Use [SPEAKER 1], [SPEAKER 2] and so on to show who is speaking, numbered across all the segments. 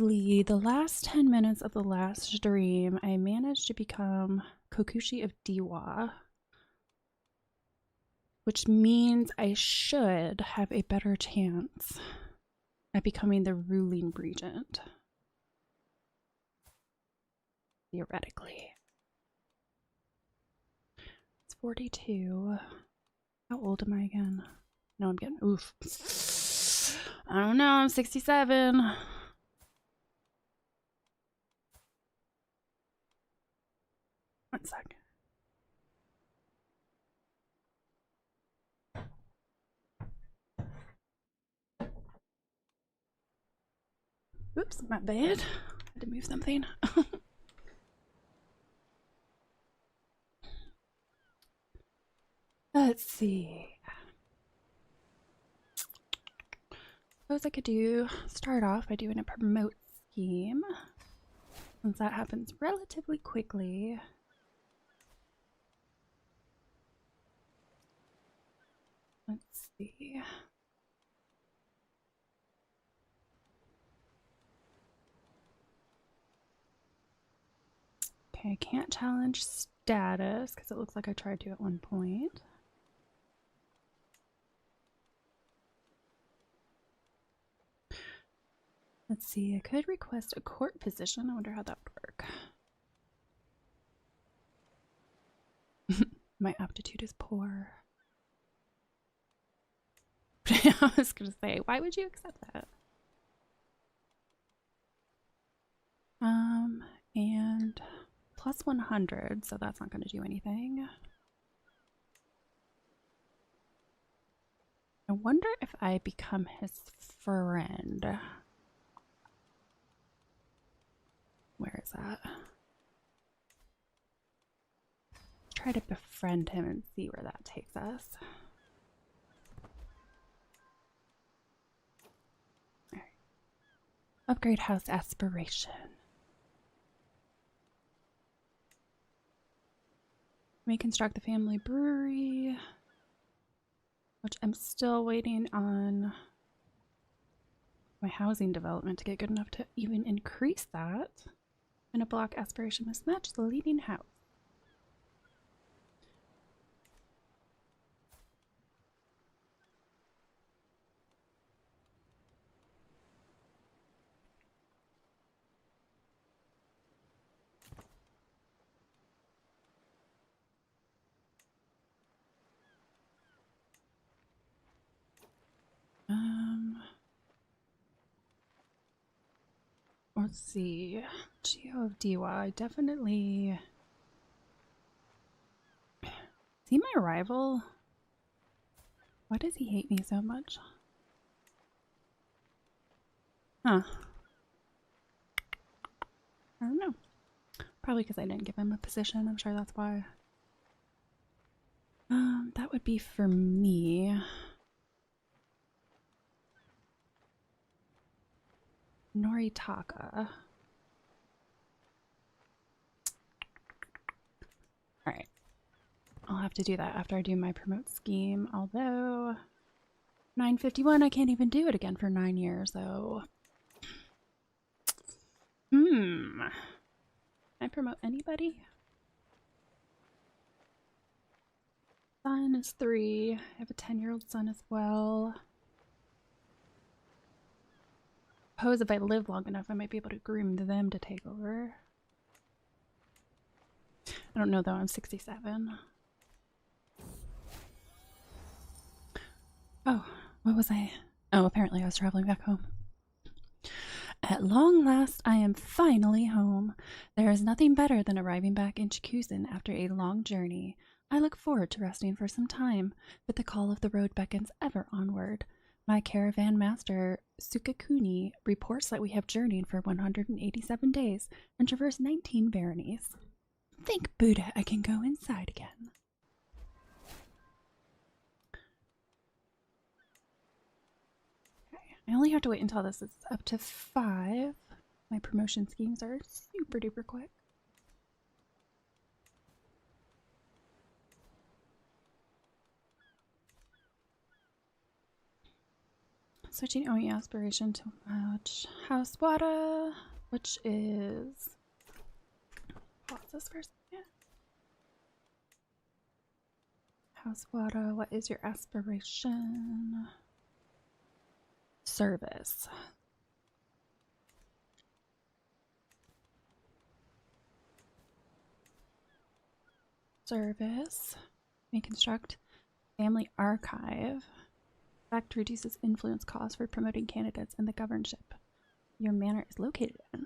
[SPEAKER 1] briefly, the last 10 minutes of the last stream, I managed to become Kokushi of Dewa, which means I should have a better chance at becoming the Ruling Regent. Theoretically. It's 42. How old am I again? No, I'm getting, oof. I don't know, I'm 67. One sec. Oops, my bad. Had to move something. Let's see. Suppose I could start off by doing a promote scheme, since that happens relatively quickly. Let's see. Okay, I can't challenge status because it looks like I tried to at one point. Let's see, I could request a court position. I wonder how that would work. My aptitude is poor. I was gonna say, why would you accept that? And plus 100, so that's not gonna do anything. I wonder if I become his friend. Where is that? Let's try to befriend him and see where that takes us. All right. Upgrade house aspiration. Reconstruct the family brewery, which I'm still waiting on my housing development to get good enough to even increase that. And a block aspiration must match the leading house. Let's see. Kokushi of Dewa, I definitely... Is he my rival? Why does he hate me so much? Huh. I don't know. Probably because I didn't give him a position. I'm sure that's why. That would be for me. Noritaka. Alright. I'll have to do that after I do my promote scheme. Although 951, I can't even do it again for 9 years, so. Can I promote anybody? Son is 3. I have a 10-year-old son as well. Suppose if I live long enough, I might be able to groom them to take over. I don't know though, I'm 67. Oh, what was I? Oh, apparently I was traveling back home. At long last, I am finally home. There is nothing better than arriving back in Chikuzen after a long journey. I look forward to resting for some time, but the call of the road beckons ever onward. My caravan master, Sukakuni, reports that we have journeyed for 187 days and traversed 19 baronies. Thank Buddha I can go inside again. Okay, I only have to wait until this is up to 5. My promotion schemes are super duper quick. Switching OE aspiration to match House Wada, which is. Pause this for a second. House Wada, what is your aspiration? Service. Service. Reconstruct family archive. Fact reduces influence costs for promoting candidates in the governorship your manor is located in.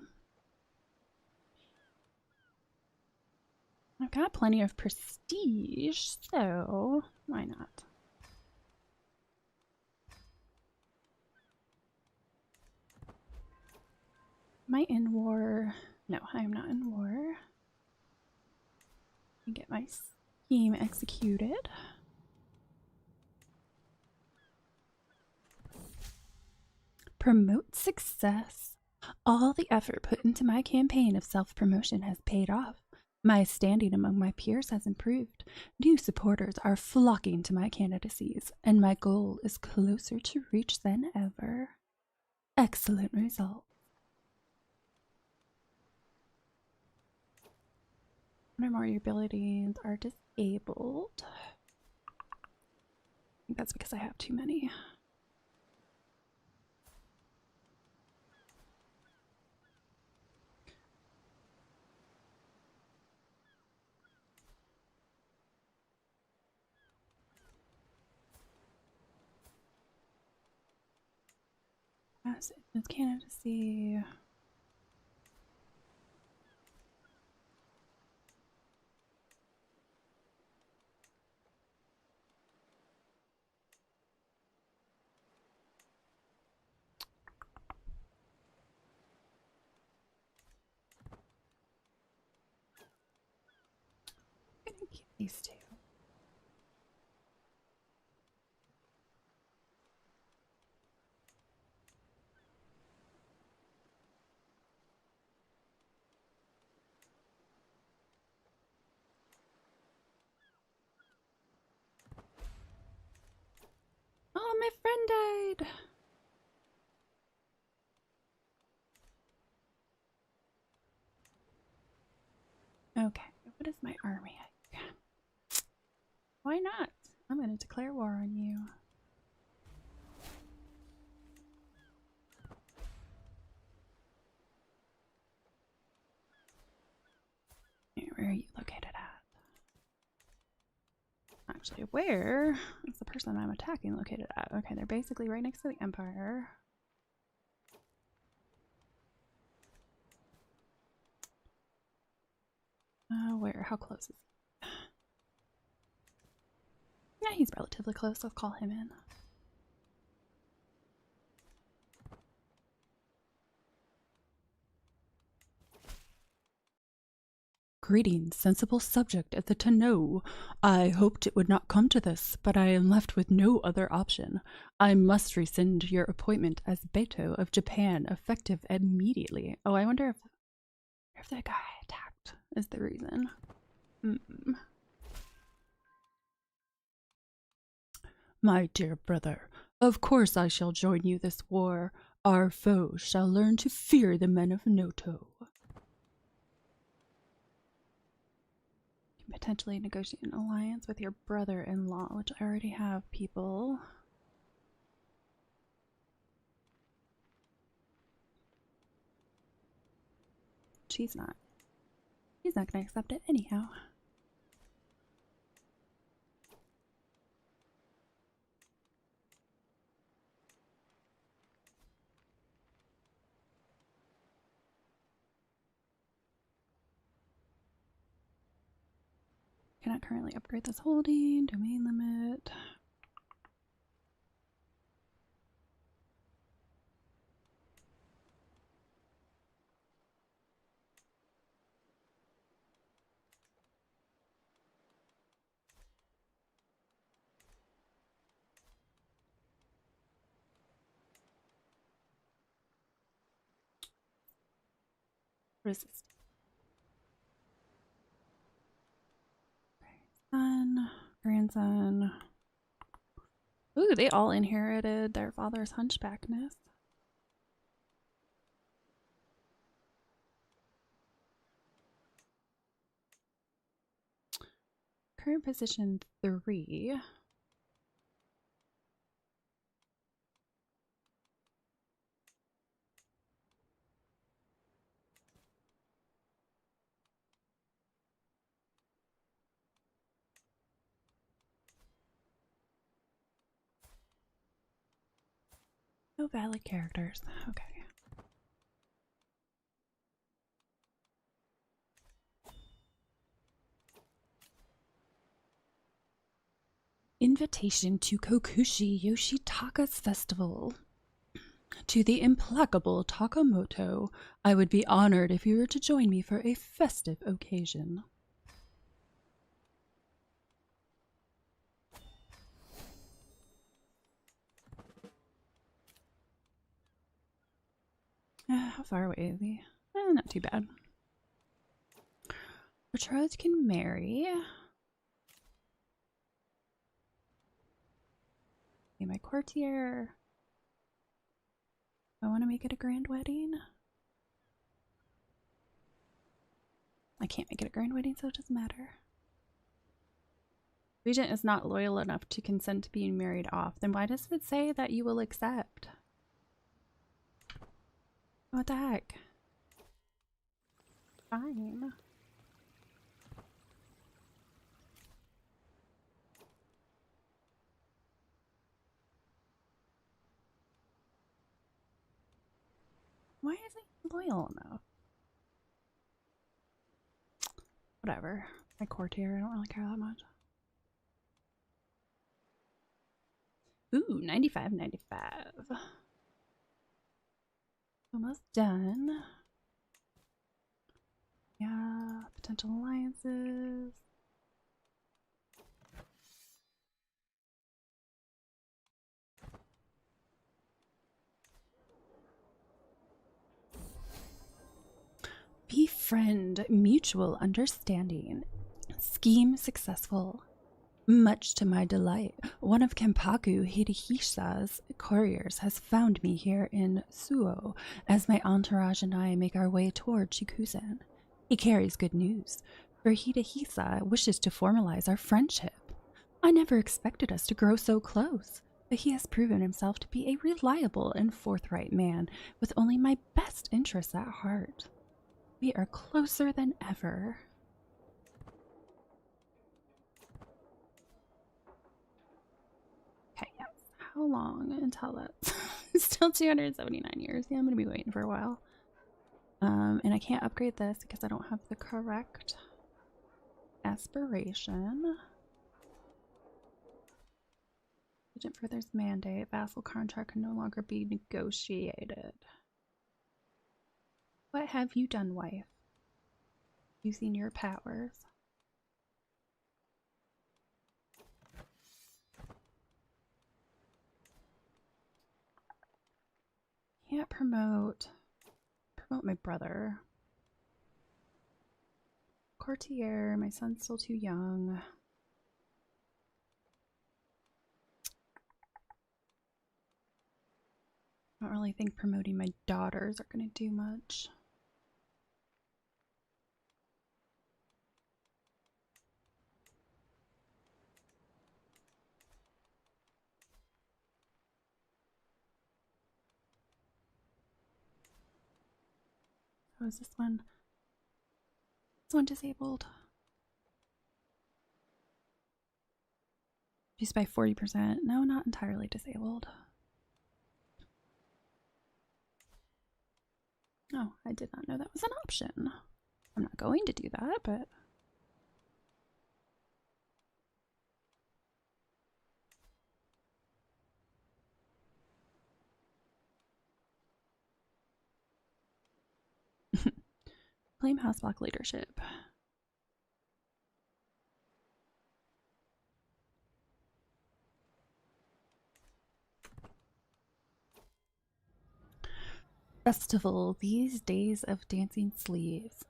[SPEAKER 1] I've got plenty of prestige, so why not? Am I in war? No, I am not in war. Get my scheme executed. Promote success. All the effort put into my campaign of self-promotion has paid off. My standing among my peers has improved. New supporters are flocking to my candidacies, and my goal is closer to reach than ever. Excellent result. One or more of your abilities are disabled. I think that's because I have too many. As it's candidacy. I'm gonna keep these two. Oh, my friend died. Okay, what is my army? Why not? I'm going to declare war on you. Where are you located at? Actually, where is the person I'm attacking located at? Okay, they're basically right next to the Empire. Where? How close is he? Yeah, he's relatively close. Let's call him in. Greetings, sensible subject of the Tenno. I hoped it would not come to this, but I am left with no other option. I must rescind your appointment as Beto of Japan, effective immediately. Oh, I wonder if that guy I attacked is the reason. My dear brother, of course I shall join you this war. Our foes shall learn to fear the men of Noto. You can potentially negotiate an alliance with your brother-in-law, which I already have people. He's not going to accept it anyhow. Cannot currently upgrade this holding. Domain limit. Resist. Son, grandson. Ooh, they all inherited their father's hunchbackness. Current position 3. No valid characters. Okay. Invitation to Kokushi Yoshitaka's festival. To the implacable Takamoto, I would be honored if you were to join me for a festive occasion. How far away is he? Not too bad. Betrothed can marry. Okay, my courtier. I want to make it a grand wedding. I can't make it a grand wedding, so it doesn't matter. Regent is not loyal enough to consent to being married off. Then why does it say that you will accept? What the heck? Fine. Why isn't he loyal enough? Whatever. My courtier, I don't really care that much. Ooh, 95, 95. Almost done. Yeah, potential alliances. Befriend, mutual understanding. Scheme successful. Much to my delight, one of Kenpaku Hidehisa's couriers has found me here in Suo as my entourage and I make our way toward Shikuzen. He carries good news, for Hidehisa wishes to formalize our friendship. I never expected us to grow so close, but he has proven himself to be a reliable and forthright man with only my best interests at heart. We are closer than ever. Okay, yes. How long until that's still 279 years? Yeah, I'm gonna be waiting for a while. And I can't upgrade this because I don't have the correct aspiration. Agent furthers mandate. Vassal contract can no longer be negotiated. What have you done, wife? Using your powers. Can't promote my brother. Courtier, my son's still too young. I don't really think promoting my daughters are going to do much. Oh, is this one? This one disabled. She's by 40%. No, not entirely disabled. Oh, I did not know that was an option. I'm not going to do that, but... Claim house block leadership. Festival, these days of dancing sleeves.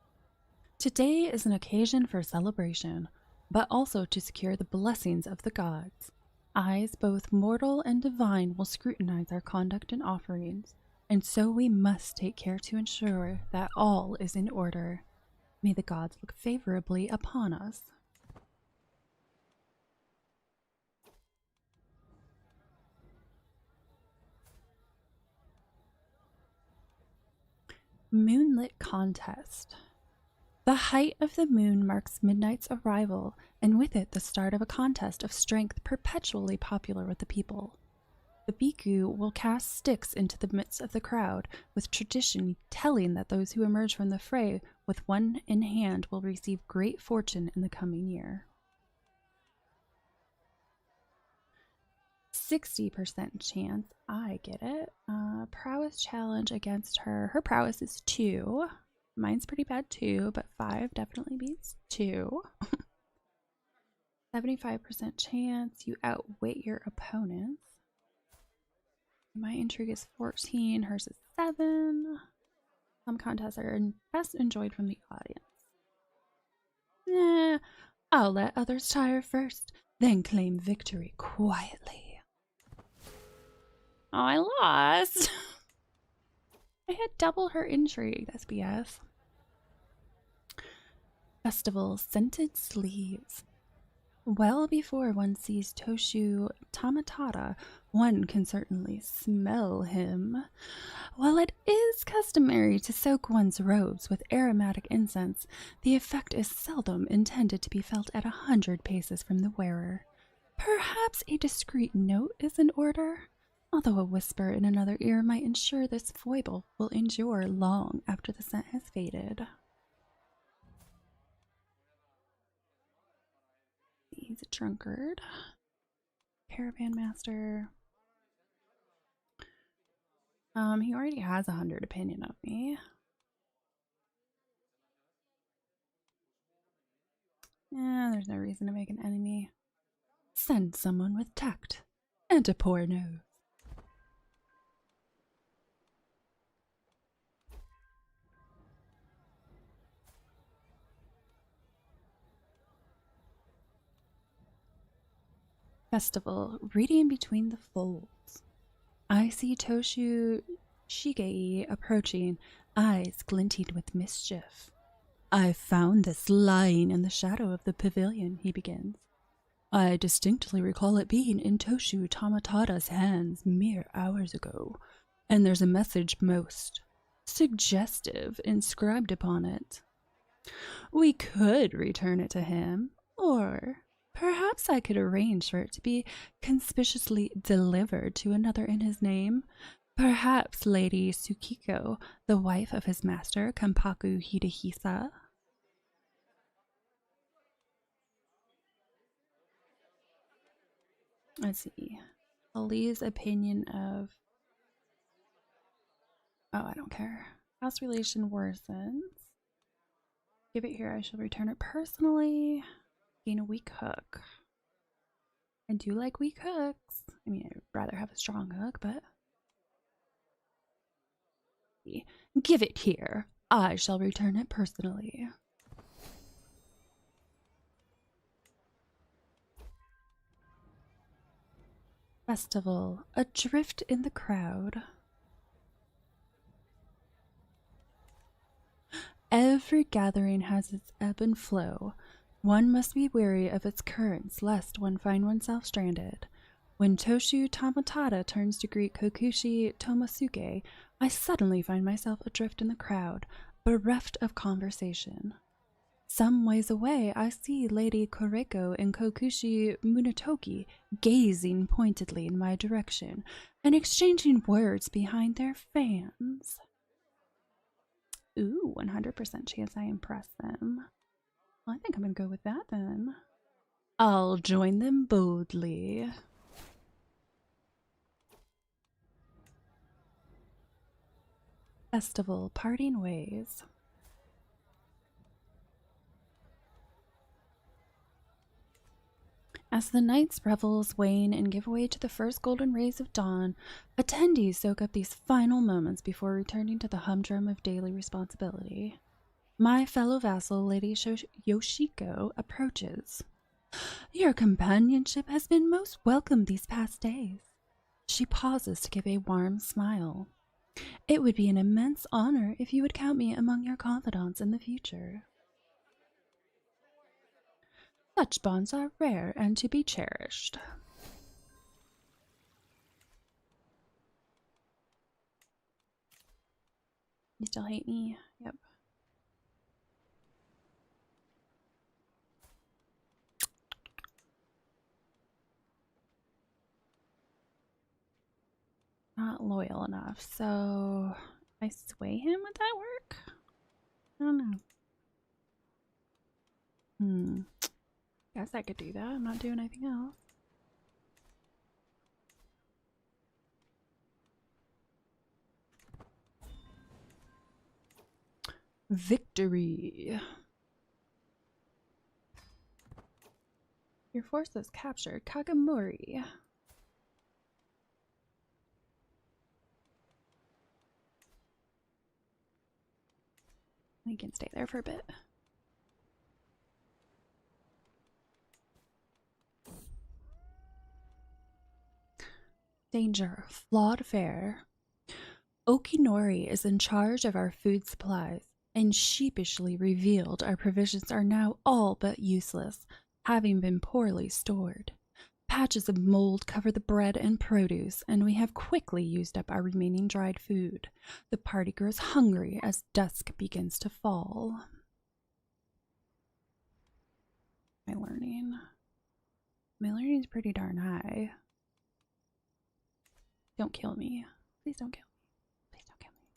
[SPEAKER 1] Today is an occasion for celebration, but also to secure the blessings of the gods. Eyes both mortal and divine will scrutinize our conduct and offerings, and so we must take care to ensure that all is in order. May the gods look favorably upon us. Moonlit Contest. The height of the moon marks midnight's arrival, and with it the start of a contest of strength perpetually popular with the people. The Bhikkhu will cast sticks into the midst of the crowd, with tradition telling that those who emerge from the fray with one in hand will receive great fortune in the coming year. 60% chance I get it. Prowess challenge against her. Her prowess is 2. Mine's pretty bad too, but 5 definitely beats 2. 75% chance you outweigh your opponents. My intrigue is 14, hers is 7. Some contests are best enjoyed from the audience. I'll let others tire first, then claim victory quietly. Oh, I lost. I had double her intrigue. That's BS. Festival Scented Sleeves. Well before one sees Toshu Tamatata, one can certainly smell him. While it is customary to soak one's robes with aromatic incense, the effect is seldom intended to be felt at 100 paces from the wearer. Perhaps a discreet note is in order, although a whisper in another ear might ensure this foible will endure long after the scent has faded. He's a drunkard. Caravan master. He already has 100 opinion of me. There's no reason to make an enemy. Send someone with tact and a poor nose. Festival, reading between the folds. I see Toshu Shigei approaching, eyes glinting with mischief. I found this lying in the shadow of the pavilion, he begins. I distinctly recall it being in Toshu Tamatada's hands mere hours ago, and there's a message most suggestive inscribed upon it. We could return it to him, or perhaps I could arrange for it to be conspicuously delivered to another in his name. Perhaps Lady Tsukiko, the wife of his master, Kampaku Hidehisa. Let's see. Ali's opinion of... Oh, I don't care. House relation worsens. Give it here, I shall return it personally. Gain a weak hook. I do like weak hooks. I mean, I'd rather have a strong hook, but... Give it here. I shall return it personally. Festival. Adrift in the crowd. Every gathering has its ebb and flow. One must be wary of its currents, lest one find oneself stranded. When Toshu Tamatada turns to greet Kokushi Tomosuke, I suddenly find myself adrift in the crowd, bereft of conversation. Some ways away, I see Lady Koreko and Kokushi Munetoki gazing pointedly in my direction and exchanging words behind their fans. Ooh, 100% chance I impress them. Well, I think I'm gonna go with that then. I'll join them boldly. Festival, parting ways. As the night's revels wane and give way to the first golden rays of dawn, attendees soak up these final moments before returning to the humdrum of daily responsibility. My fellow vassal, Lady Yoshiko, approaches. Your companionship has been most welcome these past days. She pauses to give a warm smile. It would be an immense honor if you would count me among your confidants in the future. Such bonds are rare and to be cherished. You still hate me? Yep. Not loyal enough, so I sway him. Would that work? I don't know. Guess I could do that. I'm not doing anything else. Victory. Your forces captured Kagamori. We can stay there for a bit. Danger. Flawed fare. Okinori is in charge of our food supplies and sheepishly revealed our provisions are now all but useless, having been poorly stored. Patches of mold cover the bread and produce, and we have quickly used up our remaining dried food. The party grows hungry as dusk begins to fall. My learning is pretty darn high. Don't kill me. Please don't kill me. Please don't kill me.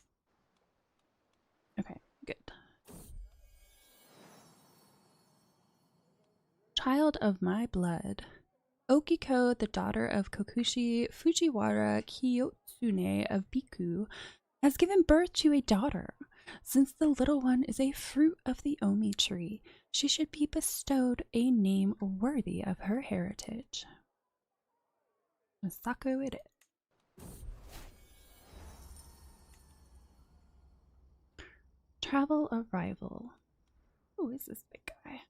[SPEAKER 1] Okay, good. Child of my blood. Okiko, the daughter of Kokushi Fujiwara Kiyotsune of Biku, has given birth to a daughter. Since the little one is a fruit of the Omi tree, she should be bestowed a name worthy of her heritage. Masako it is. Travel arrival. Who is this big guy?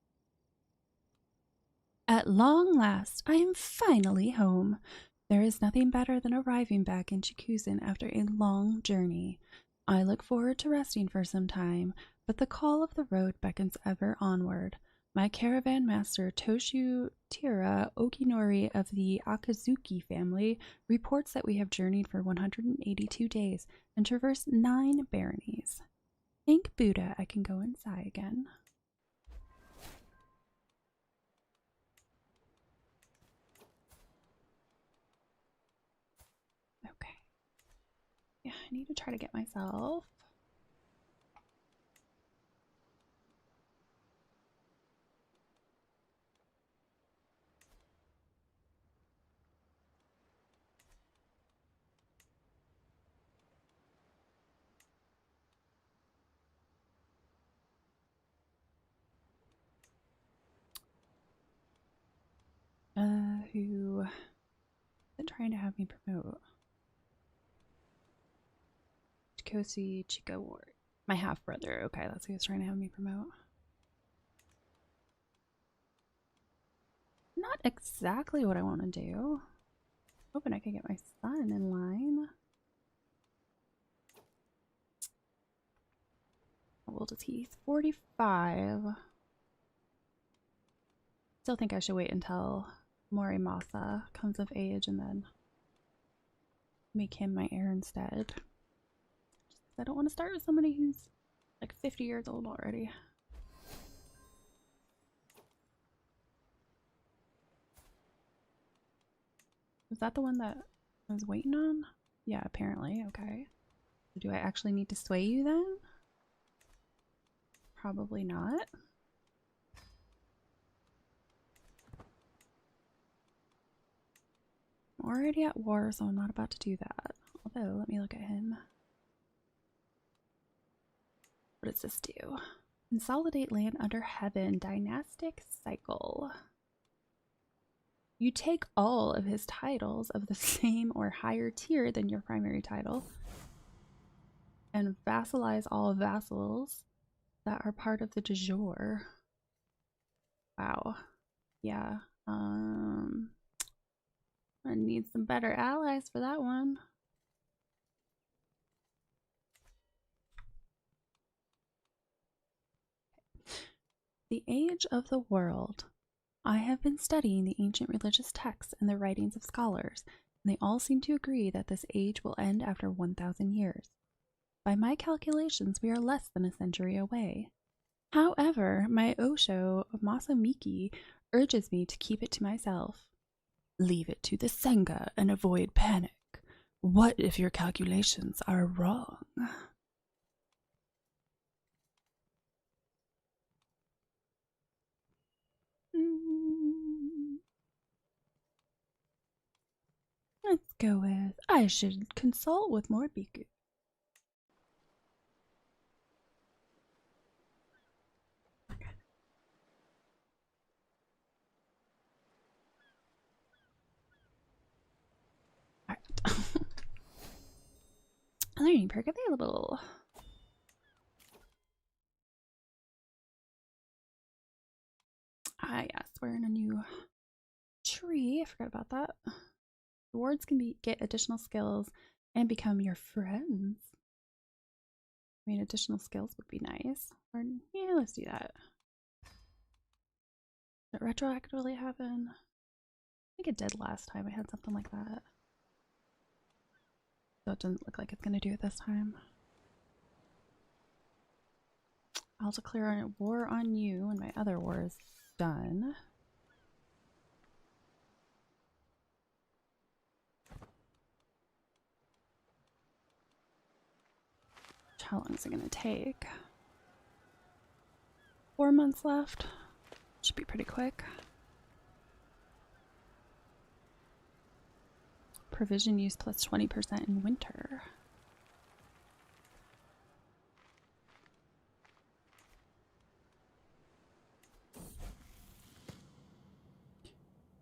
[SPEAKER 1] At long last, I am finally home. There is nothing better than arriving back in Chikuzen after a long journey. I look forward to resting for some time, but the call of the road beckons ever onward. My caravan master Toshu Tira Okinori of the Akazuki family reports that we have journeyed for 182 days and traversed 9 baronies. Thank Buddha I can go inside again. Okay. Yeah, I need to try to get myself who is trying to have me promote? Kosi Chica Ward. My half brother. Okay, that's who was trying to have me promote. Not exactly what I want to do. Hoping I can get my son in line. How old is he? He's 45. Still think I should wait until Morimasa comes of age and then make him my heir instead. I don't want to start with somebody who's like 50 years old already. Was that the one that I was waiting on? Yeah, apparently. Okay. Do I actually need to sway you then? Probably not. I'm already at war, so I'm not about to do that. Although, let me look at him. What does this do? Consolidate land under heaven. Dynastic cycle. You take all of his titles of the same or higher tier than your primary title and vassalize all vassals that are part of the de jure. Wow. Yeah. I need some better allies for that one. The age of the world. I have been studying the ancient religious texts and the writings of scholars, and they all seem to agree that this age will end after 1,000 years. By my calculations, we are less than a century away. However, my Osho Masamiki urges me to keep it to myself. Leave it to the Senga and avoid panic. What if your calculations are wrong? Let's go with I should consult with more Biku. Alright. Learning perk available. Ah, yes, we're in a new tree. I forgot about that. Rewards can get additional skills and become your friends. I mean, additional skills would be nice. Or, yeah, let's do that. Did it retroactively happen? I think it did last time. I had something like that. So it doesn't look like it's going to do it this time. I'll declare a war on you when my other war is done. How long is it going to take? 4 months left. Should be pretty quick. Provision use plus 20% in winter.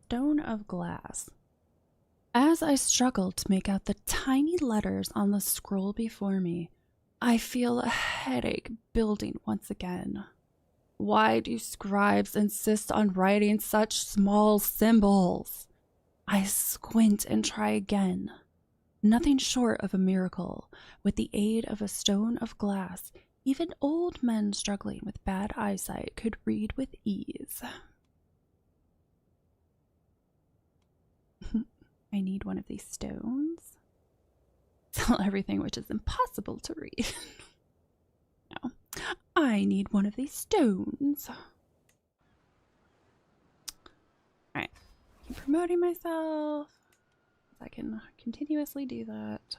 [SPEAKER 1] Stone of glass. As I struggle to make out the tiny letters on the scroll before me, I feel a headache building once again. Why do scribes insist on writing such small symbols? I squint and try again. Nothing short of a miracle. With the aid of a stone of glass, even old men struggling with bad eyesight could read with ease. I need one of these stones. Sell everything which is impossible to read. No. I need one of these stones. Alright. Keep promoting myself. I can continuously do that.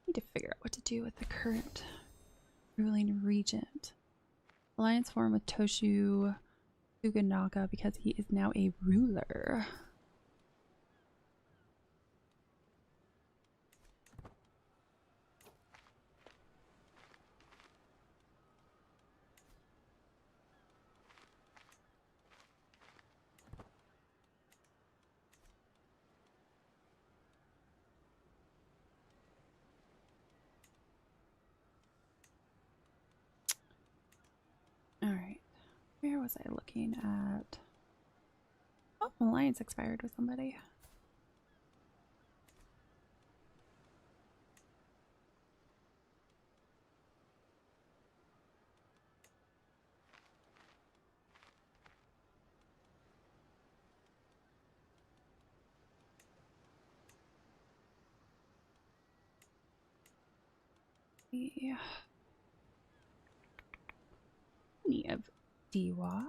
[SPEAKER 1] Need to figure out what to do with the current ruling regent. Alliance formed with Toshu Suganaga because he is now a ruler. Alright. Where was I looking at? Oh, alliance expired with somebody. The Kokushi of Dewa.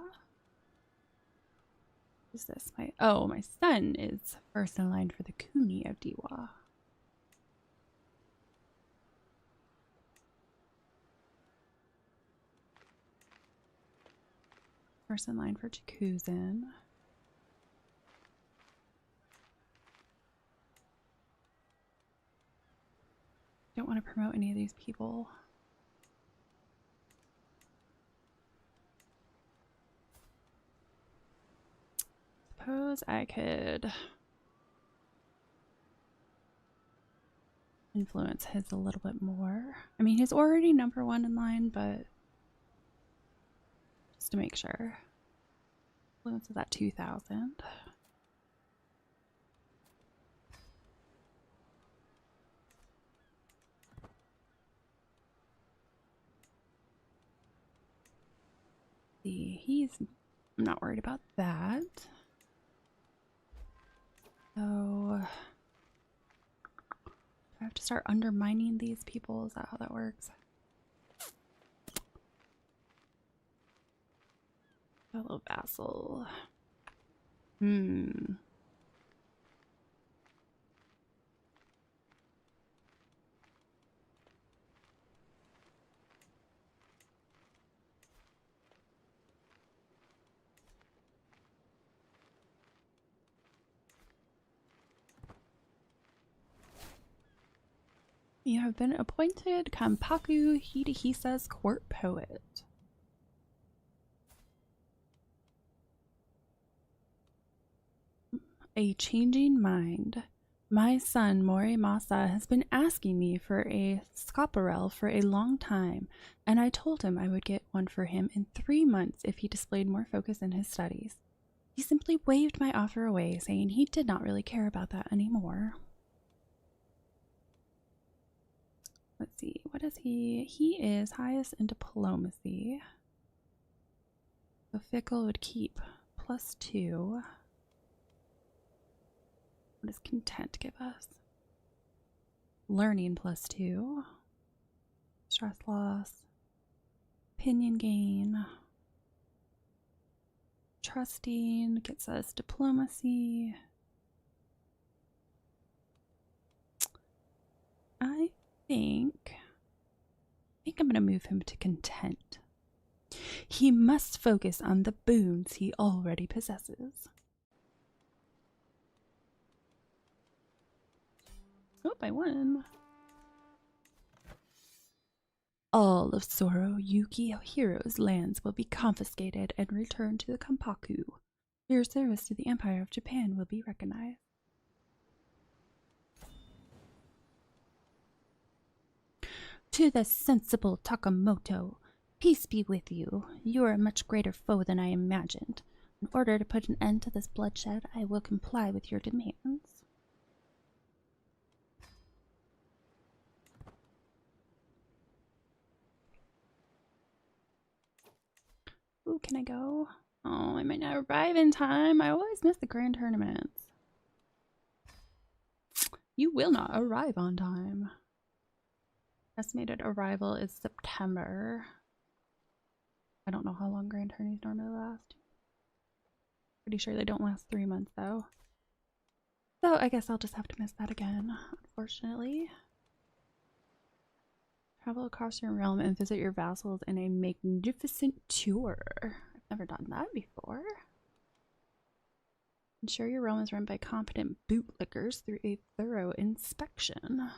[SPEAKER 1] Is this my son is first in line for the Kuni of Dewa. First in line for Jakuzin. Don't want to promote any of these people. Suppose I could influence his a little bit more. I mean, he's already #1 in line, but just to make sure. Influence is at 2,000. See, I'm not worried about that. So I have to start undermining these people. Is that how that works? Fellow vassal. You have been appointed Kampaku Hidehisa's court poet. A changing mind. My son Morimasa has been asking me for a scoparel for a long time, and I told him I would get one for him in 3 months if he displayed more focus in his studies. He simply waved my offer away, saying he did not really care about that anymore. Let's see, what is he? He is highest in diplomacy. So Fickle would keep +2. What does content give us? Learning +2. Stress loss. Opinion gain. Trusting gets us diplomacy. I think I'm going to move him to content. He must focus on the boons he already possesses. Oh, I won. All of Soro Yukihiro's lands will be confiscated and returned to the Kampaku. Your service to the Empire of Japan will be recognized. To the sensible Takamoto, peace be with you. You are a much greater foe than I imagined. In order to put an end to this bloodshed, I will comply with your demands. Ooh, can I go? Oh, I might not arrive in time. I always miss the grand tournaments. You will not arrive on time. Estimated arrival is September. I don't know how long grand tourneys normally last. Pretty sure they don't last 3 months though. So I guess I'll just have to miss that again, unfortunately. Travel across your realm and visit your vassals in a magnificent tour. I've never done that before. Ensure your realm is run by competent bootlickers through a thorough inspection.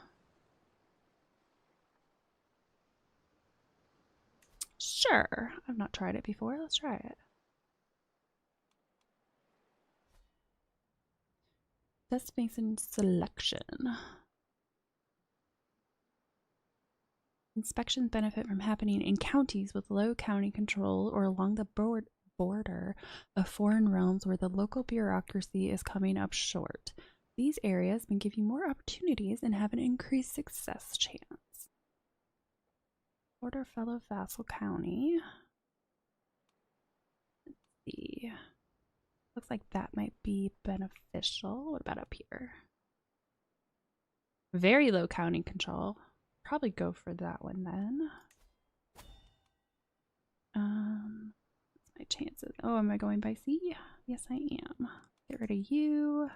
[SPEAKER 1] Sure. I've not tried it before. Let's try it. Destination selection. Inspections benefit from happening in counties with low county control or along the border of foreign realms where the local bureaucracy is coming up short. These areas may give you more opportunities and have an increased success chance. Border fellow vassal county. Let's see. Looks like that might be beneficial. What about up here? Very low county control. Probably go for that one then. What's my chances? Oh, am I going by sea? Yes, I am. Get rid of you.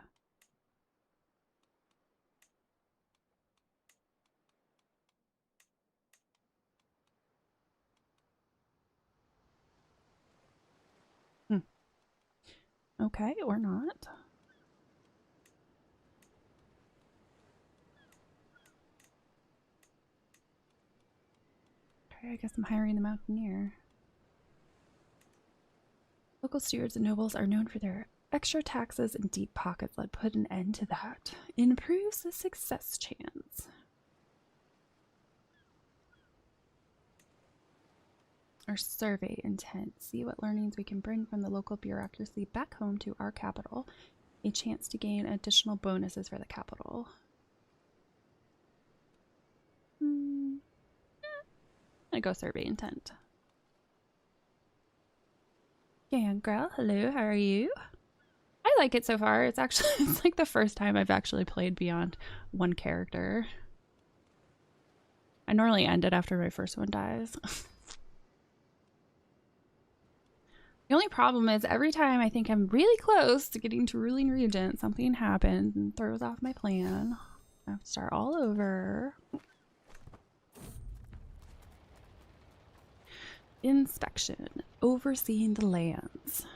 [SPEAKER 1] Okay, or not. Okay, I guess I'm hiring the mountaineer. Local stewards and nobles are known for their extra taxes and deep pockets. Let's put an end to that. Improves the success chance. Or survey intent. See what learnings we can bring from the local bureaucracy back home to our capital. A chance to gain additional bonuses for the capital. I go survey intent. Gangrel, hello, how are you? I like it so far. It's actually, it's like the first time I've actually played beyond one character. I normally end it after my first one dies. The only problem is every time I think I'm really close to getting to Ruling Regent, something happens and throws off my plan. I have to start all over. Inspection. Overseeing the lands.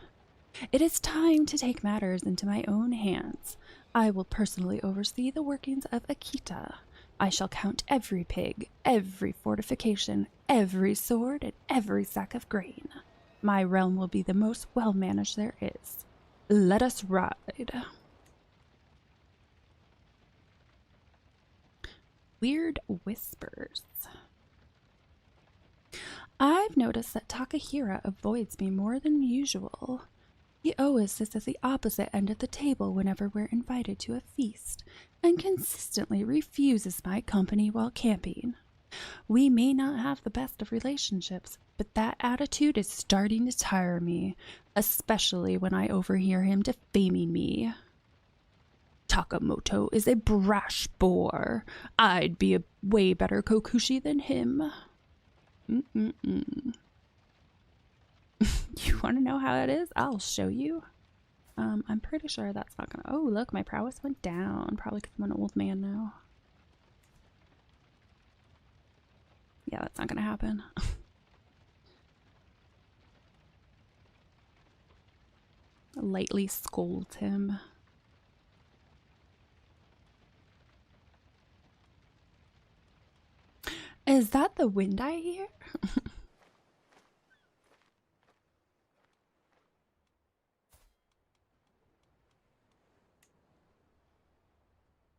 [SPEAKER 1] It is time to take matters into my own hands. I will personally oversee the workings of Akita. I shall count every pig, every fortification, every sword, and every sack of grain. My realm will be the most well-managed there is. Let us ride. Weird whispers. I've noticed that Takahira avoids me more than usual. He always sits at the opposite end of the table whenever we're invited to a feast, and consistently refuses my company while camping. We may not have the best of relationships, but that attitude is starting to tire me, especially when I overhear him defaming me. Takamoto is a brash boar. I'd be a way better Kokushi than him. You want to know how it is? I'll show you. I'm pretty sure that's not gonna... Oh, look, my prowess went down. Probably because I'm an old man now. Yeah, that's not gonna happen. Lightly scolds him. Is that the wind I hear?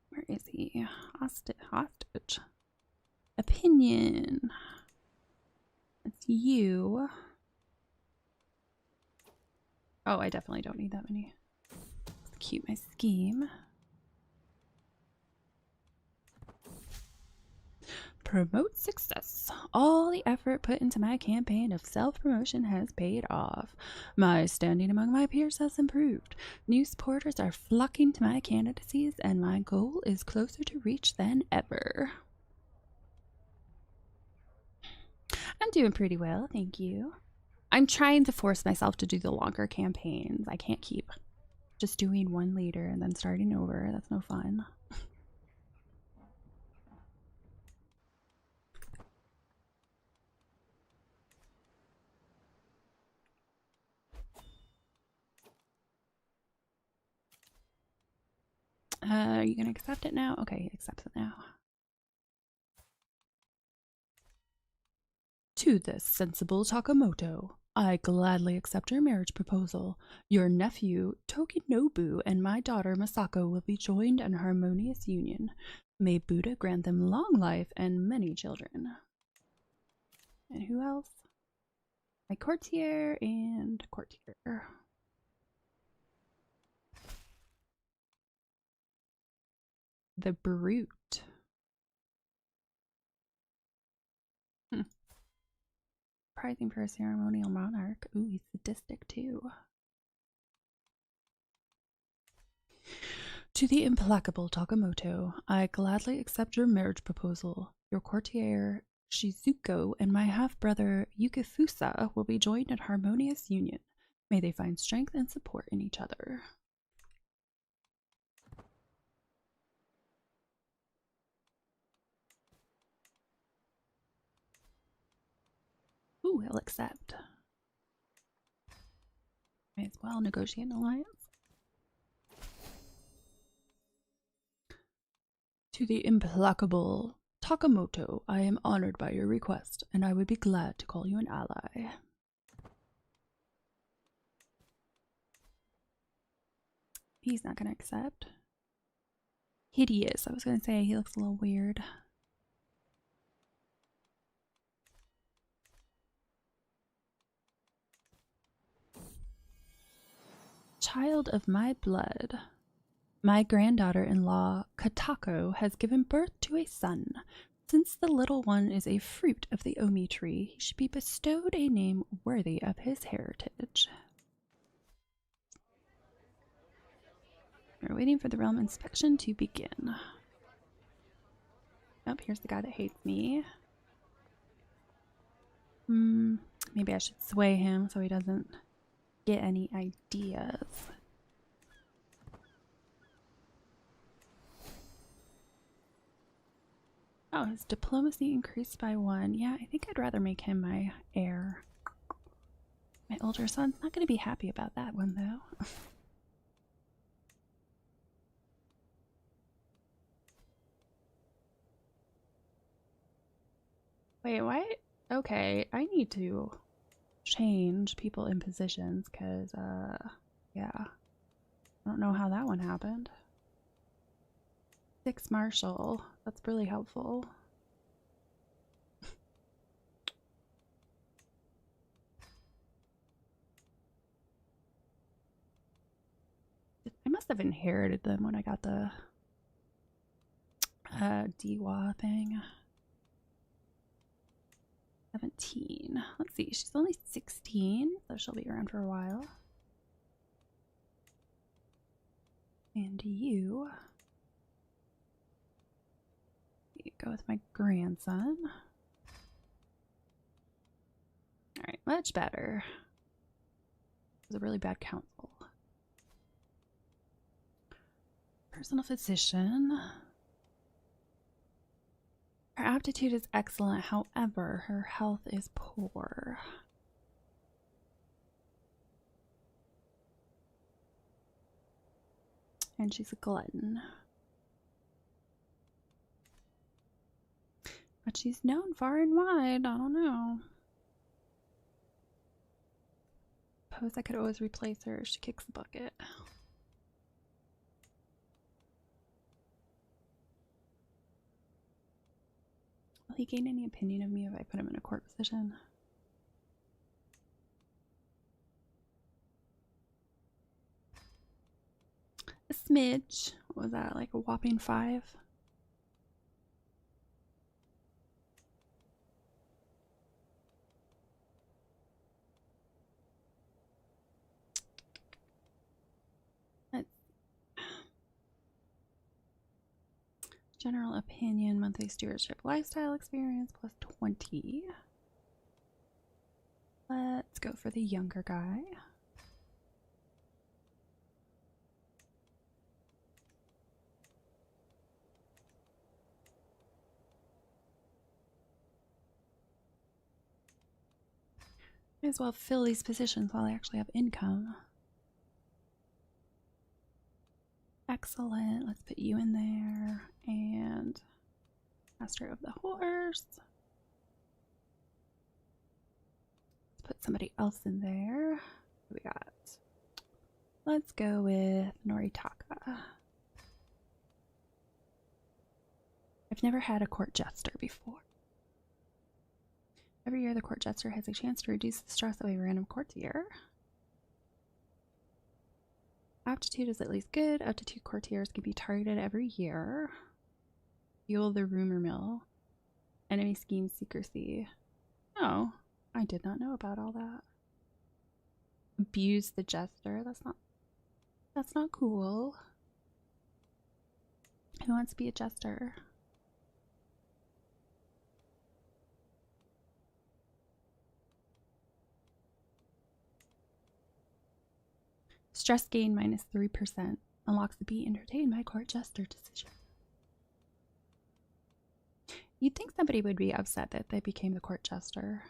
[SPEAKER 1] Where is he? Hostage. Opinion. It's you. Oh, I definitely don't need that many. Execute my scheme. Promote success. All the effort put into my campaign of self-promotion has paid off. My standing among my peers has improved. New supporters are flocking to my candidacies, and my goal is closer to reach than ever. I'm doing pretty well, thank you. I'm trying to force myself to do the longer campaigns. I can't keep just doing one leader and then starting over. That's no fun. Are you gonna accept it now? Okay, he accepts it now. To the sensible Takamoto, I gladly accept your marriage proposal. Your nephew, Tokinobu, and my daughter, Masako, will be joined in harmonious union. May Buddha grant them long life and many children. And who else? My courtier and courtier. The brute. Prizing for a ceremonial monarch. Ooh, he's sadistic too. To the implacable Takamoto, I gladly accept your marriage proposal. Your courtier Shizuko and my half-brother Yukifusa will be joined in harmonious union. May they find strength and support in each other. Ooh, he'll accept. May as well negotiate an alliance. To the implacable Takamoto, I am honored by your request, and I would be glad to call you an ally. He's not going to accept. Hideous. I was going to say he looks a little weird. child of my blood. My granddaughter-in-law, Katako, has given birth to a son. Since the little one is a fruit of the Omi tree, he should be bestowed a name worthy of his heritage. We're waiting for the realm inspection to begin. Oh, here's the guy that hates me. Maybe I should sway him so he doesn't get any ideas. Oh, his diplomacy increased by 1. Yeah, I think I'd rather make him my heir. My older son's not going to be happy about that one, though. Wait, what? Okay, I need to change people in positions because, yeah. I don't know how that one happened. 6 Marshal. That's really helpful. I must have inherited them when I got the Dewa thing. 17. Let's see. She's only 16, so she'll be around for a while. And you go with my grandson. Alright, much better. It was a really bad council. Personal physician. Her aptitude is excellent, however, her health is poor. And she's a glutton. But she's known far and wide. I don't know. Suppose I could always replace her if she kicks the bucket. Will he gain any opinion of me if I put him in a court position? A smidge. What was that, like a whopping 5? General opinion, monthly stewardship, lifestyle experience plus 20. Let's go for the younger guy. Might as well fill these positions while I actually have income. Excellent. Let's put you in there. And master of the horse. Let's put somebody else in there. Who we got? Let's go with Noritaka. I've never had a court jester before. Every year the court jester has a chance to reduce the stress of a random courtier. Aptitude is at least good. Up to 2 courtiers can be targeted every year. Fuel the rumor mill. Enemy scheme secrecy. Oh, I did not know about all that. Abuse the jester. That's not cool. Who wants to be a jester? Stress gain minus 3%. Unlocks the be entertained by court jester decision. You'd think somebody would be upset that they became the court jester.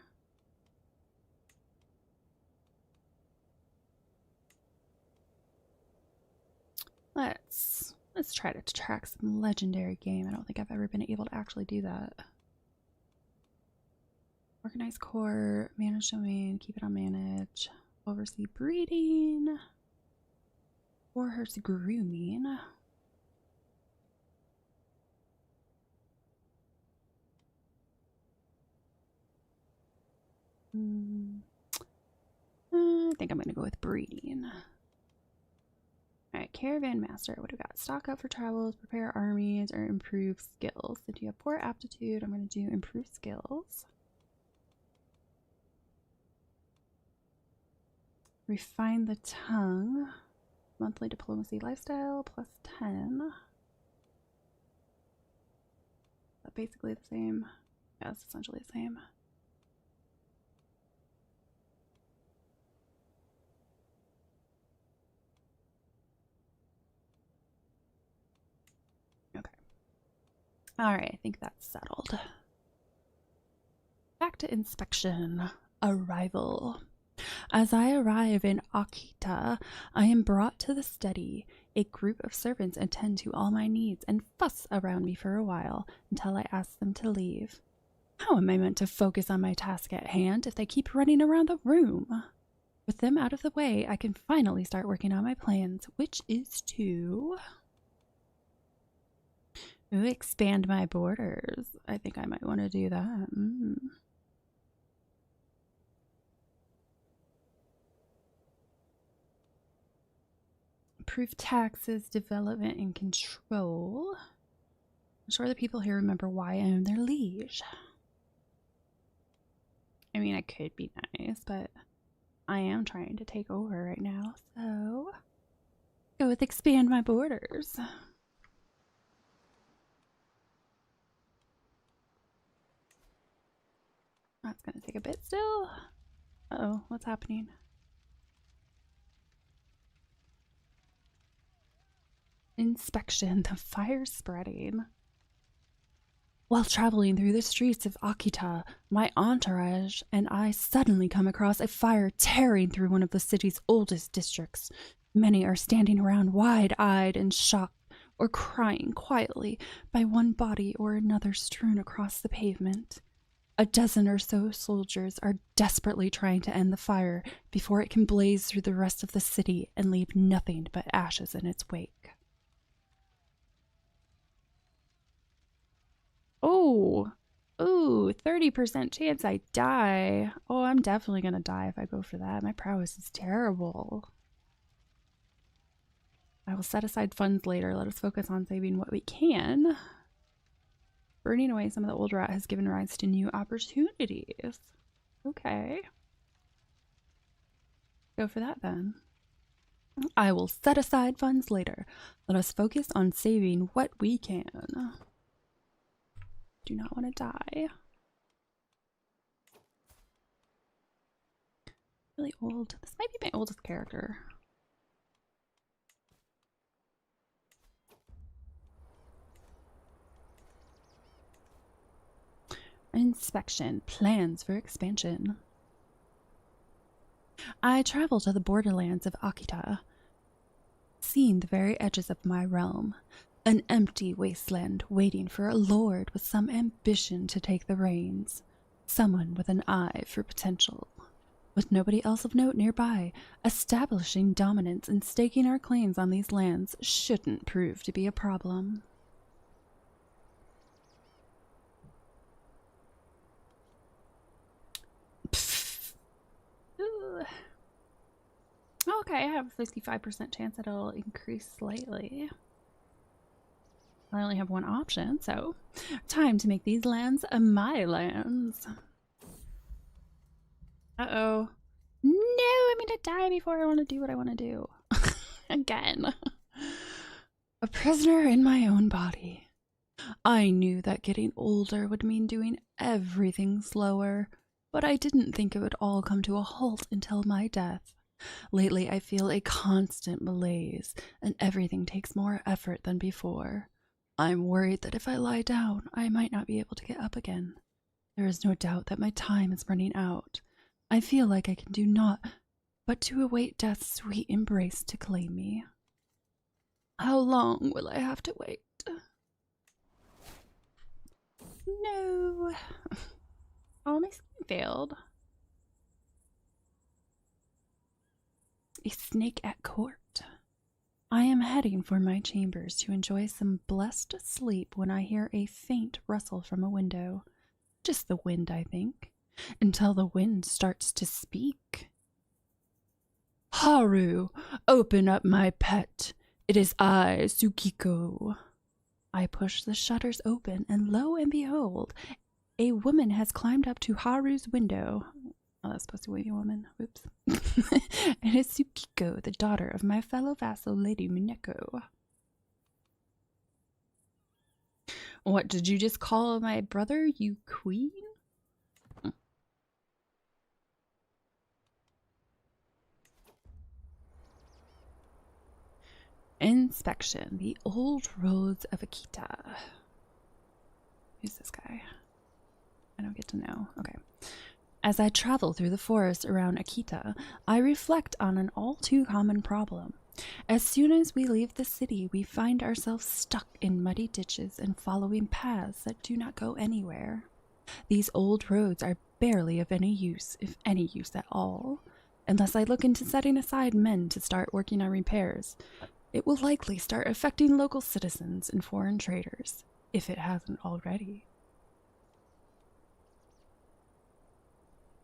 [SPEAKER 1] Let's try to track some legendary game. I don't think I've ever been able to actually do that. Organize court, manage domain, keep it on manage, oversee breeding, or horse grooming. I think I'm going to go with breeding. caravan master. What do we got? Stock up for travels, prepare armies, or improve skills. So do you have poor aptitude? I'm going to do improve skills. Refine the tongue. Monthly diplomacy lifestyle plus 10. That's basically the same. Yeah, it's essentially the same. Okay. Alright, I think that's settled. Back to inspection. Arrival. As I arrive in Akita, I am brought to the study. A group of servants attend to all my needs and fuss around me for a while until I ask them to leave. How am I meant to focus on my task at hand if they keep running around the room? With them out of the way, I can finally start working on my plans, which is to expand my borders. I think I might want to do that. Improve taxes, development, and control. Ensure the people here remember why I am their liege. I mean, I could be nice, but I am trying to take over right now, so go with expand my borders. That's gonna take a bit still. Uh-oh, what's happening? Inspection, the fire spreading. While traveling through the streets of Akita, my entourage and I suddenly come across a fire tearing through one of the city's oldest districts. Many are standing around wide-eyed in shock or crying quietly by one body or another strewn across the pavement. A dozen or so soldiers are desperately trying to end the fire before it can blaze through the rest of the city and leave nothing but ashes in its wake. Oh, ooh, 30% chance I die. Oh, I'm definitely gonna die if I go for that. My prowess is terrible. I will set aside funds later. Let us focus on saving what we can. Burning away some of the old rot has given rise to new opportunities. Okay. Go for that then. I will set aside funds later. Let us focus on saving what we can. Do not want to die. Really old. This might be my oldest character. Inspection. Plans for expansion. I travel to the borderlands of Akita, seeing the very edges of my realm. An empty wasteland waiting for a lord with some ambition to take the reins. Someone with an eye for potential. With nobody else of note nearby, establishing dominance and staking our claims on these lands shouldn't prove to be a problem. Okay, I have a 55% chance that it'll increase slightly. I only have one option, so time to make these lands my lands. Uh-oh. No, I'm gonna die before I want to do what I want to do. Again. A prisoner in my own body. I knew that getting older would mean doing everything slower, but I didn't think it would all come to a halt until my death. Lately, I feel a constant malaise, and everything takes more effort than before. I'm worried that if I lie down, I might not be able to get up again. There is no doubt that my time is running out. I feel like I can do naught but to await death's sweet embrace to claim me. How long will I have to wait? No. Oh, my scheme failed. A snake at court. I am heading for my chambers to enjoy some blessed sleep when I hear a faint rustle from a window. Just the wind, I think, until the wind starts to speak. Haru, open up, my pet. It is I, Tsukiko. I push the shutters open, and lo and behold, a woman has climbed up to Haru's window. Oh, that's supposed to be a woman. Whoops. It is Tsukiko, the daughter of my fellow vassal, Lady Mineko. What, did you just call my brother, you queen? Inspection. The old roads of Akita. Who's this guy? I don't get to know. Okay. As I travel through the forest around Akita, I reflect on an all too common problem. As soon as we leave the city, we find ourselves stuck in muddy ditches and following paths that do not go anywhere. These old roads are barely of any use, if any use at all, unless I look into setting aside men to start working on repairs. It will likely start affecting local citizens and foreign traders, if it hasn't already.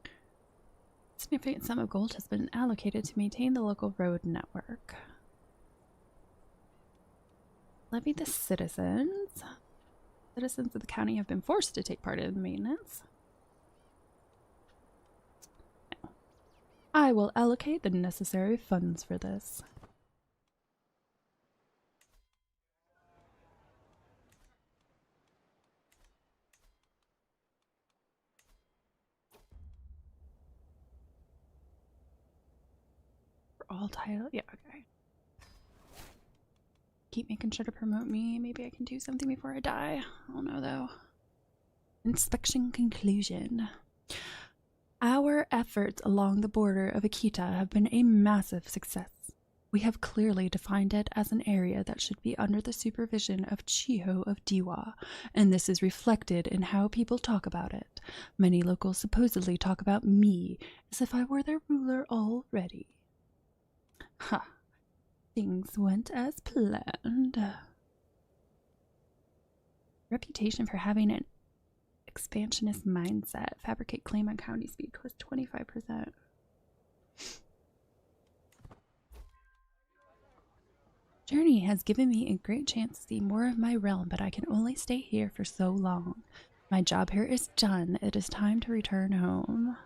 [SPEAKER 1] A significant sum of gold has been allocated to maintain the local road network. Levy the citizens. Citizens of the county have been forced to take part in the maintenance. No. I will allocate the necessary funds for this. For all title, yeah, okay. Keep making sure to promote me. Maybe I can do something before I die. I don't know though. Inspection conclusion. Our efforts along the border of Akita have been a massive success. We have clearly defined it as an area that should be under the supervision of Kokushi of Dewa, and this is reflected in how people talk about it. Many locals supposedly talk about me as if I were their ruler already. Ha! Things went as planned. Reputation for having an expansionist mindset. Fabricate claim on county speed plus 25%. Journey has given me a great chance to see more of my realm, but I can only stay here for so long. My job here is done. It is time to return home.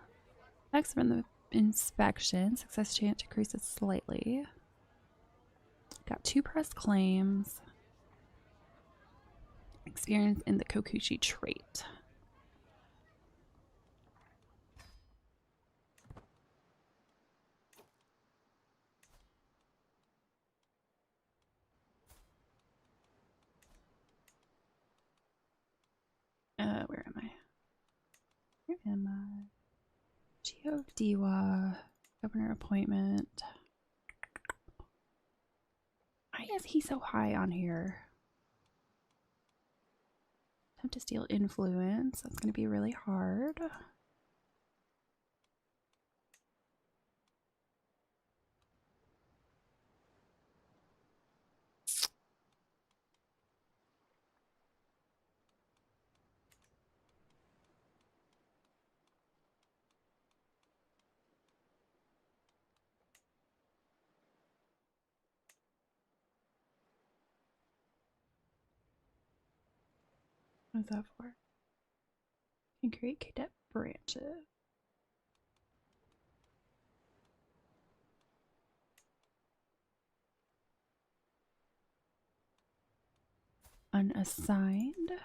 [SPEAKER 1] Next from the inspection. Success chance decreases slightly. Got 2 pressed claims. Experience in the Kokushi trait. Where am I? Where am I? Kokushi of Dewa. Governor appointment. Why is he so high on here? Attempt to steal influence. That's going to be really hard. What is that for? You can create cadet branches. Unassigned. How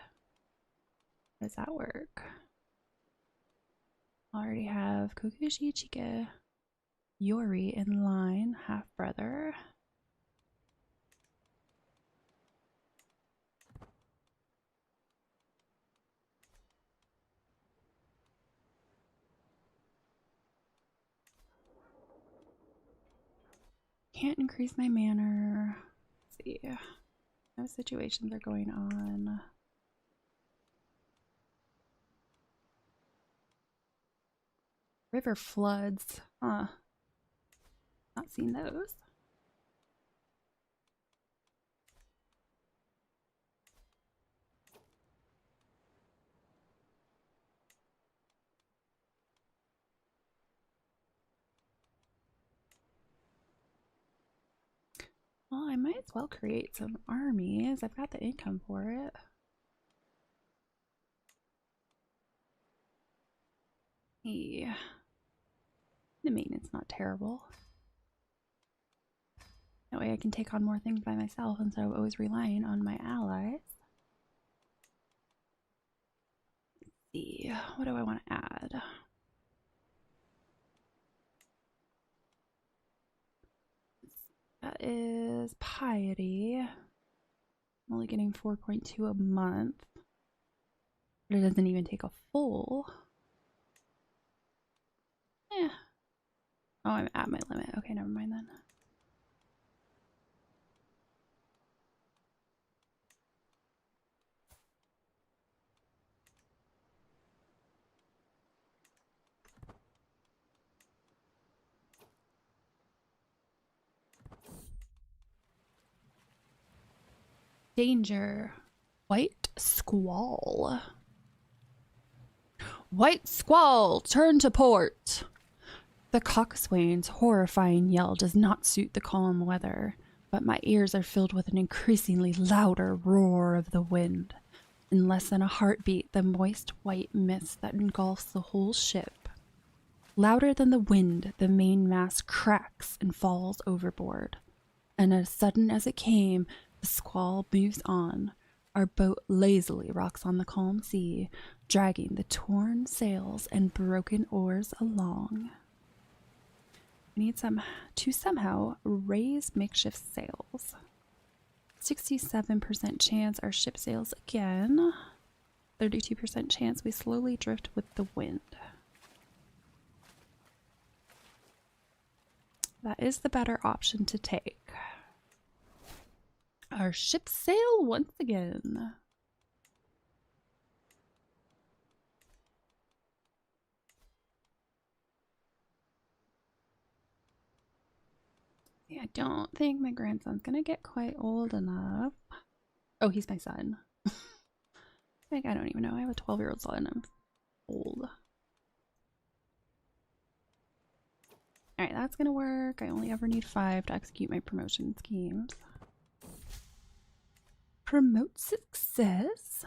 [SPEAKER 1] does that work? Already have Kokushi, Chika, Yori in line, half brother. Can't increase my manner. Let's see. No situations are going on. River floods. Huh. Not seen those. Well, I might as well create some armies. I've got the income for it. Yeah. The maintenance not terrible. That way I can take on more things by myself instead of always relying on my allies. Let's see, what do I want to add? That is piety. I'm only getting 4.2 a month. But it doesn't even take a full. Eh. Oh, I'm at my limit. Okay, never mind then. Danger. White squall. White squall, turn to port. The coxswain's horrifying yell does not suit the calm weather, but my ears are filled with an increasingly louder roar of the wind. In less than a heartbeat, the moist white mist that engulfs the whole ship. Louder than the wind, the mainmast cracks and falls overboard. And as sudden as it came, the squall moves on. Our boat lazily rocks on the calm sea, dragging the torn sails and broken oars along. We need to somehow raise makeshift sails. 67% chance our ship sails again. 32% chance we slowly drift with the wind. That is the better option to take. Our ship sail once again. Yeah, I don't think my grandson's gonna get quite old enough. Oh, he's my son. Like, I don't even know. I have a 12-year-old son. I'm old. Alright, that's gonna work. I only ever need 5 to execute my promotion schemes. Promote success.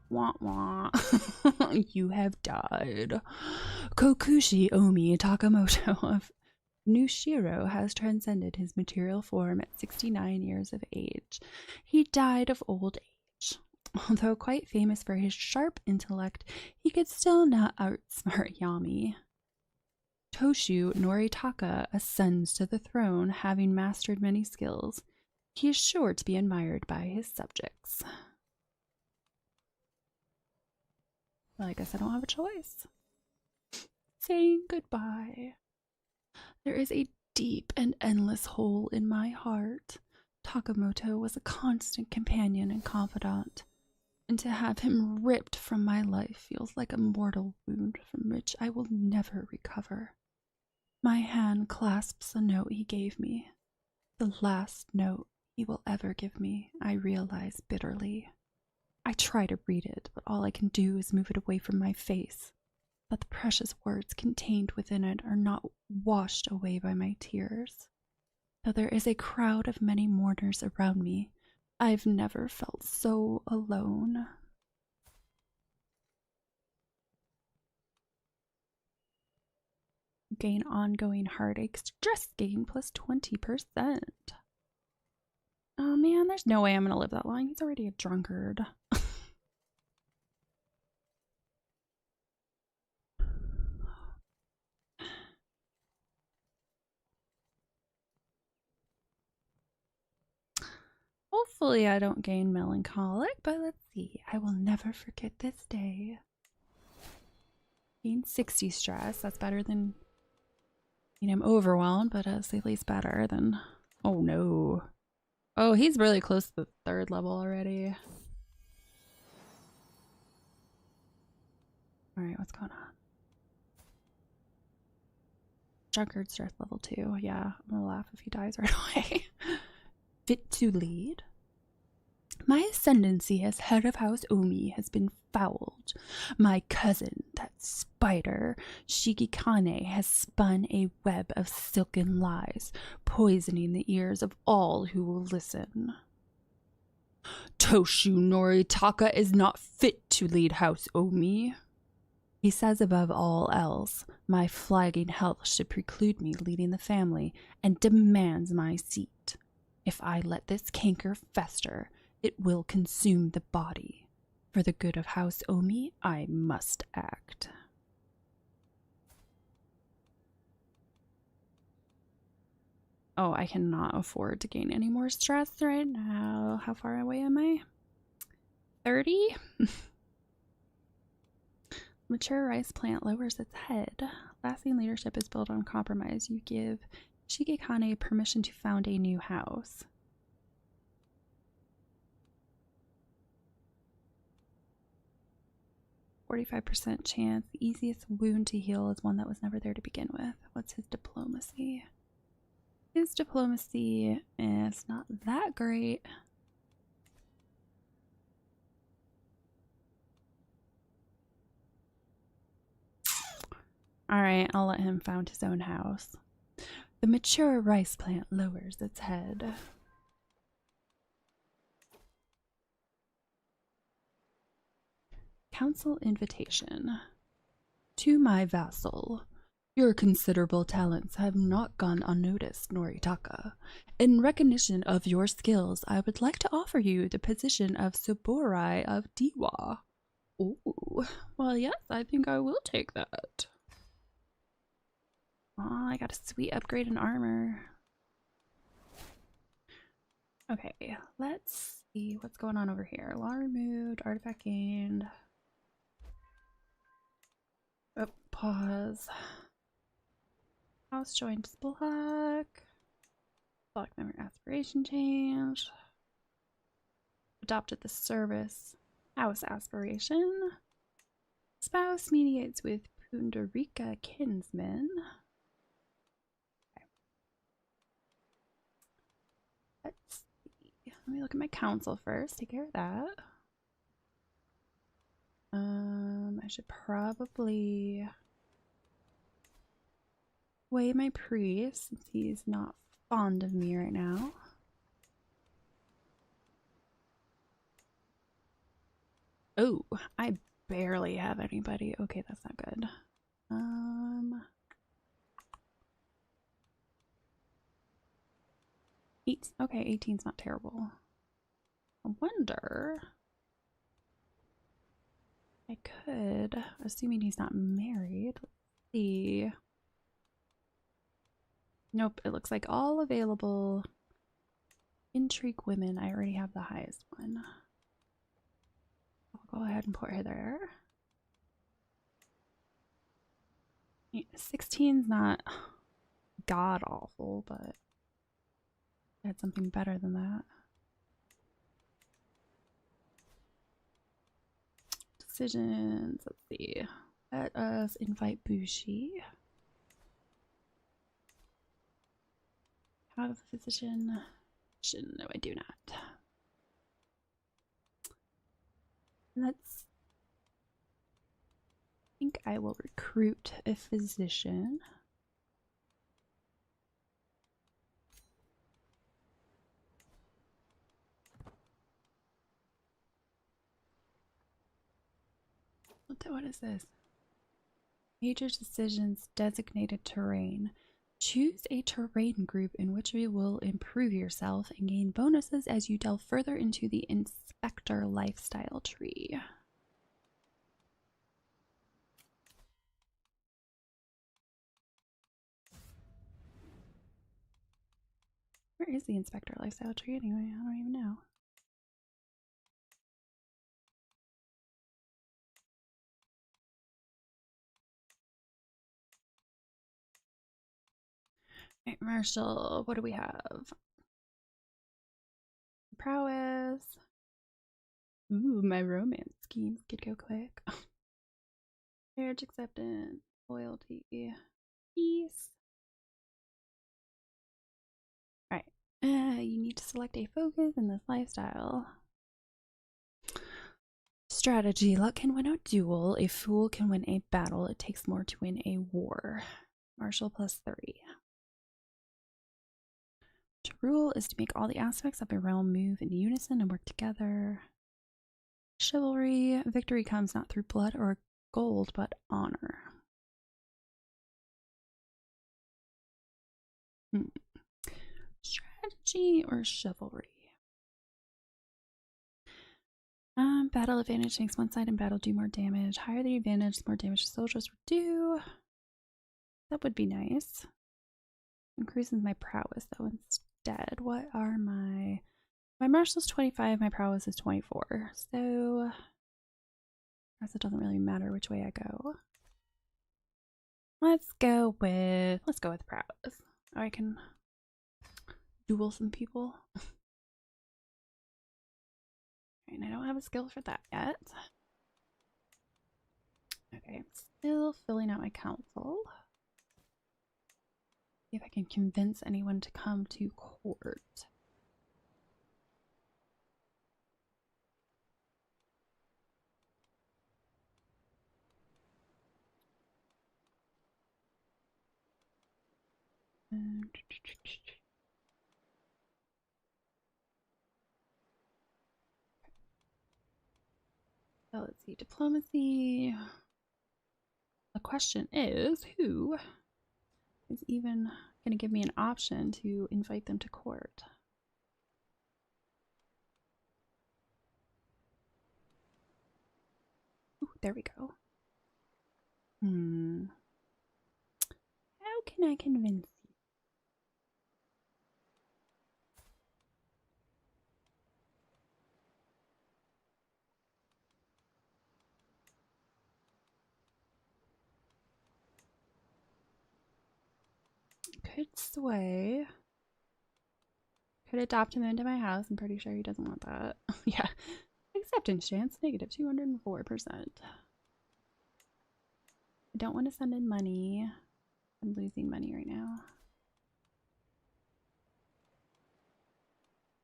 [SPEAKER 1] Wah wah. You have died. Kokushi Omi Takamoto of Nushiro has transcended his material form at 69 years of age. He died of old age. Although quite famous for his sharp intellect, he could still not outsmart Yami. Toshu Noritaka ascends to the throne, having mastered many skills. He is sure to be admired by his subjects. Well, I guess I don't have a choice. Saying goodbye. There is a deep and endless hole in my heart. Takamoto was a constant companion and confidant, and to have him ripped from my life feels like a mortal wound from which I will never recover. My hand clasps a note he gave me. The last note he will ever give me, I realize bitterly. I try to read it, but all I can do is move it away from my face, that the precious words contained within it are not washed away by my tears. Though there is a crowd of many mourners around me, I've never felt so alone. Gain ongoing heartache stress gain plus 20%. Oh man, there's no way I'm gonna live that long. He's already a drunkard. Hopefully I don't gain melancholic, but let's see. I will never forget this day. Gain 60 stress. That's better than... I mean, I'm overwhelmed, but it's at least better than... Oh no. Oh, he's really close to the 3rd level already. Alright, what's going on? Drunkard stress level 2. Yeah, I'm gonna laugh if he dies right away. Fit to lead. My ascendancy as head of House Omi has been fouled. My cousin, that spider, Shigekane, has spun a web of silken lies, poisoning the ears of all who will listen. Toshu Noritaka is not fit to lead House Omi. He says above all else, my flagging health should preclude me leading the family and demands my seat. If I let this canker fester, it will consume the body. For the good of House Omi, I must act. Oh, I cannot afford to gain any more stress right now. How far away am I? 30? Mature rice plant lowers its head. Lasting leadership is built on compromise. You give Shigekane permission to found a new house. %45 chance. The easiest wound to heal is one that was never there to begin with. What's his diplomacy? His diplomacy is not that great. Alright, I'll let him found his own house. The mature rice plant lowers its head. Council invitation. To my vassal. Your considerable talents have not gone unnoticed, Noritaka. In recognition of your skills, I would like to offer you the position of Saburai of Dewa. Ooh, well, yes, I think I will take that. Oh, I got a sweet upgrade in armor. Okay, let's see what's going on over here. Law removed, artifact gained. Oh, pause. House joined block. Block member aspiration change. Adopted the service. House aspiration. Spouse mediates with Pundarika kinsman. Okay. Let's see. Let me look at my council first. Take care of that. I should probably weigh my priest since he's not fond of me right now. Oh, I barely have anybody. Okay, that's not good. Okay, 18's not terrible. I wonder. I could, assuming he's not married. Let's see. Nope, it looks like all available intrigue women. I already have the highest one. I'll go ahead and put her there. 16's not god awful, but I had something better than that. Decisions. Let's see. Let us invite Bushi. Have a physician. No, I do not. Let's. I think I will recruit a physician. What is this? Major decisions, designated terrain. Choose a terrain group in which you will improve yourself and gain bonuses as you delve further into the inspector lifestyle tree. Where is the inspector lifestyle tree anyway? I don't even know. Right, Marshall, what do we have? Prowess. Ooh, my romance schemes could go quick. Marriage acceptance, loyalty, peace. Alright, you need to select a focus in this lifestyle. Strategy. Luck can win a duel. A fool can win a battle. It takes more to win a war. Martial +3. To rule is to make all the aspects of a realm move in unison and work together. Chivalry. Victory comes not through blood or gold, but honor. Strategy or chivalry? Battle advantage makes one side in battle do more damage. Higher the advantage, the more damage the soldiers would do. That would be nice. Increases my prowess though instead. What are my martial is 25, my prowess is 24. So I guess it doesn't really matter which way I go. Let's go with prowess. I can duel some people. And I don't have a skill for that yet. Okay, I'm still filling out my council. See if I can convince anyone to come to court. So let's see, diplomacy. The question is, who is even going to give me an option to invite them to court? Ooh, there we go. How can I convince you? Could sway. Could adopt him into my house. I'm pretty sure he doesn't want that. Yeah. Acceptance chance, negative 204%. I don't want to send in money. I'm losing money right now.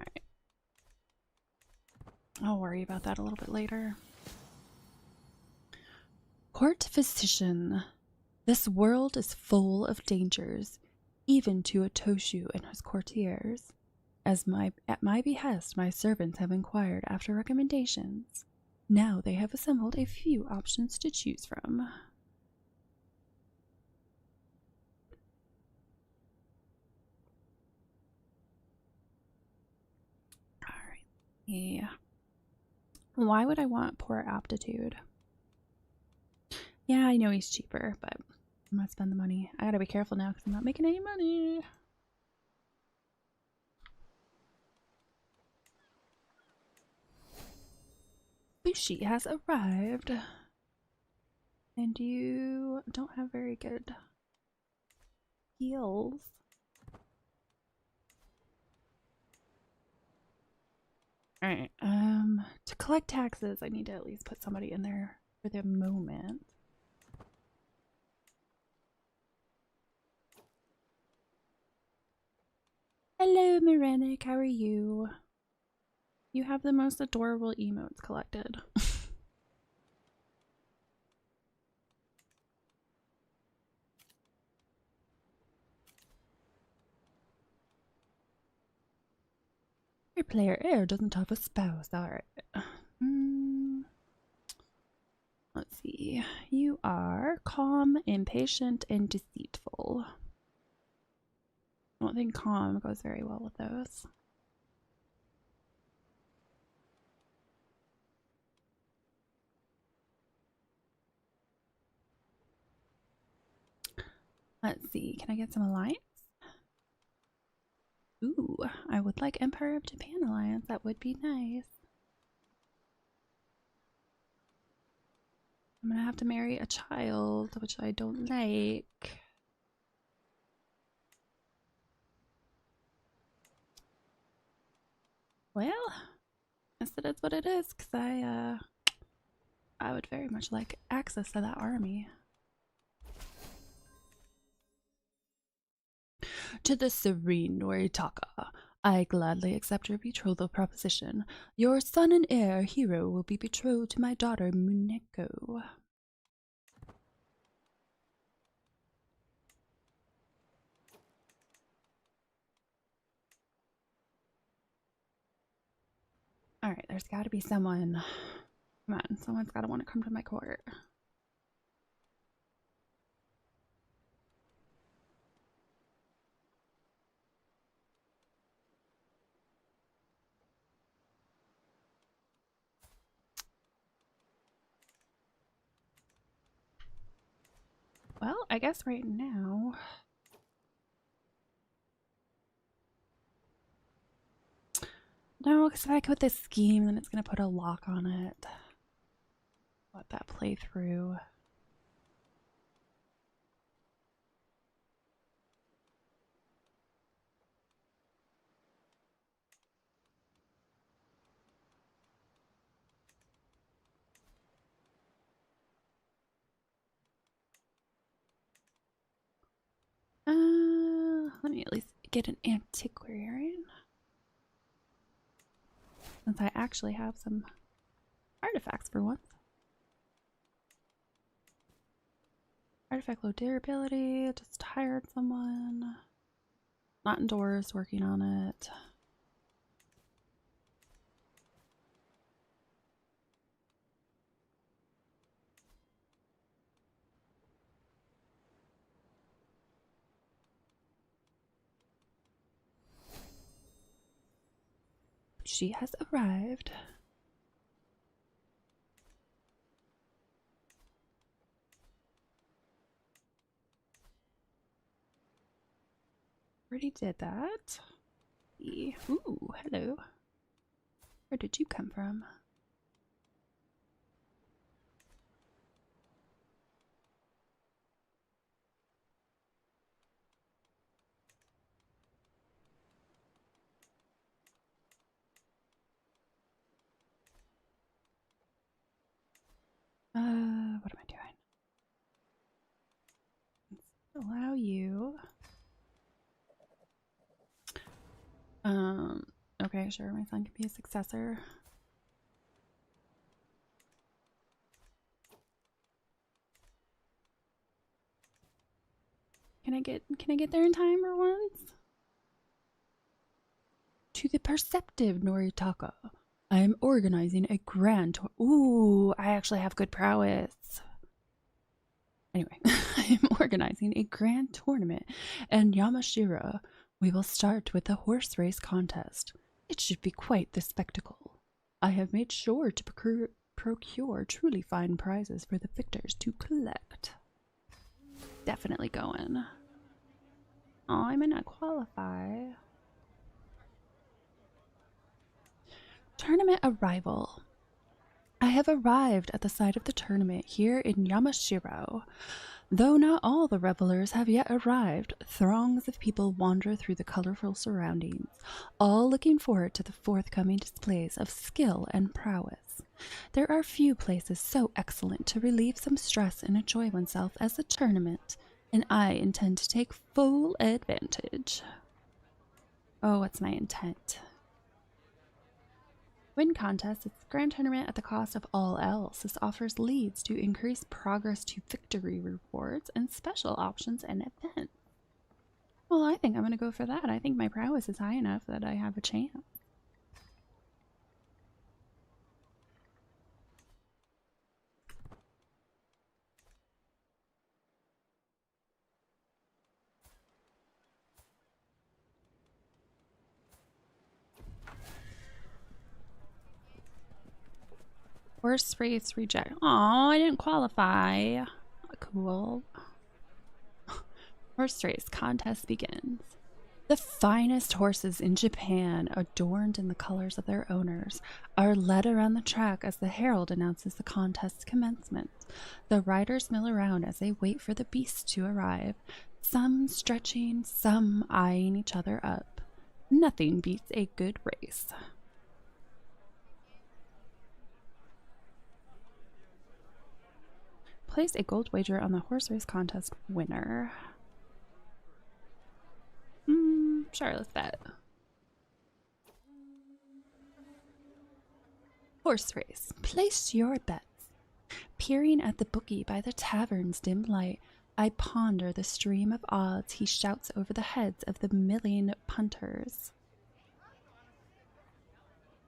[SPEAKER 1] Alright. I'll worry about that a little bit later. Court physician. This world is full of dangers, even to a Toshu and his courtiers. At my behest, my servants have inquired after recommendations. Now they have assembled a few options to choose from. Alright. Yeah. Why would I want poor aptitude? Yeah, I know he's cheaper, but I'm gonna spend the money. I gotta be careful now because I'm not making any money. Bushi has arrived. And you don't have very good heals. Alright, to collect taxes, I need to at least put somebody in there for the moment. Hello, Mirenic, how are you? You have the most adorable emotes collected. Your player Air doesn't have a spouse, alright. Let's see. You are calm, impatient, and deceitful. I don't think calm goes very well with those. Let's see. Can I get some alliance? Ooh, I would like Empire of Japan alliance. That would be nice. I'm gonna have to marry a child, which I don't like. Well, I guess it is what it is, because I would very much like access to that army. To the serene Noritaka, I gladly accept your betrothal proposition. Your son and heir, Hiro, will be betrothed to my daughter, Muneko. Alright, there's gotta be someone. Come on, someone's gotta want to come to my court. Well, I guess right now... No, because if I go with this scheme, then it's going to put a lock on it. Let that play through. Let me at least get an antiquarian. Since I actually have some artifacts for once. Artifact low durability, just hired someone. Not endorsed, working on it. She has arrived. Already did that. Ooh, hello. Where did you come from? What am I doing? Let's allow you. Okay, sure, my son can be a successor. Can I get there in time for once? To the perceptive Noritaka. I am organizing a grand Ooh, I actually have good prowess. Anyway, I am organizing a grand tournament in Yamashiro. We will start with the horse race contest. It should be quite the spectacle. I have made sure to procure truly fine prizes for the victors to collect. Definitely going. Oh, I might not qualify. Tournament arrival. I have arrived at the site of the tournament here in Yamashiro. Though not all the revelers have yet arrived, throngs of people wander through the colorful surroundings, all looking forward to the forthcoming displays of skill and prowess. There are few places so excellent to relieve some stress and enjoy oneself as the tournament, and I intend to take full advantage. Oh, what's my intent? Win contest, it's a grand tournament at the cost of all else. This offers leads to increase progress to victory rewards and special options and events. Well, I think I'm going to go for that. I think my prowess is high enough that I have a chance. Horse race reject. Oh, I didn't qualify. Cool. Horse race contest begins. The finest horses in Japan, adorned in the colors of their owners, are led around the track as the herald announces the contest's commencement. The riders mill around as they wait for the beasts to arrive, some stretching, some eyeing each other up. Nothing beats a good race. Place a gold wager on the horse race contest winner. Sure, let's bet. Horse race. Place your bets. Peering at the bookie by the tavern's dim light, I ponder the stream of odds he shouts over the heads of the milling punters.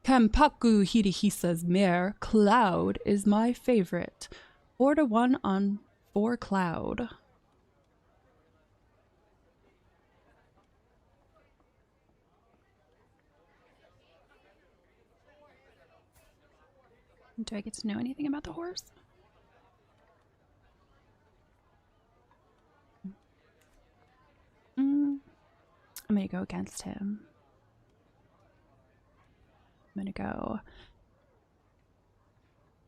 [SPEAKER 1] Kampaku Hirihisa's mare, Cloud, is my favorite. 4-1 on 4 Cloud. Do I get to know anything about the horse? I'm going to go against him. I'm going to go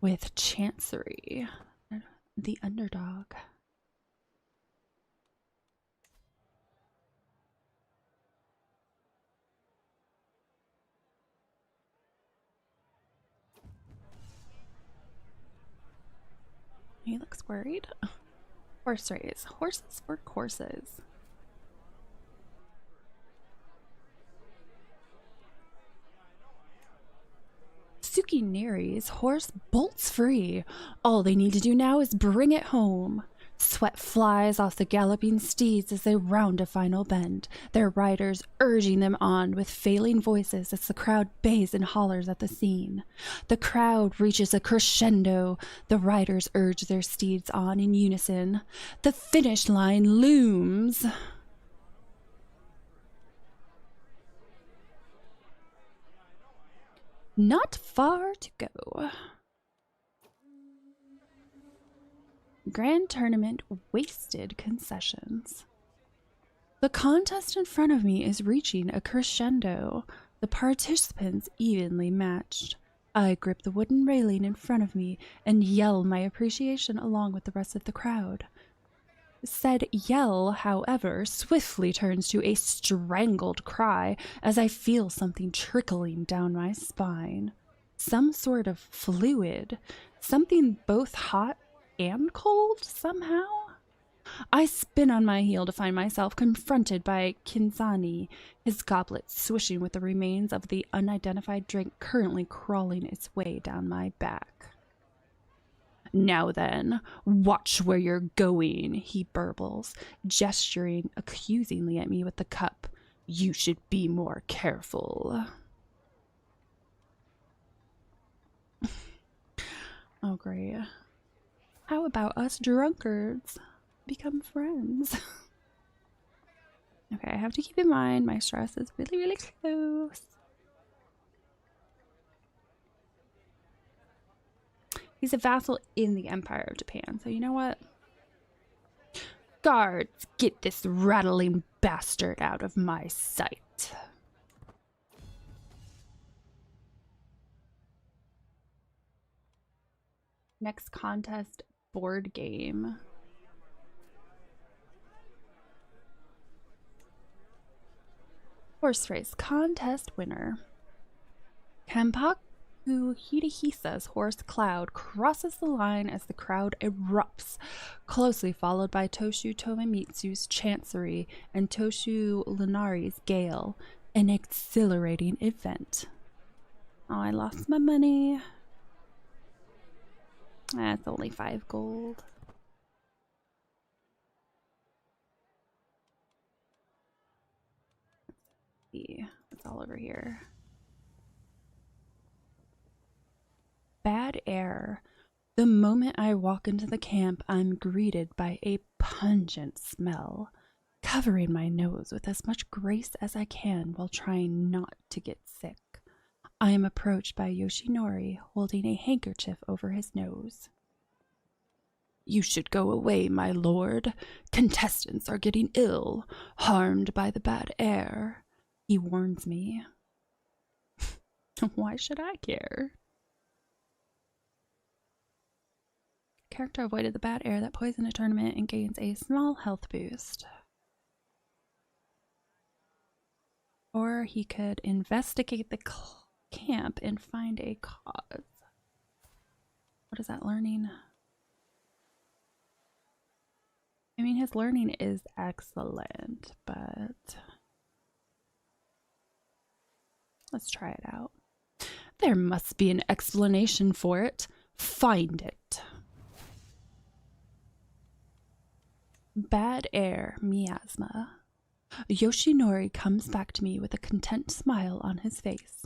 [SPEAKER 1] with Chancery, the underdog. He looks worried. Horse race. Horses for courses. Tsukineri's horse bolts free. All they need to do now is bring it home. Sweat flies off the galloping steeds as they round a final bend, their riders urging them on with failing voices as the crowd bays and hollers at the scene. The crowd reaches a crescendo. The riders urge their steeds on in unison. The finish line looms. Not far to go. Grand Tournament wasted concessions. The contest in front of me is reaching a crescendo, the participants evenly matched. I grip the wooden railing in front of me and yell my appreciation along with the rest of the crowd. Said yell, however, swiftly turns to a strangled cry as I feel something trickling down my spine. Some sort of fluid, something both hot and cold somehow. I spin on my heel to find myself confronted by Kinzani, his goblet swishing with the remains of the unidentified drink currently crawling its way down my back. Now then, watch where you're going, he burbles, gesturing accusingly at me with the cup. You should be more careful. Oh, great. How about us drunkards become friends? Okay, I have to keep in mind my stress is really, really close. He's a vassal in the Empire of Japan, so you know what? Guards, get this rattling bastard out of my sight. Next contest, board game. Horse race contest winner. Kampaku Hirihisa's horse Cloud crosses the line as the crowd erupts, closely followed by Toshu Tomomitsu's Chancery and Toshu Lunari's Gale, an exhilarating event. Oh, I lost my money. That's only 5 gold. Let's see. It's all over here. Bad air. The moment I walk into the camp, I'm greeted by a pungent smell, covering my nose with as much grace as I can while trying not to get sick. I am approached by Yoshinori, holding a handkerchief over his nose. You should go away, my lord. Contestants are getting ill, harmed by the bad air, he warns me. Why should I care? Character avoided the bad air that poisoned a tournament and gains a small health boost. Or he could investigate the camp and find a cause. What is that learning? I mean, his learning is excellent, but let's try it out. There must be an explanation for it. Find it. Bad air, miasma. Yoshinori comes back to me with a content smile on his face.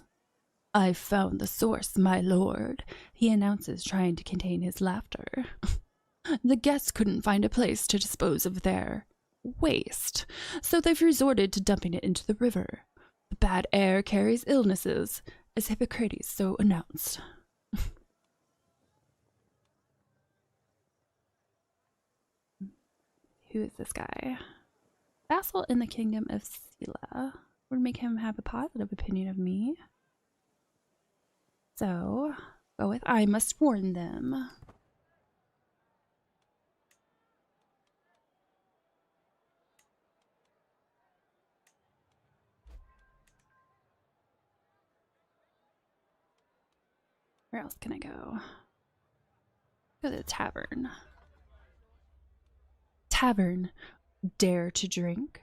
[SPEAKER 1] I've found the source, my lord, he announces, trying to contain his laughter. The guests couldn't find a place to dispose of their waste, so they've resorted to dumping it into the river. The bad air carries illnesses, as Hippocrates so announced. Who is this guy? Vassal in the kingdom of Sela. Would make him have a positive opinion of me. So, go with I must warn them. Where else can I go? Go to the tavern. Tavern. Dare to drink?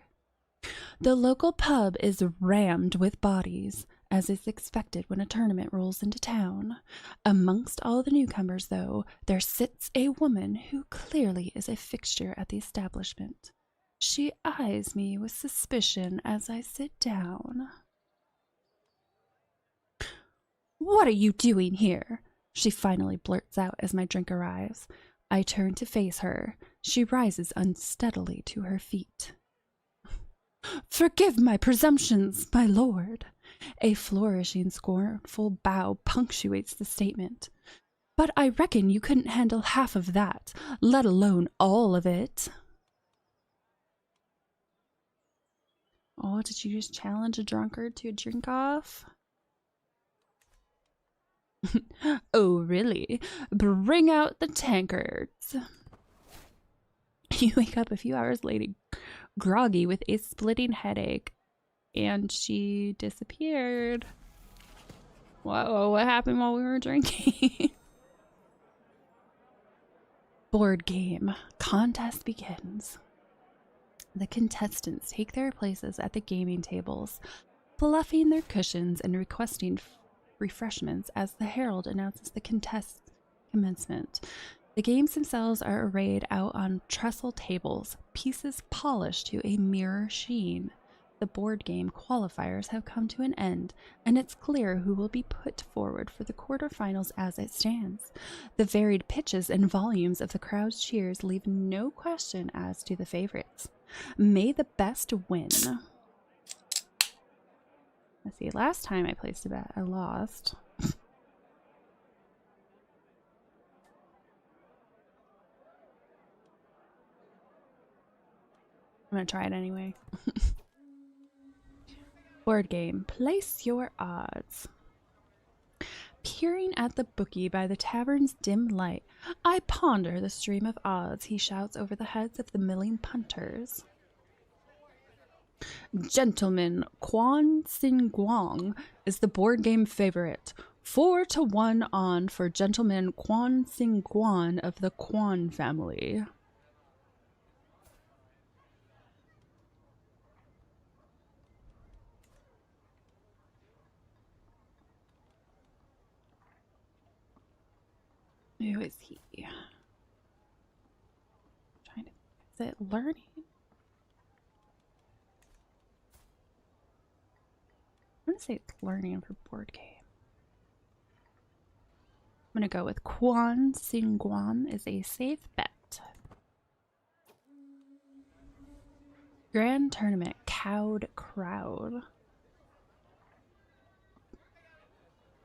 [SPEAKER 1] The local pub is rammed with bodies, as is expected when a tournament rolls into town. Amongst all the newcomers, though, there sits a woman who clearly is a fixture at the establishment. She eyes me with suspicion as I sit down. What are you doing here? She finally blurts out as my drink arrives. I turn to face her. She rises unsteadily to her feet. Forgive my presumptions, my lord. A flourishing, scornful bow punctuates the statement. But I reckon you couldn't handle half of that, let alone all of it. Oh, did you just challenge a drunkard to a drink-off? Oh, really? Bring out the tankards. You wake up a few hours later, groggy with a splitting headache, and she disappeared. Whoa, what happened while we were drinking? Board game. Contest begins. The contestants take their places at the gaming tables, fluffing their cushions and requesting refreshments as the herald announces the contest commencement. The games themselves are arrayed out on trestle tables, pieces polished to a mirror sheen. The board game qualifiers have come to an end, and it's clear who will be put forward for the quarterfinals as it stands. The varied pitches and volumes of the crowd's cheers leave no question as to the favorites. May the best win. Let's see, last time I placed a bet, I lost. I'm gonna try it anyway. Board game. Place your odds. Peering at the bookie by the tavern's dim light, I ponder the stream of odds he shouts over the heads of the milling punters. Gentleman Quan Sin Guang is the board game favorite. 4-1 on for Gentleman Quan Sin Guan of the Quan family. Who is he? Trying to, is it learning? I'm gonna say it's learning for board game. I'm gonna go with Quan Sin Guan is a safe bet. Grand Tournament Cowed Crowd.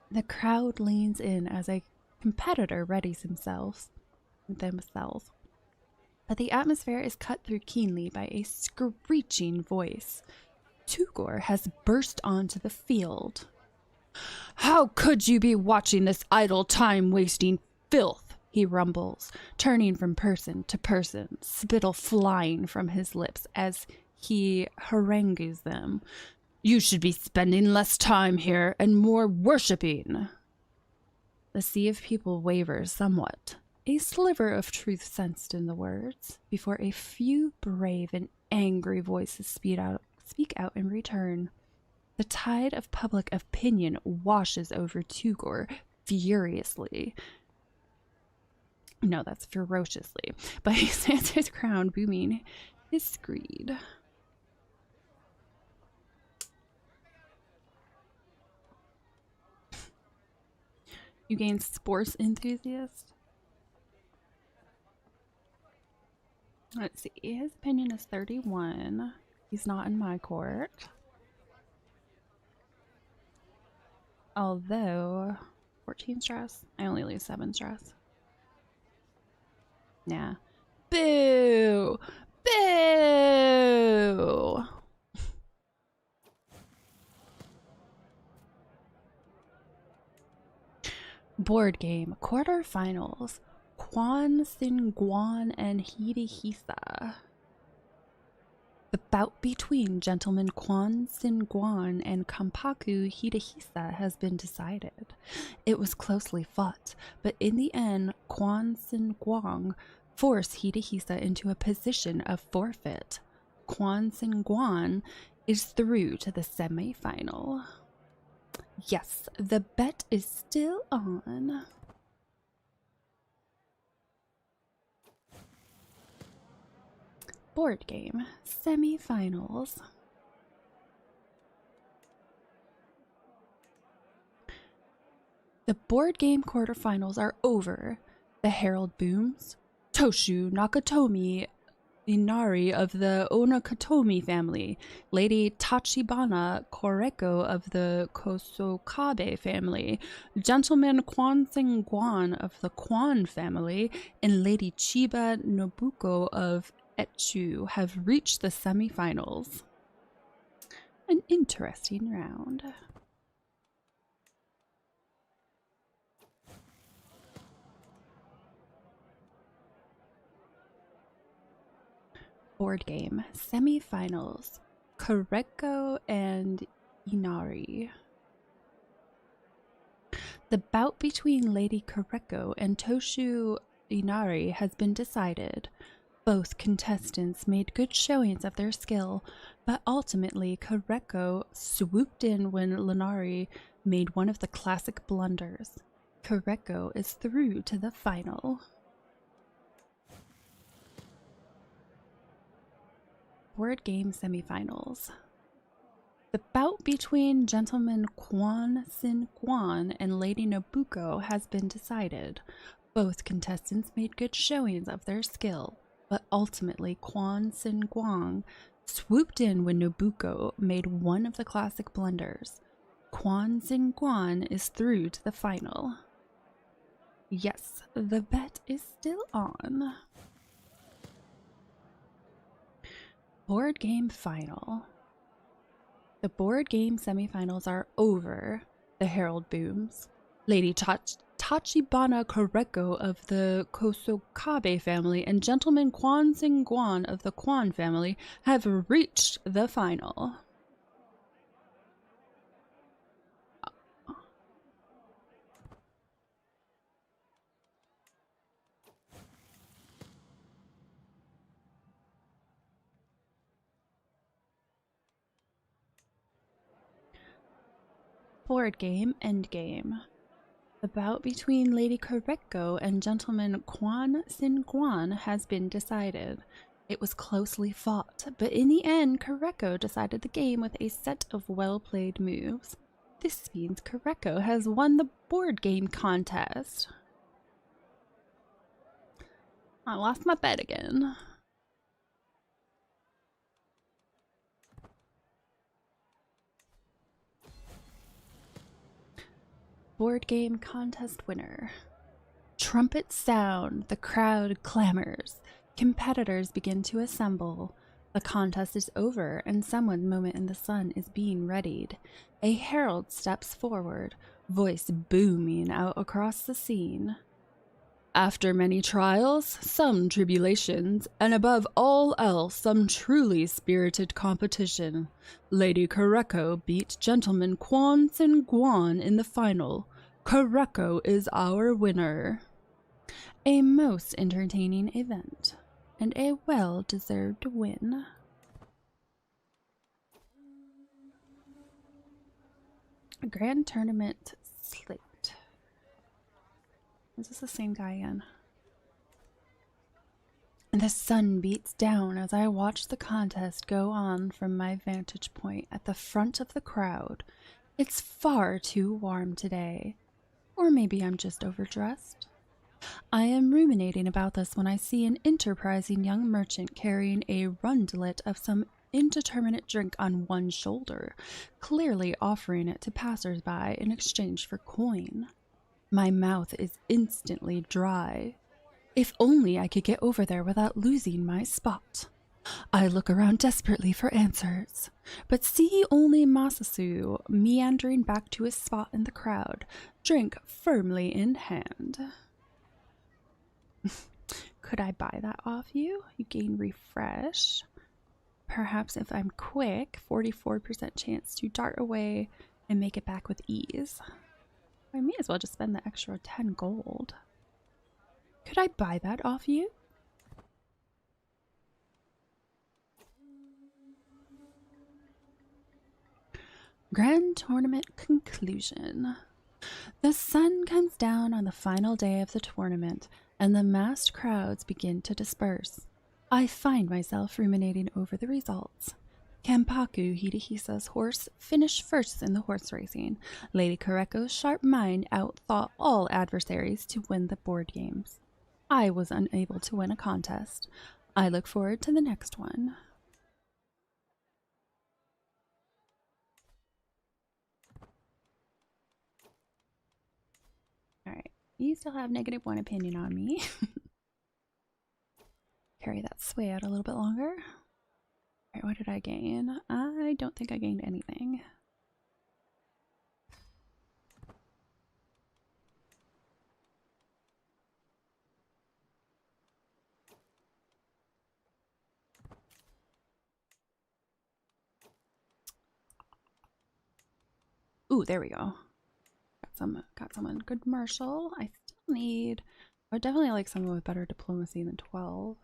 [SPEAKER 1] The crowd leans in as a competitor readies themselves. But the atmosphere is cut through keenly by a screeching voice. Tugor has burst onto the field. How could you be watching this idle time-wasting filth? He rumbles, turning from person to person, spittle flying from his lips as he harangues them. You should be spending less time here and more worshipping. The sea of people wavers somewhat, a sliver of truth sensed in the words, before a few brave and angry voices speak out in return. The tide of public opinion washes over Tugor furiously. No, that's ferociously. But he stands his ground, booming his screed. You gain sports enthusiast. Let's see. His opinion is 31. He's not in my court. Although 14 stress. I only lose 7 stress. Nah. Boo! Boo! Board game quarterfinals. Quan Sin Guan and Hidehisa. The bout between Gentleman Quan Sin Guan and Kampaku Hidehisa has been decided. It was closely fought, but in the end, Quan Sin Guan forced Hidehisa into a position of forfeit. Quan Sin Guan is through to the semi-final. Yes, the bet is still on. Board game semi-finals. The board game quarterfinals are over. The herald booms. Toshu Nakatomi Inari of the Onakatomi family, Lady Tachibana Koreko of the Kosokabe family, Gentleman Quan Sing Guan of the Quan family, and Lady Chiba Nobuko of Etchu have reached the semifinals. An interesting round. Board game semifinals. Koreko and Inari. The bout between Lady Koreko and Toshu Inari has been decided. Both contestants made good showings of their skill, but ultimately Koreko swooped in when Linari made one of the classic blunders. Koreko is through to the final. Board game semifinals. The bout between Gentleman Quan Sin Guan and Lady Nobuko has been decided. Both contestants made good showings of their skill, but ultimately Quan Sin Guan swooped in when Nobuko made one of the classic blunders. Quan Sin Guan is through to the final. Yes, the bet is still on. Board game final. The board game semifinals are over. The herald booms. Lady Tachibana Koreko of the Kosokabe family and Gentleman Quan Sing Guan of the Quan family have reached the final. Board game endgame. The bout between Lady Koreko and Gentleman Quan Sin Guan has been decided. It was closely fought, but in the end, Koreko decided the game with a set of well-played moves. This means Koreko has won the board game contest. I lost my bet again. Board game contest winner. Trumpets sound, the crowd clamors. Competitors begin to assemble. The contest is over and someone's moment in the sun is being readied. A herald steps forward, voice booming out across the scene. After many trials, some tribulations, and above all else some truly spirited competition, Lady Koreko beat Gentleman Quan Sin Guan in the final. Koreko is our winner. A most entertaining event, and a well-deserved win. Grand Tournament Slate. Is this the same guy again? The sun beats down as I watch the contest go on from my vantage point at the front of the crowd. It's far too warm today. Or maybe I'm just overdressed. I am ruminating about this when I see an enterprising young merchant carrying a rundlet of some indeterminate drink on one shoulder, clearly offering it to passers-by in exchange for coin. My mouth is instantly dry. If only I could get over there without losing my spot. I look around desperately for answers, but see only Masasu meandering back to his spot in the crowd, drink firmly in hand. Could I buy that off you? You gain refresh. Perhaps if I'm quick, 44% chance to dart away and make it back with ease. I may as well just spend the extra 10 gold. Could I buy that off you? Grand Tournament Conclusion. The sun comes down on the final day of the tournament, and the massed crowds begin to disperse. I find myself ruminating over the results. Kampaku Hidehisa's horse finished first in the horse racing. Lady Kareko's sharp mind outthought all adversaries to win the board games. I was unable to win a contest. I look forward to the next one. Alright, you still have -1 opinion on me. Carry that sway out a little bit longer. Alright, what did I gain? I don't think I gained anything. Ooh, there we go. Got someone good martial. I still need. I would definitely like someone with better diplomacy than 12.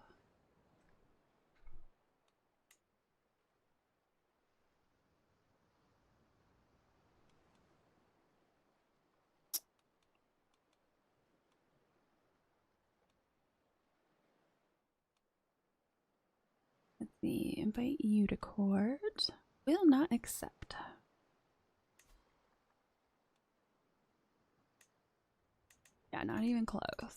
[SPEAKER 1] Let's see. Invite you to court. Will not accept. Yeah, not even close. I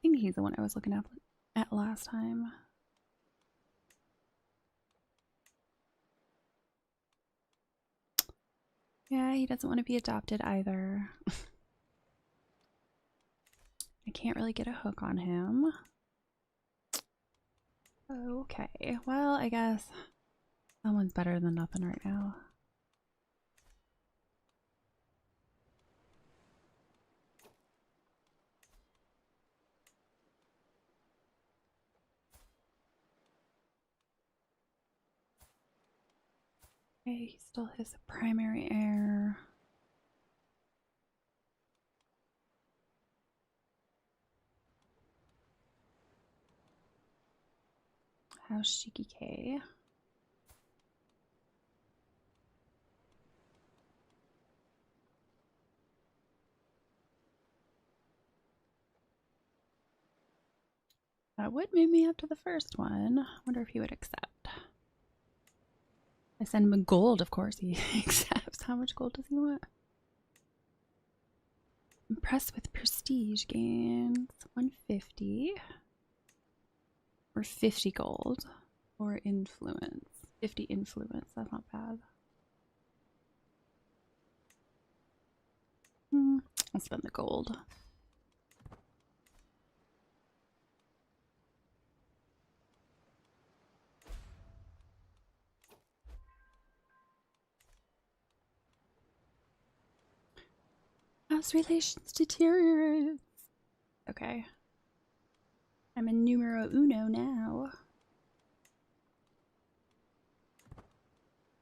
[SPEAKER 1] think he's the one I was looking at last time. Yeah, he doesn't want to be adopted either. I can't really get a hook on him. Okay, well, I guess someone's better than nothing right now. Okay, he still has a primary heir. House Shikike. That would move me up to the first one. Wonder if he would accept. I send him a gold, of course he accepts. How much gold does he want? Impressed with prestige gains. 150. Or 50 gold. Or influence. 50 influence. That's not bad. I'll spend the gold. House relations deteriorate. Okay. I'm a numero uno now.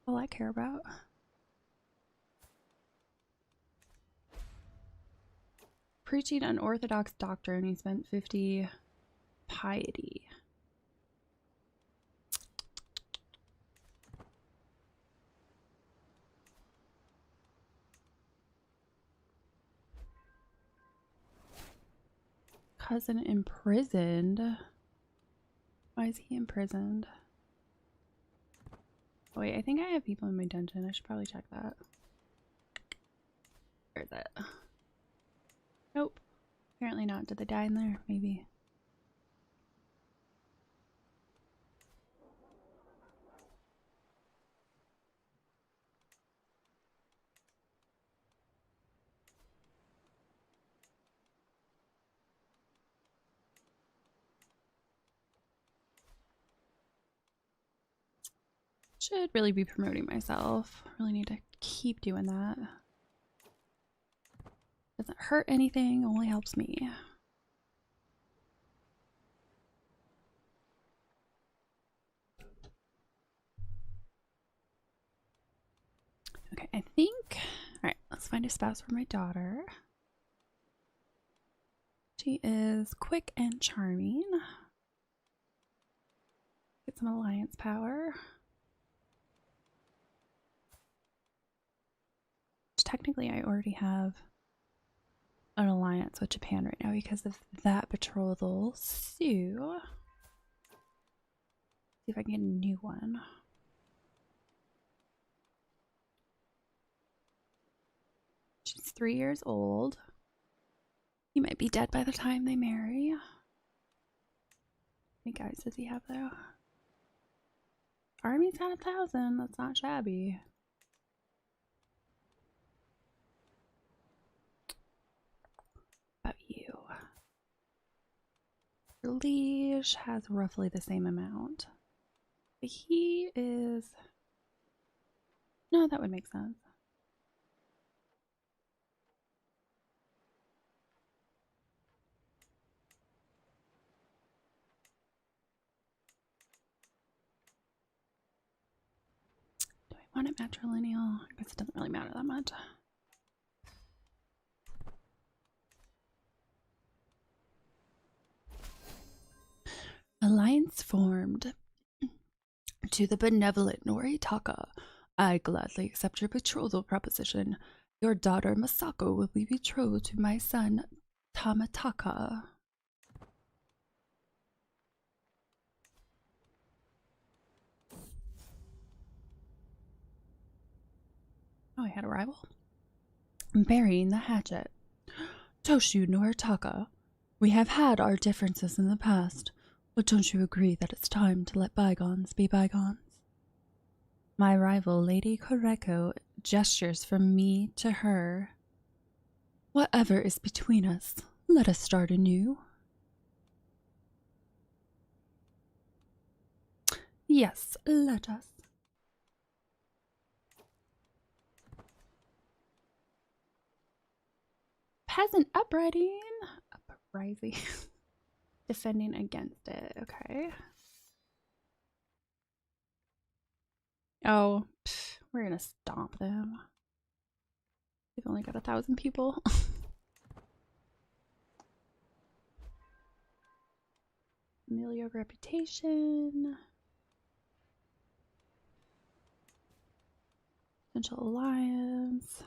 [SPEAKER 1] All I care about. Preaching unorthodox doctrine, he spent 50 piety. cousin imprisoned. Why is he imprisoned? Oh, wait, I think I have people in my dungeon. I should probably check that. Where is it? Nope. Apparently not. Did they die in there? Maybe. Should really be promoting myself. Really need to keep doing that. Doesn't hurt anything, only helps me. Okay, I think. Alright, let's find a spouse for my daughter. She is quick and charming. Get some alliance power. Technically, I already have an alliance with Japan right now because of that betrothal. So, see if I can get a new one. She's 3 years old. He might be dead by the time they marry. How many guys does he have though? Army's got 1,000. That's not shabby. About you. Liege has roughly the same amount. But he is... No, that would make sense. Do I want it matrilineal? I guess it doesn't really matter that much. Alliance formed. To the benevolent Noritaka, I gladly accept your betrothal proposition. Your daughter Masako will be betrothed to my son Tamataka. Oh, I had a rival. Burying the hatchet. Toshu Noritaka, we have had our differences in the past, but don't you agree that it's time to let bygones be bygones? My rival, Lady Koreko, gestures from me to her. Whatever is between us, let us start anew. Yes, let us. Peasant uprising. Uprising. Defending against it. Okay. Oh, we're gonna stomp them. We've only got 1,000 people. Familiar reputation. Potential alliance.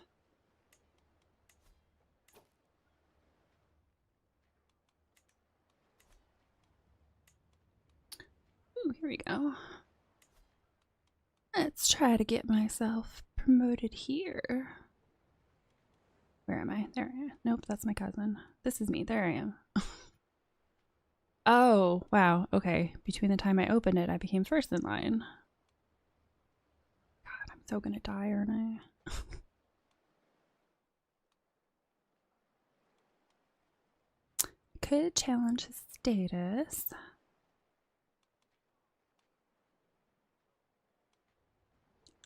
[SPEAKER 1] Ooh, here we go. Let's try to get myself promoted here. Where am I? There I am. Nope, that's my cousin. This is me. There I am. Oh, wow. Okay. Between the time I opened it, I became first in line. God, I'm so gonna die, aren't I? Could challenge his status.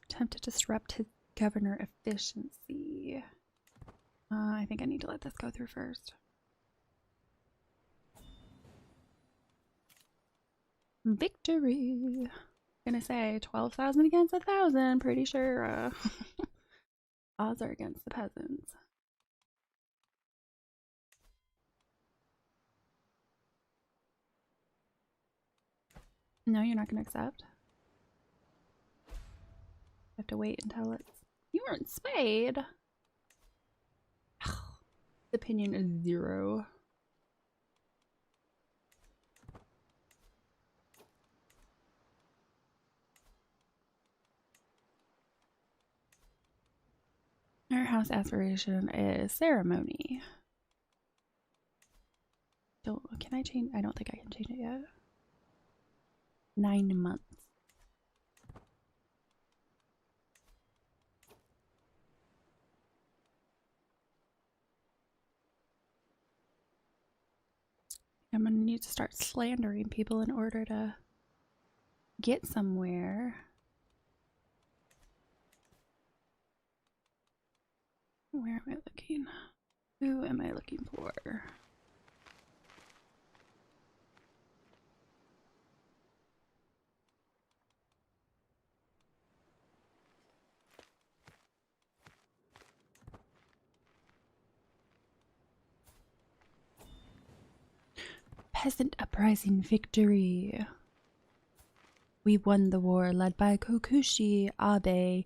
[SPEAKER 1] Attempt to disrupt his governor efficiency. I think I need to let this go through first. Victory! Gonna say 12,000 against 1,000. Pretty sure odds are against the peasants. No, you're not gonna accept. I have to wait until it's. You weren't swayed. Opinion is 0. Our house aspiration is ceremony. Can I change? I don't think I can change it yet. 9 months. I'm gonna need to start slandering people in order to get somewhere. Where am I looking? Who am I looking for? Peasant uprising victory. We won the war led by Kokushi Abe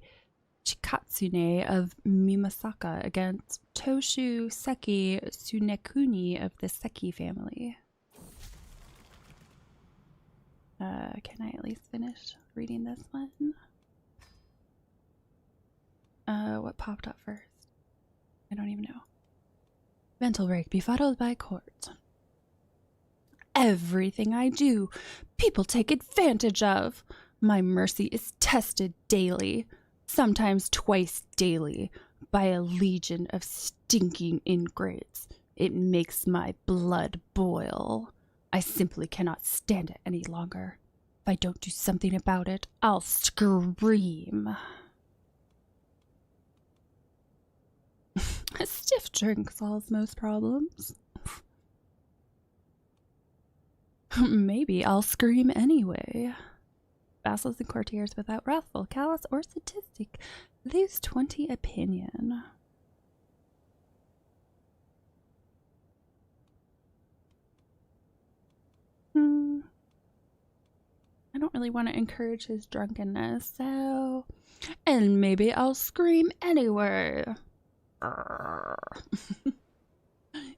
[SPEAKER 1] Chikatsune of Mimasaka against Toshu Seki Tsunekuni of the Seki family. Can I at least finish reading this one? What popped up first? I don't even know. Mental break befuddled by court. Everything I do, people take advantage of. My mercy is tested daily, sometimes twice daily, by a legion of stinking ingrates. It makes my blood boil. I simply cannot stand it any longer. If I don't do something about it, I'll scream. A stiff drink solves most problems. Maybe I'll scream anyway. Vassals and courtiers without wrathful, callous, or statistic lose 20 opinion. I don't really want to encourage his drunkenness, so... And maybe I'll scream anyway.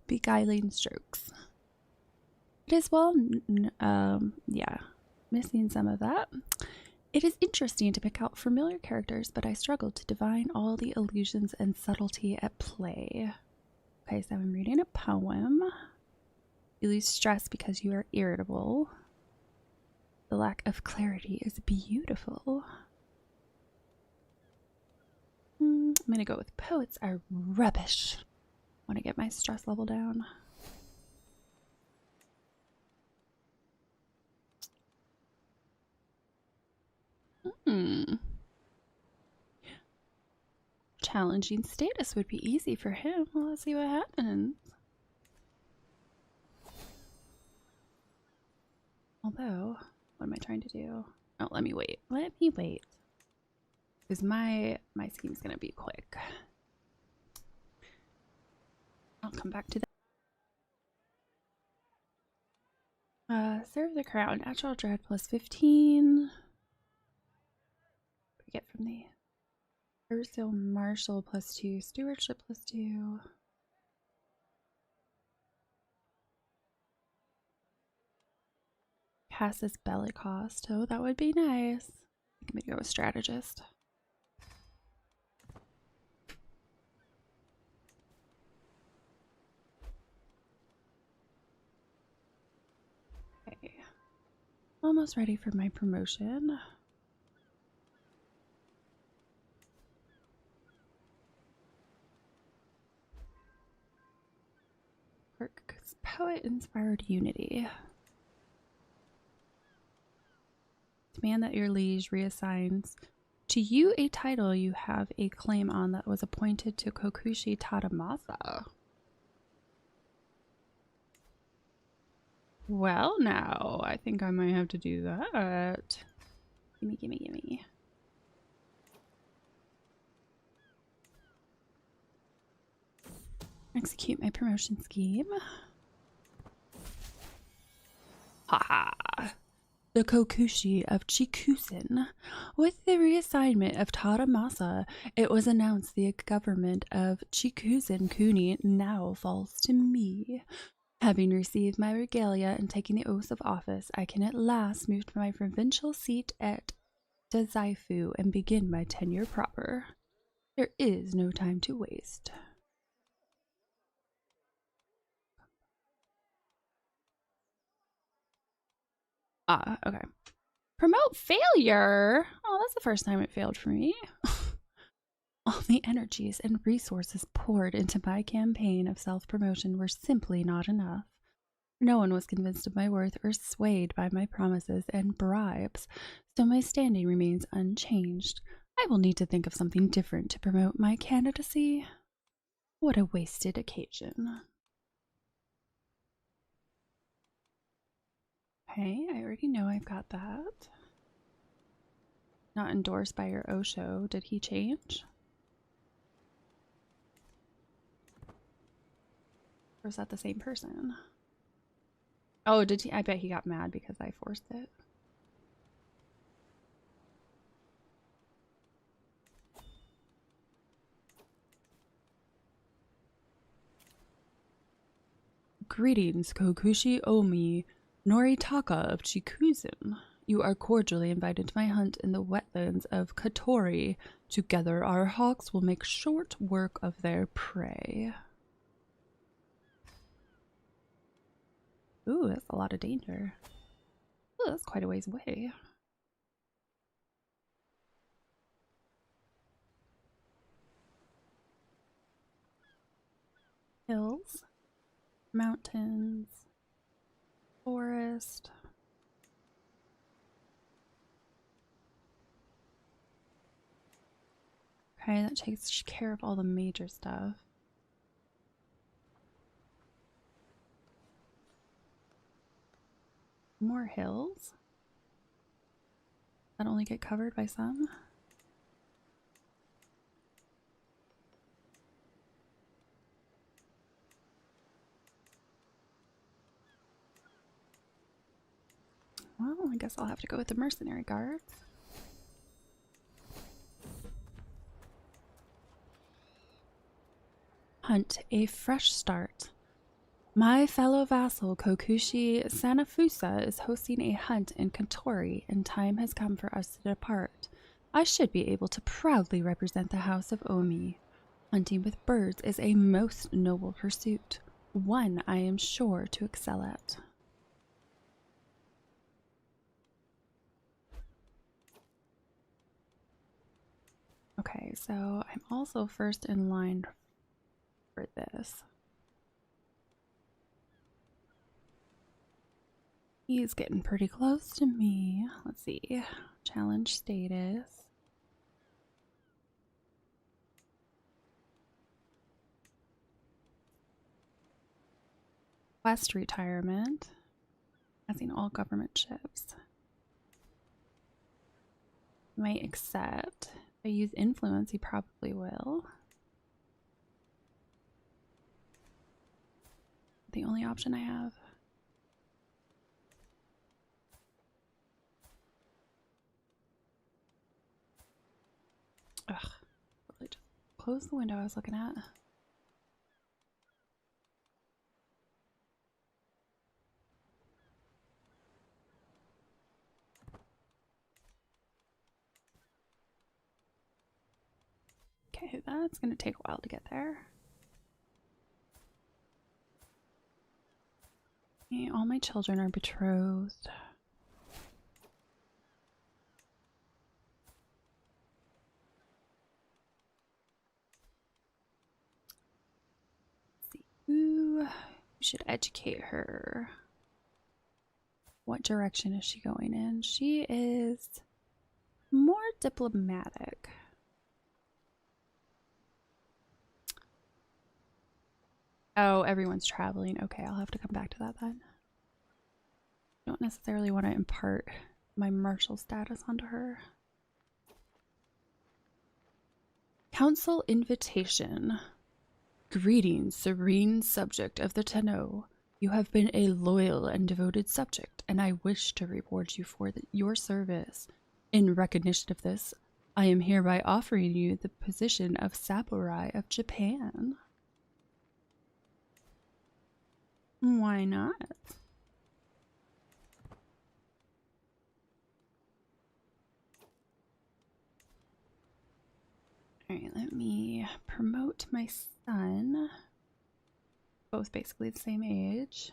[SPEAKER 1] Beguiling strokes. It is yeah, missing some of that. It is interesting to pick out familiar characters, but I struggled to divine all the illusions and subtlety at play. Okay, so I'm reading a poem. You lose stress because you are irritable. The lack of clarity is beautiful. I'm gonna go with poets are rubbish. Want to get my stress level down. Challenging status would be easy for him. Well, let's see what happens. Although, what am I trying to do? Oh, let me wait. Let me wait. Because my scheme's gonna be quick. I'll come back to that. Serve the crown. Natural dread plus 15. We get from the Ursil Marshal plus 2. Stewardship plus 2. Casus Belliccost. Oh, that would be nice. I'm gonna go with strategist. Okay. Almost ready for my promotion. Poet-inspired unity. Demand that your liege reassigns to you a title you have a claim on that was appointed to Kokushi Tadamasa. Well, now, I think I might have to do that. Gimme, gimme, gimme. Execute my promotion scheme. Haha. The Kokushi of Chikusen. With the reassignment of Tadamasa, it was announced the government of Chikusen Kuni now falls to me. Having received my regalia and taken the oath of office, I can at last move to my provincial seat at Dazaifu and begin my tenure proper. There is no time to waste. Ah, okay. Promote failure? Oh, that's the first time it failed for me. All the energies and resources poured into my campaign of self-promotion were simply not enough. No one was convinced of my worth or swayed by my promises and bribes, so my standing remains unchanged. I will need to think of something different to promote my candidacy. What a wasted occasion. Hey, I already know I've got that. Not endorsed by your Osho. Did he change? Or is that the same person? Oh, did he? I bet he got mad because I forced it. Greetings, Kokushi Omi, Noritaka of Chikuzen. You are cordially invited to my hunt in the wetlands of Katori. Together, our hawks will make short work of their prey. Ooh, that's a lot of danger. Ooh, that's quite a ways away. Hills, mountains, forest. Okay, that takes care of all the major stuff. More hills? That only get covered by some? Well, I guess I'll have to go with the mercenary guards. Hunt, a fresh start. My fellow vassal Kokushi Sanafusa is hosting a hunt in Katori, and time has come for us to depart. I should be able to proudly represent the House of Omi. Hunting with birds is a most noble pursuit, one I am sure to excel at. Okay, so I'm also first in line for this. He's getting pretty close to me. Let's see. Challenge status. Quest retirement. Passing all government ships. Might accept. If I use influence, he probably will. The only option I have. Ugh. Really just close the window I was looking at. Okay, that's going to take a while to get there. Okay, all my children are betrothed. Let's see. Who should educate her? What direction is she going in? She is more diplomatic. Oh, everyone's traveling. Okay, I'll have to come back to that then. I don't necessarily want to impart my martial status onto her. Council invitation. Greetings, serene subject of the Tenno. You have been a loyal and devoted subject, and I wish to reward you for your service. In recognition of this, I am hereby offering you the position of Samurai of Japan. Why not? Alright, let me promote my son. Both basically the same age.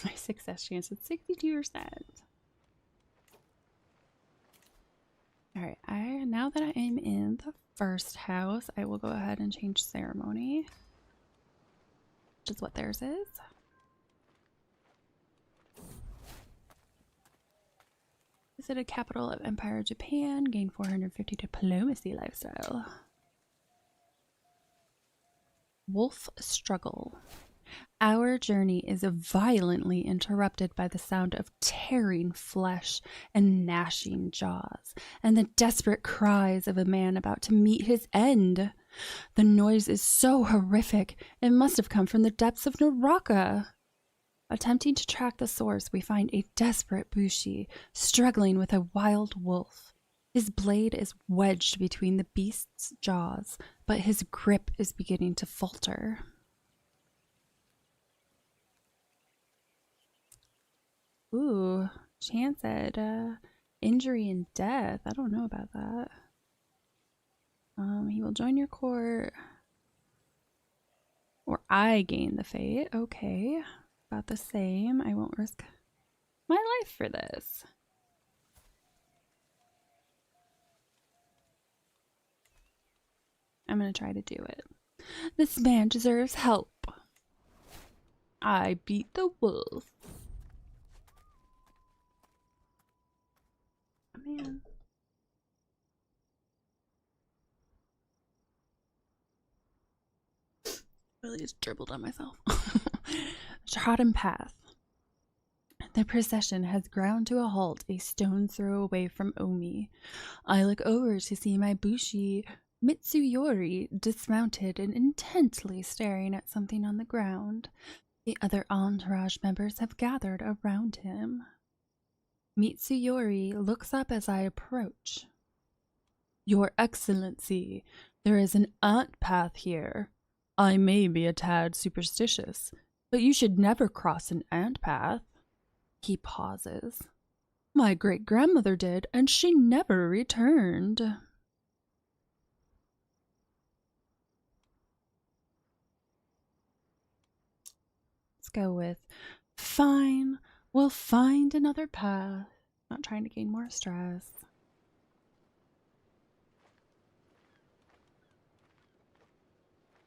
[SPEAKER 1] My success chance is 62%. Alright, now that I am in the first house, I will go ahead and change ceremony, which is what theirs is. Visited capital of Empire of Japan, gained 450 diplomacy lifestyle. Wolf struggle. Our journey is violently interrupted by the sound of tearing flesh and gnashing jaws, and the desperate cries of a man about to meet his end. The noise is so horrific, it must have come from the depths of Naraka. Attempting to track the source, we find a desperate Bushi struggling with a wild wolf. His blade is wedged between the beast's jaws, but his grip is beginning to falter. Ooh, chance at injury and death. I don't know about that. He will join your court. Or I gain the fate. Okay. About the same. I won't risk my life for this. I'm gonna try to do it. This man deserves help. I beat the wolf. Man. Really just dribbled on myself. Trodden path. The procession has ground to a halt a stone's throw away from Omi. I look over to see my Bushi Mitsuyori dismounted and intently staring at something on the ground. The other entourage members have gathered around him. Mitsuyori looks up as I approach. Your Excellency, there is an ant path here. I may be a tad superstitious, but you should never cross an ant path. He pauses. My great-grandmother did, and she never returned. Let's go with, fine, we'll find another path. Not trying to gain more stress.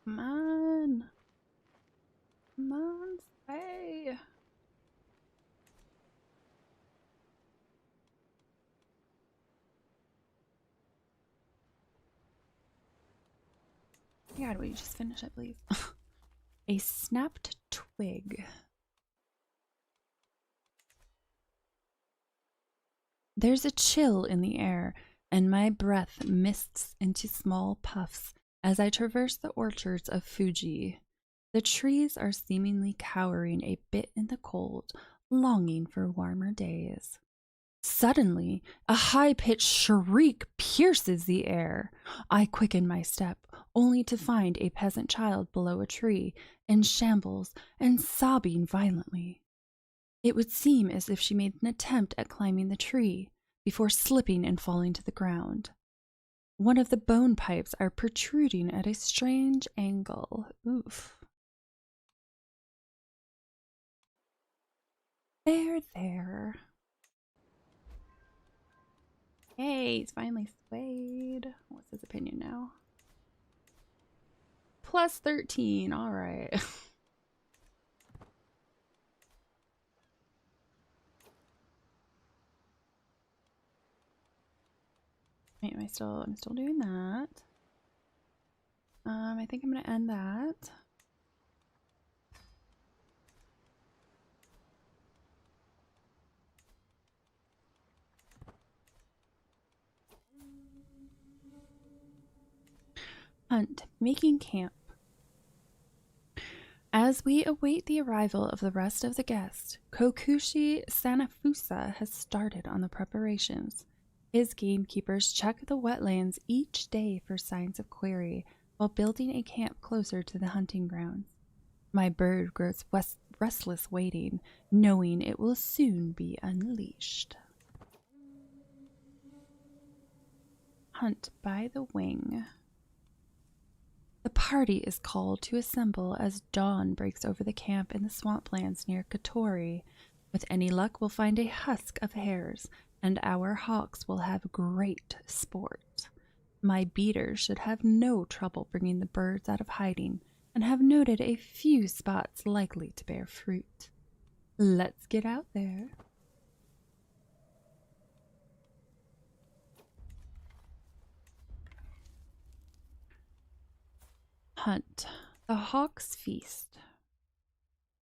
[SPEAKER 1] Come on. Come on, stay. God, will you just finish it, please? A snapped twig. There's a chill in the air, and my breath mists into small puffs as I traverse the orchards of Fuji. The trees are seemingly cowering a bit in the cold, longing for warmer days. Suddenly, a high-pitched shriek pierces the air. I quicken my step, only to find a peasant child below a tree, in shambles and sobbing violently. It would seem as if she made an attempt at climbing the tree before slipping and falling to the ground. One of the bone pipes are protruding at a strange angle. Oof. There. Hey, he's finally swayed. What's his opinion now? Plus 13, alright. Wait, I'm still doing that. I think I'm gonna end that. Hunt, making camp. As we await the arrival of the rest of the guests, Kokushi Sanafusa has started on the preparations. His gamekeepers check the wetlands each day for signs of quarry while building a camp closer to the hunting grounds. My bird grows restless waiting, knowing it will soon be unleashed. Hunt by the wing. The party is called to assemble as dawn breaks over the camp in the swamplands near Katori. With any luck, we'll find a husk of hares, and our hawks will have great sport. My beaters should have no trouble bringing the birds out of hiding, and have noted a few spots likely to bear fruit. Let's get out there. Hunt. The Hawk's Feast.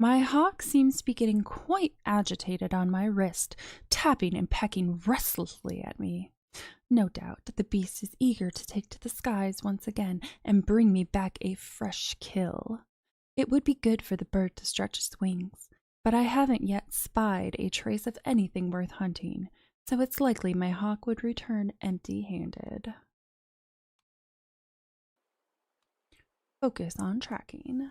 [SPEAKER 1] My hawk seems to be getting quite agitated on my wrist, tapping and pecking restlessly at me. No doubt the beast is eager to take to the skies once again and bring me back a fresh kill. It would be good for the bird to stretch its wings, but I haven't yet spied a trace of anything worth hunting, so it's likely my hawk would return empty-handed. Focus on tracking.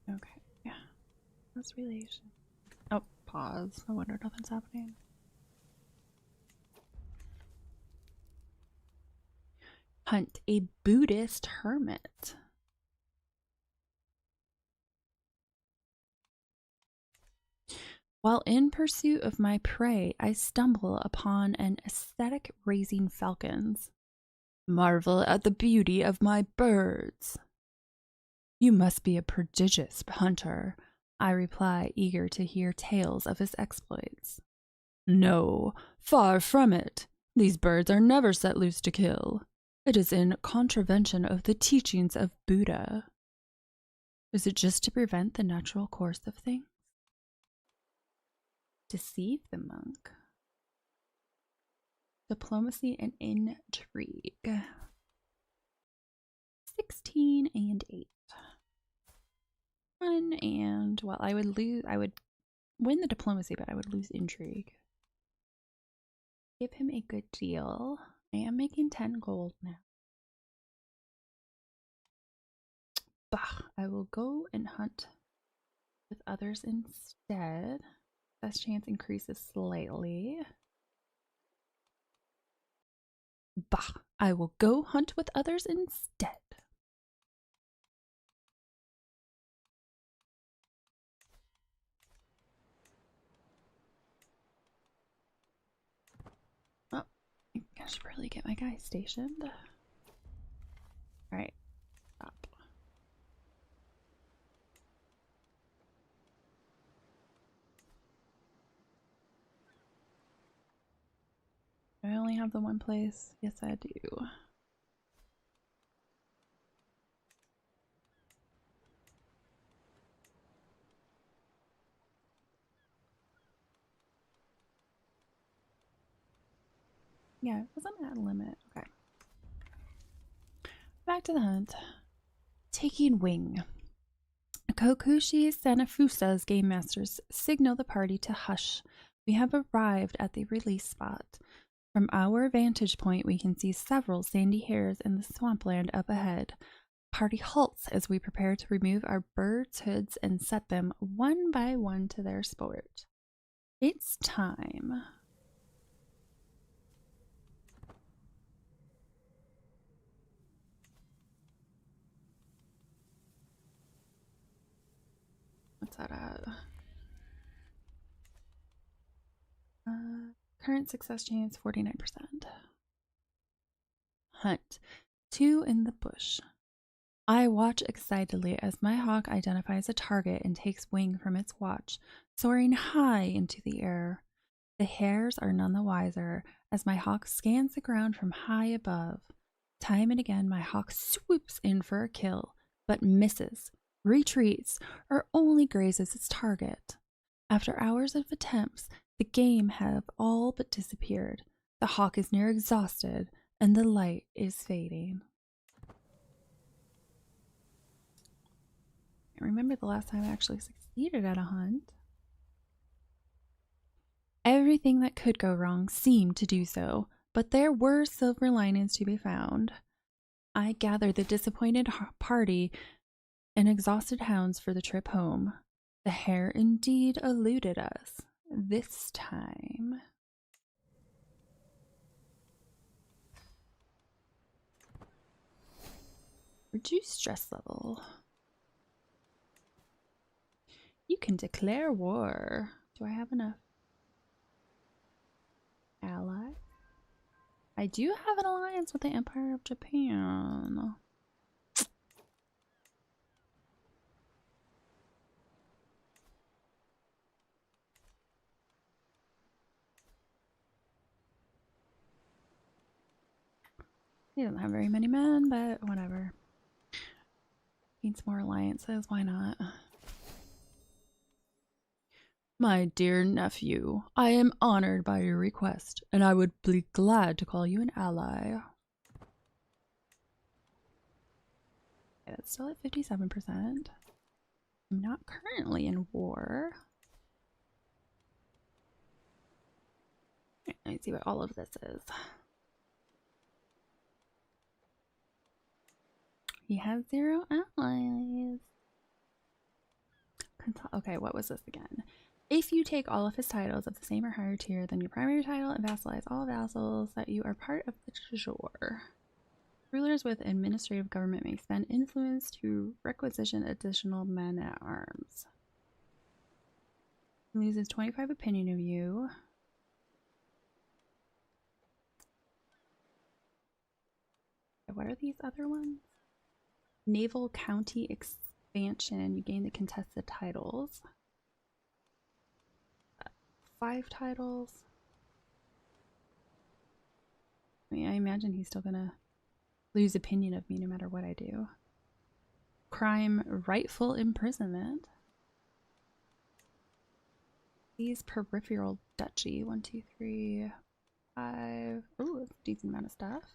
[SPEAKER 1] Okay, yeah. That's relation. Oh, pause. I wonder nothing's happening. Hunt a Buddhist hermit. While in pursuit of my prey, I stumble upon an aesthetic raising falcons. Marvel at the beauty of my birds. You must be a prodigious hunter, I reply, eager to hear tales of his exploits. No, far from it. These birds are never set loose to kill. It is in contravention of the teachings of Buddha. Is it just to prevent the natural course of things? Deceive the monk. Diplomacy and intrigue. 16 and 8. 1 and, well, I would win the diplomacy, but I would lose intrigue. Give him a good deal. I am making 10 gold now. Bah, I will go and hunt with others instead. Best chance increases slightly. Bah, I will go hunt with others instead. Oh, I should really get my guy stationed. Alright, stop. Do I only have the one place? Yes, I do. Yeah, it wasn't at a limit. Okay. Back to the hunt. Taking wing. Kokushi Sanafusa's game masters signal the party to hush. We have arrived at the release spot. From our vantage point, we can see several sandy hares in the swampland up ahead. Party halts as we prepare to remove our birds' hoods and set them one by one to their sport. It's time. What's that at? Current success chance 49%. Hunt. 2 in the bush. I watch excitedly as my hawk identifies a target and takes wing from its watch, soaring high into the air. The hares are none the wiser as my hawk scans the ground from high above. Time and again, my hawk swoops in for a kill, but misses, retreats, or only grazes its target. After hours of attempts, the game have all but disappeared. The hawk is near exhausted and the light is fading. I remember the last time I actually succeeded at a hunt. Everything that could go wrong seemed to do so, but there were silver linings to be found. I gathered the disappointed party and exhausted hounds for the trip home. The hare indeed eluded us this time. Reduce stress level. You can declare war. Do I have enough allies? I do have an alliance with the Empire of Japan. He doesn't have very many men, but whatever. Needs more alliances, why not? My dear nephew, I am honored by your request, and I would be glad to call you an ally. Okay, that's still at 57%. I'm not currently in war. Let me see what all of this is. He has 0 allies. Okay, what was this again? If you take all of his titles of the same or higher tier than your primary title and vassalize all vassals that you are part of the treasure. Rulers with administrative government may spend influence to requisition additional men at arms. He loses 25 opinion of you. What are these other ones? Naval County Expansion. You gain the contested titles. 5 titles. I mean, I imagine he's still gonna lose opinion of me no matter what I do. Crime, rightful imprisonment. These peripheral duchy. 1, 2, 3, 5. Ooh, that's a decent amount of stuff.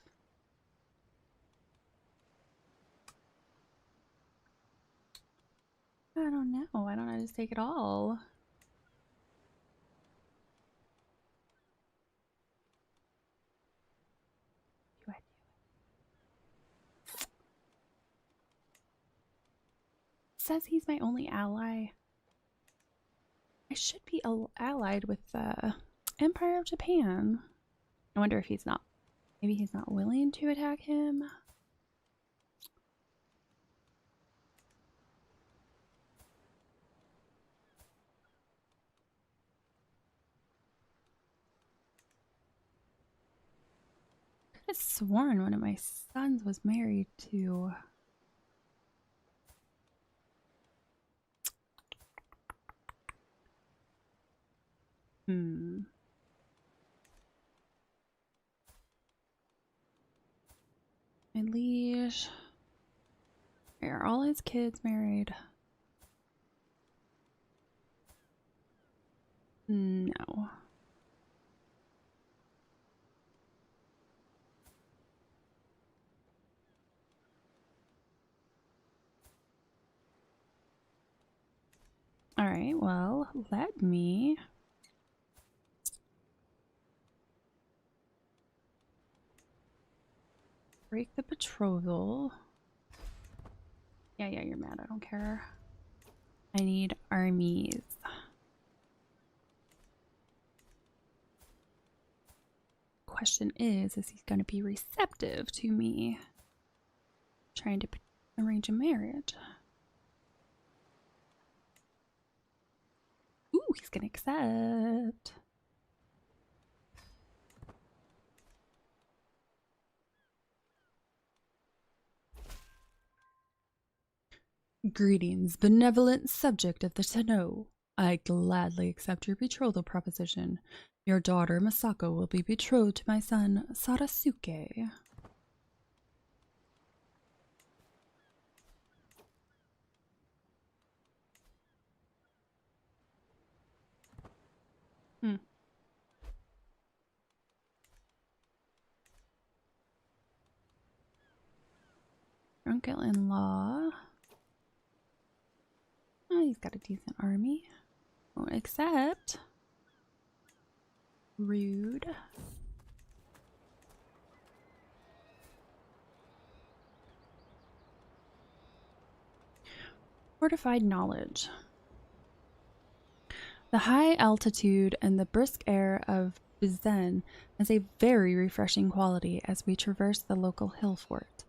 [SPEAKER 1] I don't know. Why don't I just take it all? Do I do it? Says he's my only ally. I should be allied with the Empire of Japan. I wonder if he's not. Maybe he's not willing to attack him. I could have sworn one of my sons was married to. My liege. Are all his kids married? No. Alright, well, let me break the betrothal. Yeah, you're mad. I don't care. I need armies. Question is he going to be receptive to me trying to arrange a marriage? Ooh, he's going to accept. Greetings, benevolent subject of the Tenno. I gladly accept your betrothal proposition. Your daughter Masako will be betrothed to my son Sarasuke. Uncle-in-law. Oh, he's got a decent army. Won't accept. Rude. Fortified knowledge. The high altitude and the brisk air of Bizen has a very refreshing quality as we traverse the local hill fort.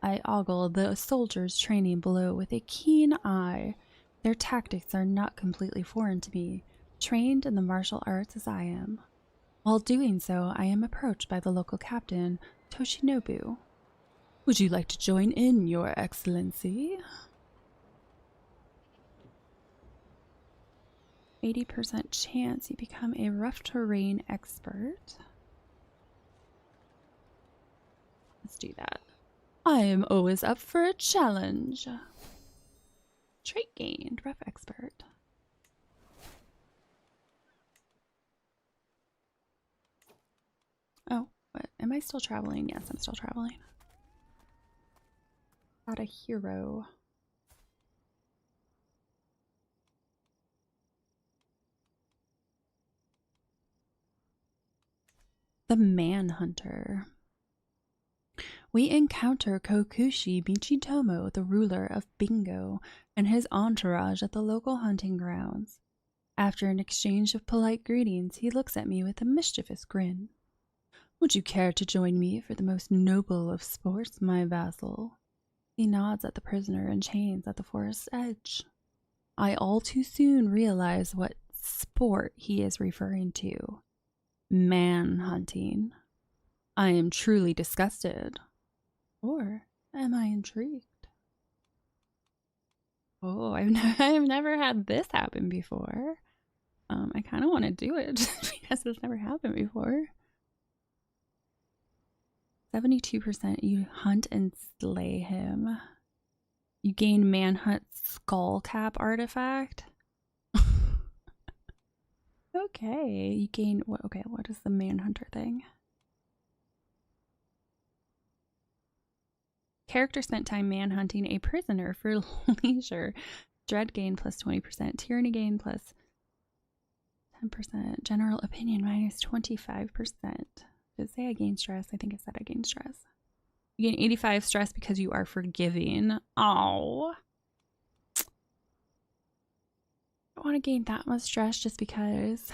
[SPEAKER 1] I ogle the soldiers training below with a keen eye. Their tactics are not completely foreign to me, trained in the martial arts as I am. While doing so, I am approached by the local captain, Toshinobu. Would you like to join in, Your Excellency? 80% chance you become a rough terrain expert. Let's do that. I am always up for a challenge. Trait gained, rough expert. Oh, what? Am I still traveling? Yes, I'm still traveling. Not a hero. The Manhunter. We encounter Kokushi Michitomo, the ruler of Bingo, and his entourage at the local hunting grounds. After an exchange of polite greetings, he looks at me with a mischievous grin. Would you care to join me for the most noble of sports, my vassal? He nods at the prisoner in chains at the forest's edge. I all too soon realize what sport he is referring to. Man hunting. I am truly disgusted. Or am I intrigued? Oh, I've never had this happen before. I kind of want to do it just because it's never happened before. 72% you hunt and slay him. You gain Manhunt Skull Cap artifact. Okay, you gain what? Okay, what is the Manhunter thing? Character spent time manhunting a prisoner for leisure. Dread gain plus 20%. Tyranny gain plus 10%. General opinion minus 25%. Did it say I gain stress? I think it said I gain stress. You gain 85 stress because you are forgiving. Oh. I don't want to gain that much stress just because.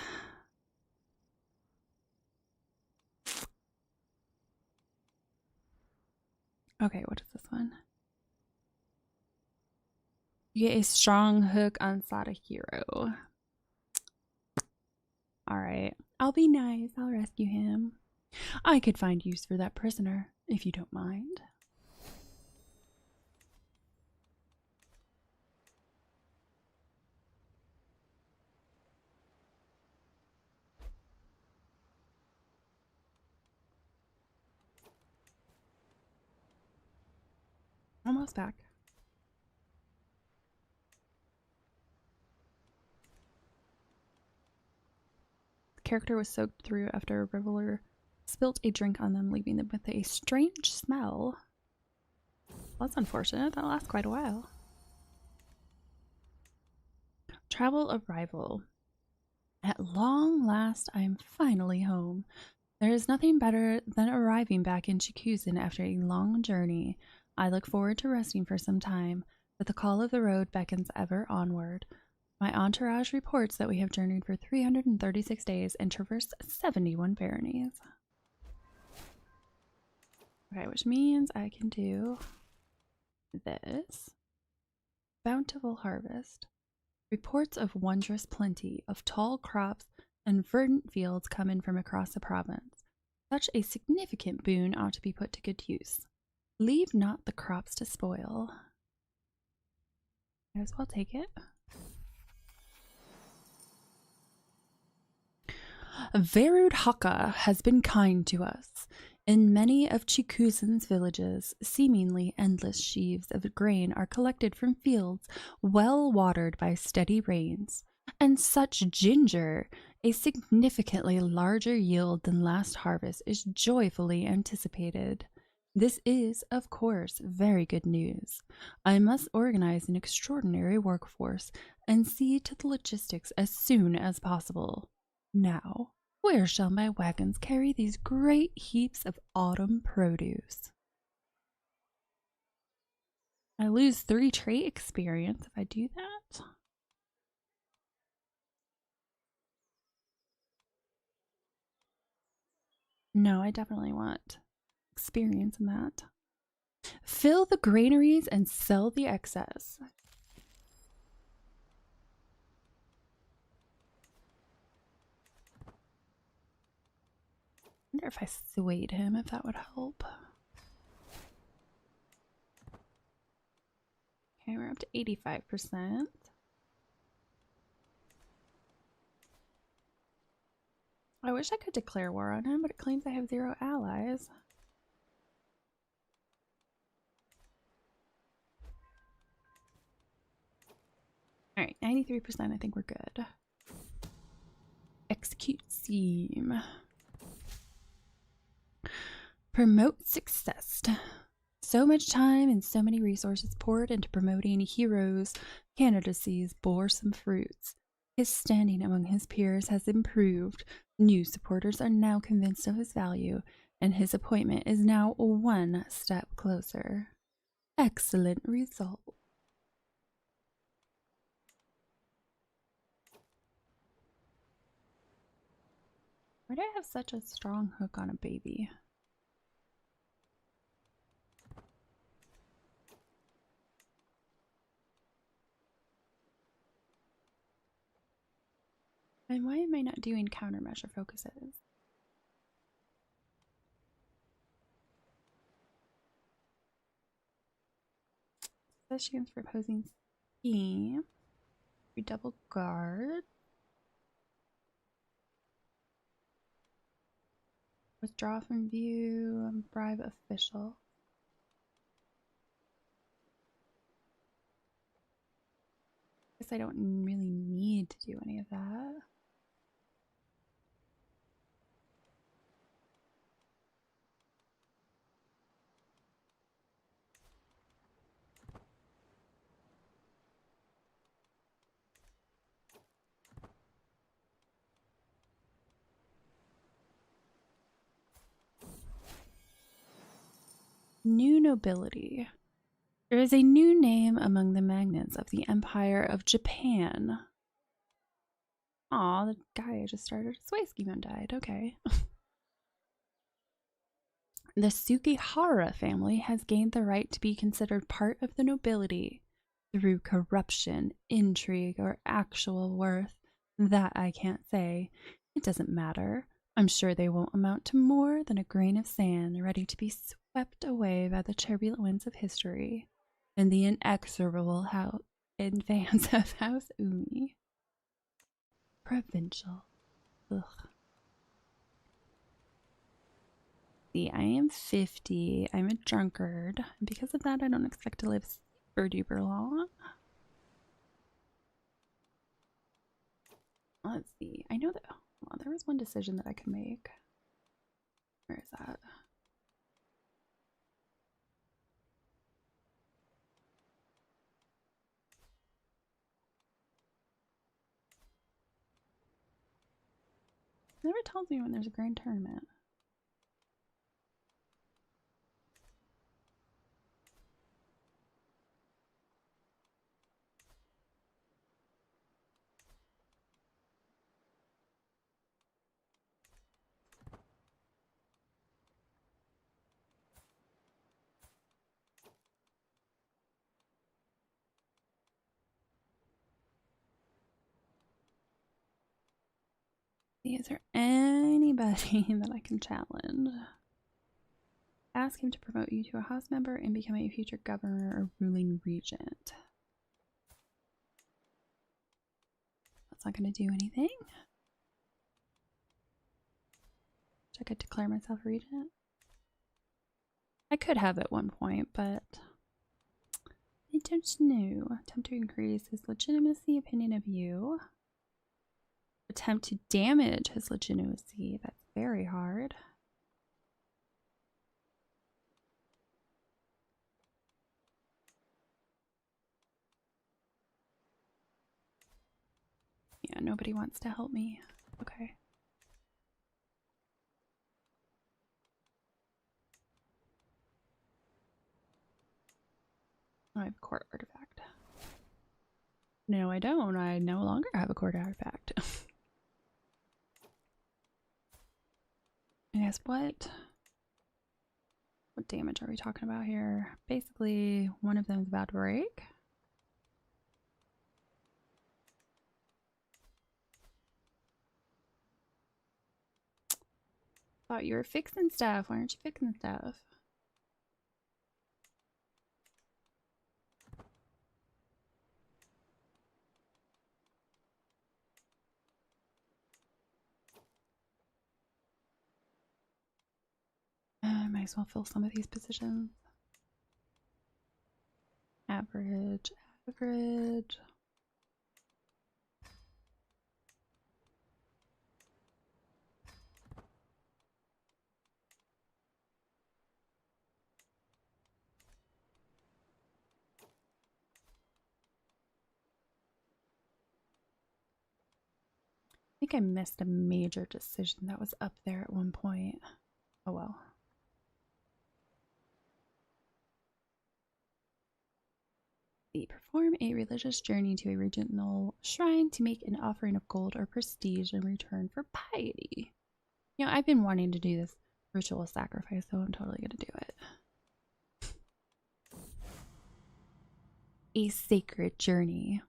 [SPEAKER 1] Okay, what is this one? You get a strong hook on Sadahiro. Alright. I'll be nice. I'll rescue him. I could find use for that prisoner, if you don't mind. Almost back. The character was soaked through after a reveler spilt a drink on them, leaving them with a strange smell. Well, that's unfortunate. That'll last quite a while. Travel arrival. At long last, I am finally home. There is nothing better than arriving back in Chikuzen after a long journey. I look forward to resting for some time, but the call of the road beckons ever onward. My entourage reports that we have journeyed for 336 days and traversed 71 baronies. Okay, which means I can do this. Bountiful harvest. Reports of wondrous plenty of tall crops and verdant fields come in from across the province. Such a significant boon ought to be put to good use. Leave not the crops to spoil. Might as well take it. Verud Haka has been kind to us. In many of Chikuzen's villages, seemingly endless sheaves of grain are collected from fields well watered by steady rains. And such ginger, a significantly larger yield than last harvest, is joyfully anticipated. This is, of course, very good news. I must organize an extraordinary workforce and see to the logistics as soon as possible. Now, where shall my wagons carry these great heaps of autumn produce? I lose 3 trait experience if I do that. No, I definitely want experience in that. Fill the granaries and sell the excess. I wonder if I swayed him, if that would help. Okay, we're up to 85%. I wish I could declare war on him, but it claims I have 0 allies. Alright, 93%. I think we're good. Execute scheme. Promote success. So much time and so many resources poured into promoting heroes' candidacies bore some fruits. His standing among his peers has improved. New supporters are now convinced of his value, and his appointment is now 1 step closer. Excellent result. Why do I have such a strong hook on a baby? And why am I not doing countermeasure focuses? Sessions for opposing scheme. Redouble guard. Withdraw from view. Bribe official. Guess I don't really need to do any of that. New nobility. There is a new name among the magnates of the Empire of Japan. Aw, the guy I just started a sway scheme and died. Okay. The Sugihara family has gained the right to be considered part of the nobility through corruption, intrigue, or actual worth. That I can't say. It doesn't matter. I'm sure they won't amount to more than a grain of sand ready to be swept away by the turbulent winds of history and the inexorable advance of House Umi. Provincial. Ugh. See, I am 50. I'm a drunkard. Because of that, I don't expect to live super duper long. Let's see. I know that there was one decision that I could make. Where is that? It never tells me when there's a grand tournament. Is there anybody that I can challenge? Ask him to promote you to a house member and become a future governor or ruling regent. That's not going to do anything. I could declare myself regent. I could have at one point, but I don't know. Attempt to increase his legitimacy, opinion of you. Attempt to damage his legitimacy. That's very hard. Yeah, nobody wants to help me. Okay. Oh, I have a court artifact. No, I don't. I no longer have a court artifact. I guess what damage are we talking about here? Basically, one of them is about to break. Thought you were fixing stuff. Why aren't you fixing stuff? I might as well fill some of these positions. Average, average. I think I missed a major decision that was up there at one point. Oh well. Perform a religious journey to a regional shrine to make an offering of gold or prestige in return for piety. You know, I've been wanting to do this ritual sacrifice, so I'm totally gonna do it. A sacred journey.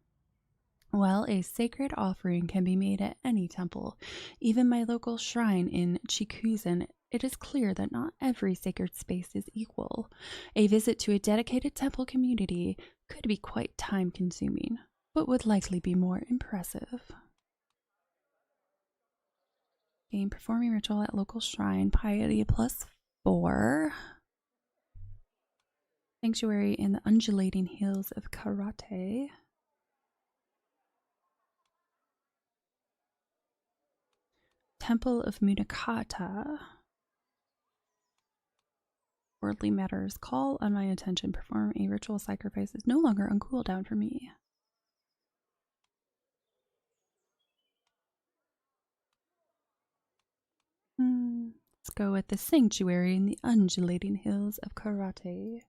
[SPEAKER 1] Well, a sacred offering can be made at any temple, even my local shrine in Chikuzen. It is clear that not every sacred space is equal. A visit to a dedicated temple community could be quite time-consuming, but would likely be more impressive. Game performing ritual at local shrine, piety +4. Sanctuary in the undulating hills of Karate. Temple of Munakata. Worldly matters call on my attention. Perform a ritual sacrifice is no longer on cooldown for me. Let's go with the sanctuary in the undulating hills of Karate.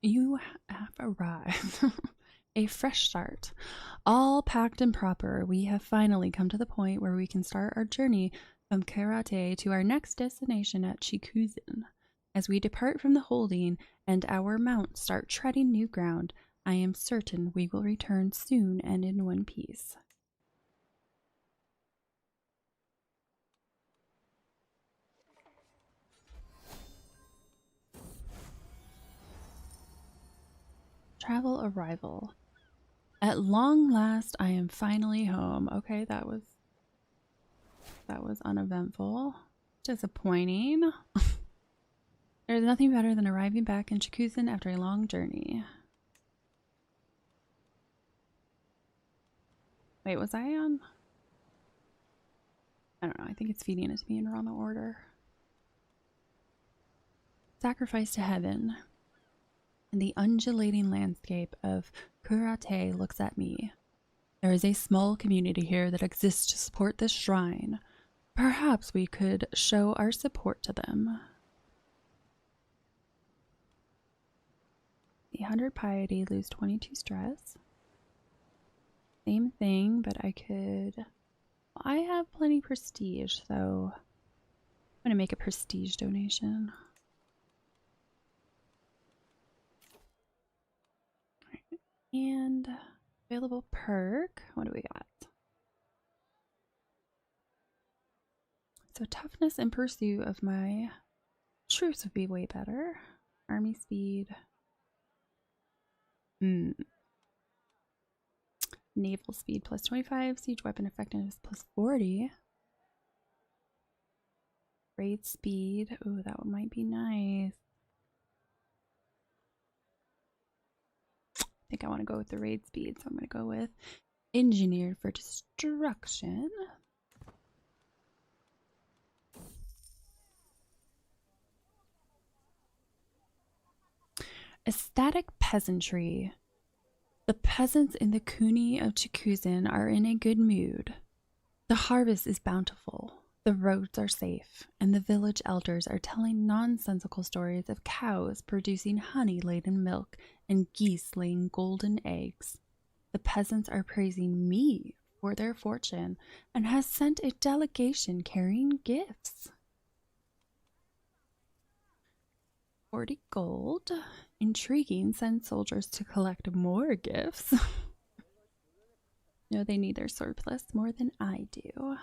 [SPEAKER 1] You have arrived. A fresh start. All packed and proper, we have finally come to the point where we can start our journey from Karate to our next destination at Chikuzen. As we depart from the holding and our mounts start treading new ground, I am certain we will return soon and in one piece. Travel arrival. At long last, I am finally home. Okay, that was uneventful. Disappointing. There's nothing better than arriving back in Chikuzen after a long journey. Wait, was I on? I don't know. I think it's feeding it to me in wrong order. Sacrifice to heaven. And the undulating landscape of Kurate looks at me. There is a small community here that exists to support this shrine. Perhaps we could show our support to them. The 100 piety, lose 22 stress. Same thing, but I could... I have plenty prestige, so I'm going to make a prestige donation. Right. And available perk. What do we got? So toughness and pursuit of my troops would be way better. Army speed. Naval speed +25. Siege weapon effectiveness +40. Raid speed. Ooh, that one might be nice. I think I want to go with the raid speed, so I'm going to go with engineered for destruction. Ecstatic peasantry. The peasants in the Kuni of Chikuzen are in a good mood. The harvest is bountiful, the roads are safe, and the village elders are telling nonsensical stories of cows producing honey-laden milk and geese laying golden eggs. The peasants are praising me for their fortune and has sent a delegation carrying gifts. 40 gold. Intriguing. Send soldiers to collect more gifts. No, they need their surplus more than I do.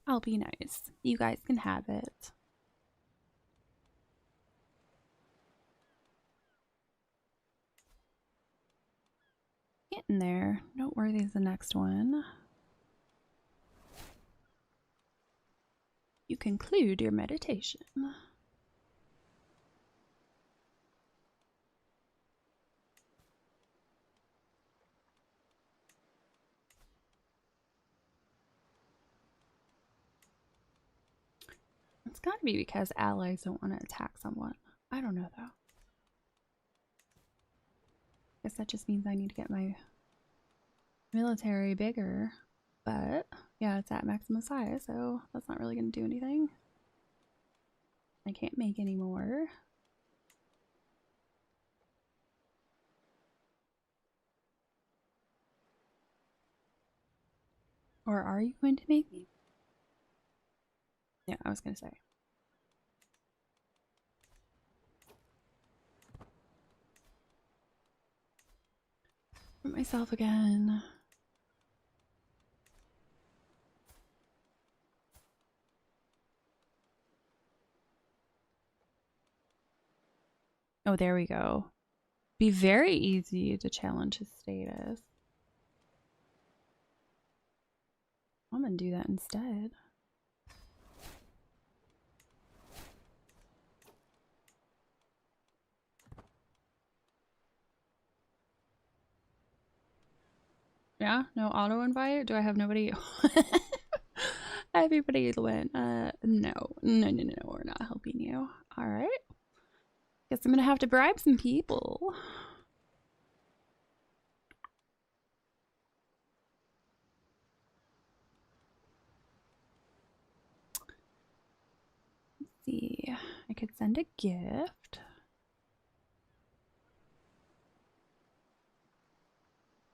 [SPEAKER 1] I'll be nice. You guys can have it. Getting there. Noteworthy is the next one. You conclude your meditation. It's gotta be because allies don't want to attack someone. I don't know though. Guess that just means I need to get my military bigger. But yeah, it's at maximum size, so that's not really gonna do anything. I can't make any more. Or are you going to make me? Yeah, I was gonna say. For myself again. Oh, there we go. Be very easy to challenge his status. I'm gonna do that instead. Yeah, no auto invite. Do I have nobody? Everybody went. No, we're not helping you. All right. Guess I'm gonna have to bribe some people. Let's see. I could send a gift.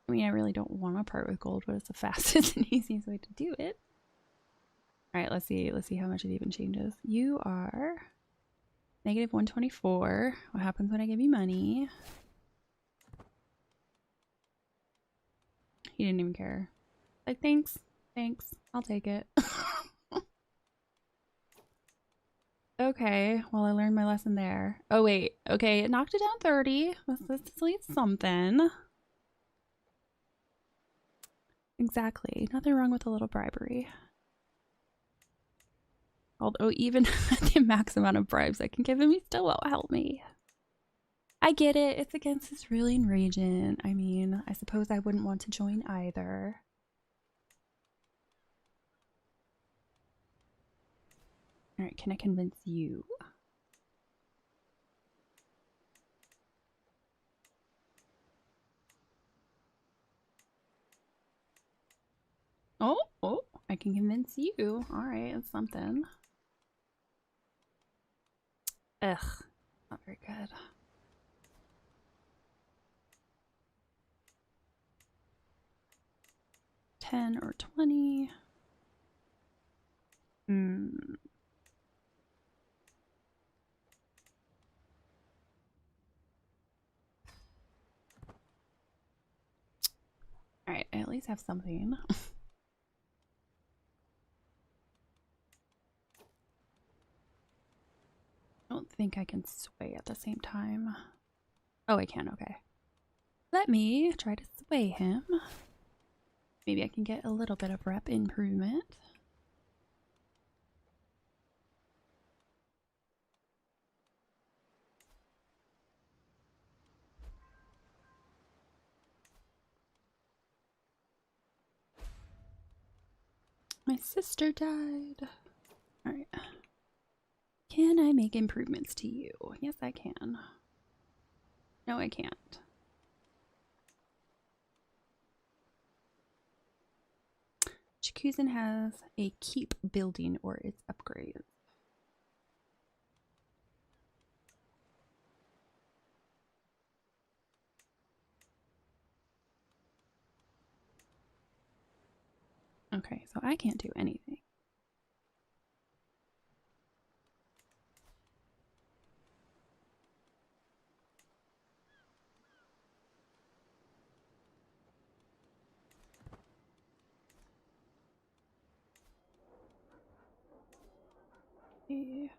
[SPEAKER 1] I mean, I really don't want to part with gold, but it's the fastest and easiest way to do it. All right, let's see. Let's see how much it even changes. You are negative 124. What happens when I give you money? He didn't even care. Like, thanks. Thanks. I'll take it. Okay, well, I learned my lesson there. Oh, wait. Okay, it knocked it down 30. That's at least something. Exactly. Nothing wrong with a little bribery. Although even the max amount of bribes I can give him, he still won't help me. I get it. It's against his ruling regent. I mean, I suppose I wouldn't want to join either. Alright, can I convince you? Oh, I can convince you. Alright, that's something. Ugh, not very good. $10 or $20. Alright, I at least have something. I don't think I can sway at the same time. Oh, I can, okay. Let me try to sway him. Maybe I can get a little bit of rep improvement. My sister died. Alright. Can I make improvements to you? Yes, I can. No, I can't. Chikuzen has a keep building or its upgrades. Okay, so I can't do anything. Okay.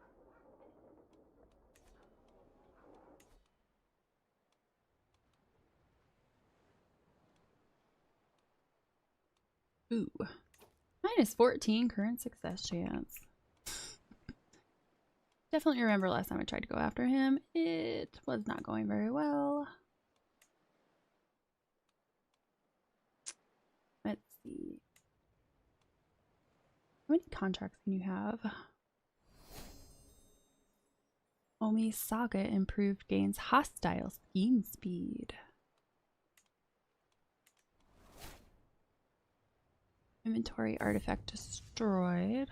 [SPEAKER 1] Ooh. -14 current success chance. Definitely remember last time I tried to go after him. It was not going very well. Let's see. How many contracts can you have? Omi Saga improved gains hostile scheme speed. Inventory artifact destroyed.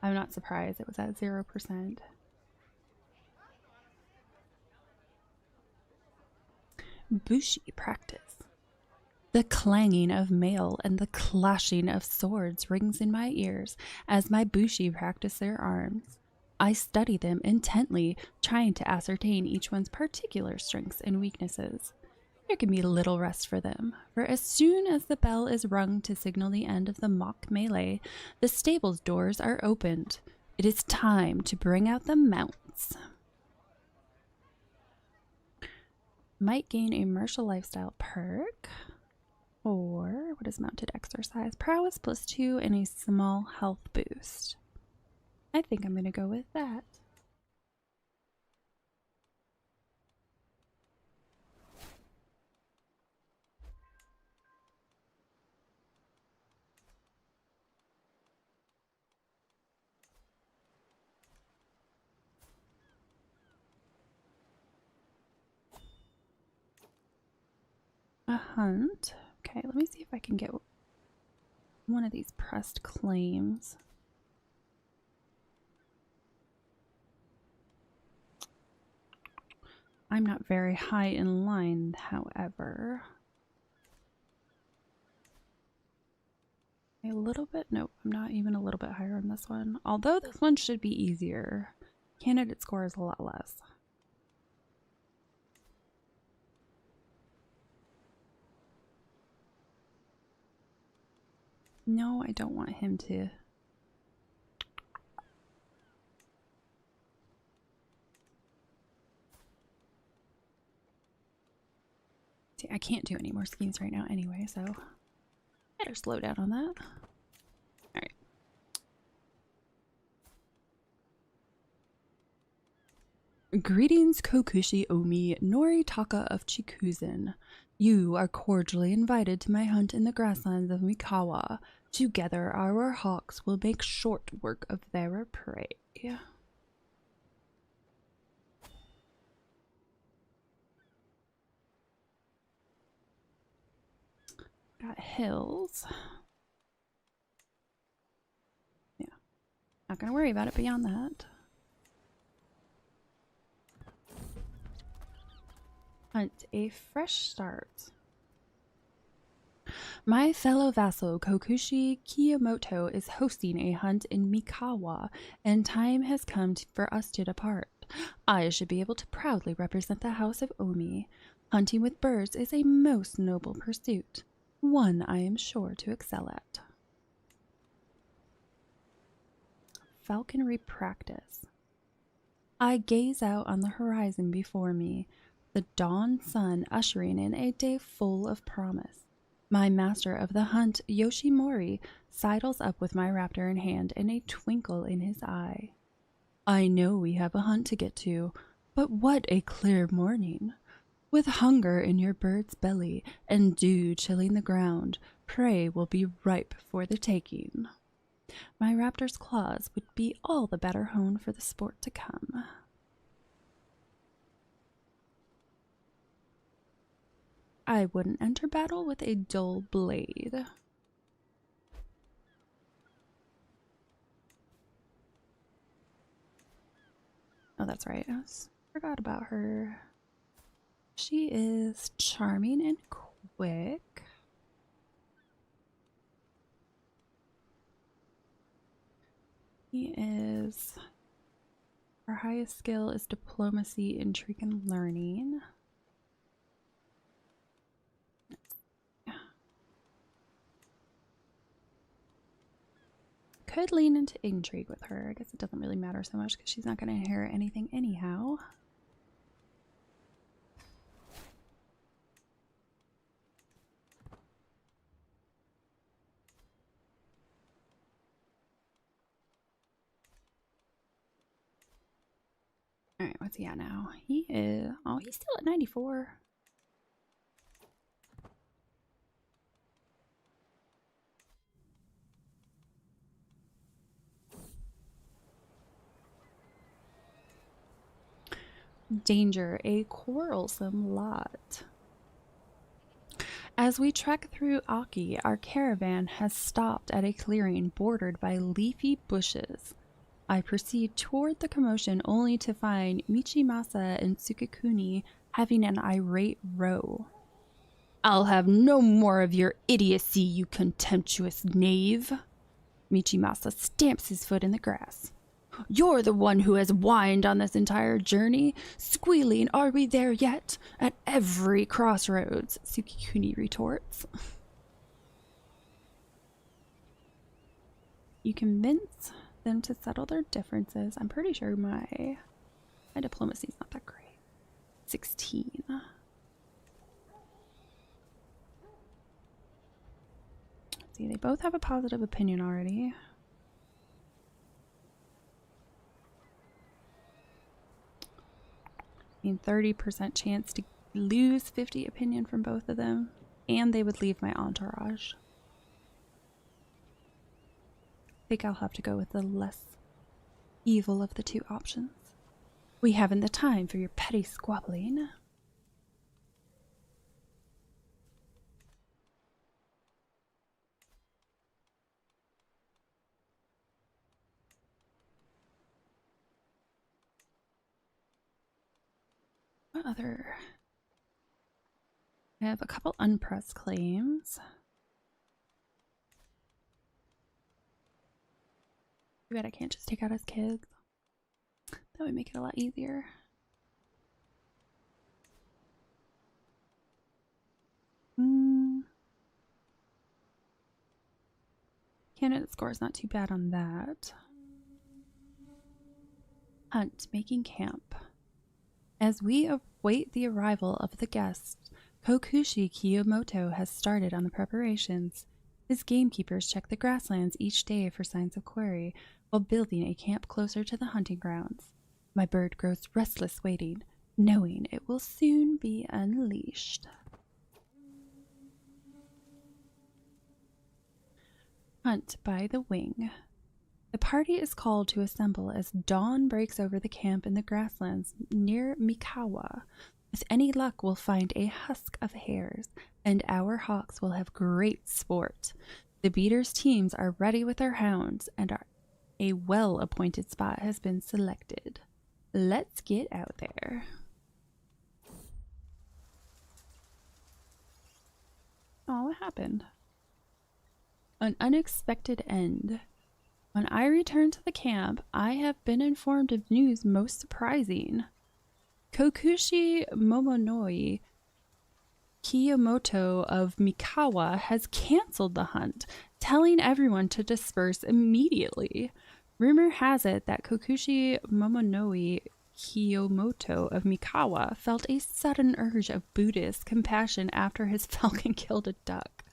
[SPEAKER 1] I'm not surprised it was at 0%. Bushi practice. The clanging of mail and the clashing of swords rings in my ears as my bushi practice their arms. I study them intently, trying to ascertain each one's particular strengths and weaknesses. There can be little rest for them, for as soon as the bell is rung to signal the end of the mock melee, the stable's doors are opened. It is time to bring out the mounts. Might gain a martial lifestyle perk. Or what is mounted exercise? Prowess +2 and a small health boost. I think I'm going to go with that. A hunt. Okay, let me see if I can get one of these pressed claims. I'm not very high in line, however. A little bit? Nope, I'm not even a little bit higher on this one. Although this one should be easier. Candidate score is a lot less. No, I don't want him to. See, I can't do any more schemes right now anyway, so better slow down on that. Alright. Greetings, Kokushi Omi Noritaka of Chikuzen. You are cordially invited to my hunt in the grasslands of Mikawa. Together, our hawks will make short work of their prey. Got hills. Yeah. Not gonna worry about it beyond that. Hunt a fresh start. My fellow vassal Kokushi Kiyomoto is hosting a hunt in Mikawa, and time has come for us to depart. I should be able to proudly represent the house of Omi. Hunting with birds is a most noble pursuit, one I am sure to excel at. Falconry practice. I gaze out on the horizon before me, the dawn sun ushering in a day full of promise. My master of the hunt, Yoshimori, sidles up with my raptor in hand and a twinkle in his eye. I know we have a hunt to get to, but what a clear morning. With hunger in your bird's belly and dew chilling the ground, prey will be ripe for the taking. My raptor's claws would be all the better honed for the sport to come. I wouldn't enter battle with a dull blade. Oh, that's right. Forgot about her. She is charming and quick. He is... Her highest skill is diplomacy, intrigue, and learning. Could lean into intrigue with her. I guess it doesn't really matter so much because she's not going to inherit anything anyhow. Alright, what's he at now? He is... Oh, he's still at 94. Danger, a quarrelsome lot. As we trek through Aki, our caravan has stopped at a clearing bordered by leafy bushes. I proceed toward the commotion only to find Michimasa and Tsukikuni having an irate row. I'll have no more of your idiocy, you contemptuous knave. Michimasa stamps his foot in the grass. You're the one who has whined on this entire journey. Squealing, are we there yet? At every crossroads, Tsukikuni retorts. You convince them to settle their differences. I'm pretty sure my diplomacy is not that great. 16. Let's see, they both have a positive opinion already. I mean, 30% chance to lose 50 opinion from both of them, and they would leave my entourage. I think I'll have to go with the less evil of the two options. We haven't the time for your petty squabbling. What other? I have a couple unpressed claims. Too bad I can't just take out his kids. That would make it a lot easier. Candidate score is not too bad on that. Hunt, making camp. As we await the arrival of the guests, Kokushi Kiyomoto has started on the preparations. His gamekeepers check the grasslands each day for signs of quarry, while building a camp closer to the hunting grounds. My bird grows restless waiting, knowing it will soon be unleashed. Hunt by the wing. The party is called to assemble as dawn breaks over the camp in the grasslands near Mikawa. With any luck, we'll find a husk of hares, and our hawks will have great sport. The beaters' teams are ready with their hounds, and a well-appointed spot has been selected. Let's get out there. Oh, what happened? An unexpected end. When I return to the camp, I have been informed of news most surprising. Kokushi Momonoi Kiyomoto of Mikawa has canceled the hunt, telling everyone to disperse immediately. Rumor has it that Kokushi Momonoi Kiyomoto of Mikawa felt a sudden urge of Buddhist compassion after his falcon killed a duck.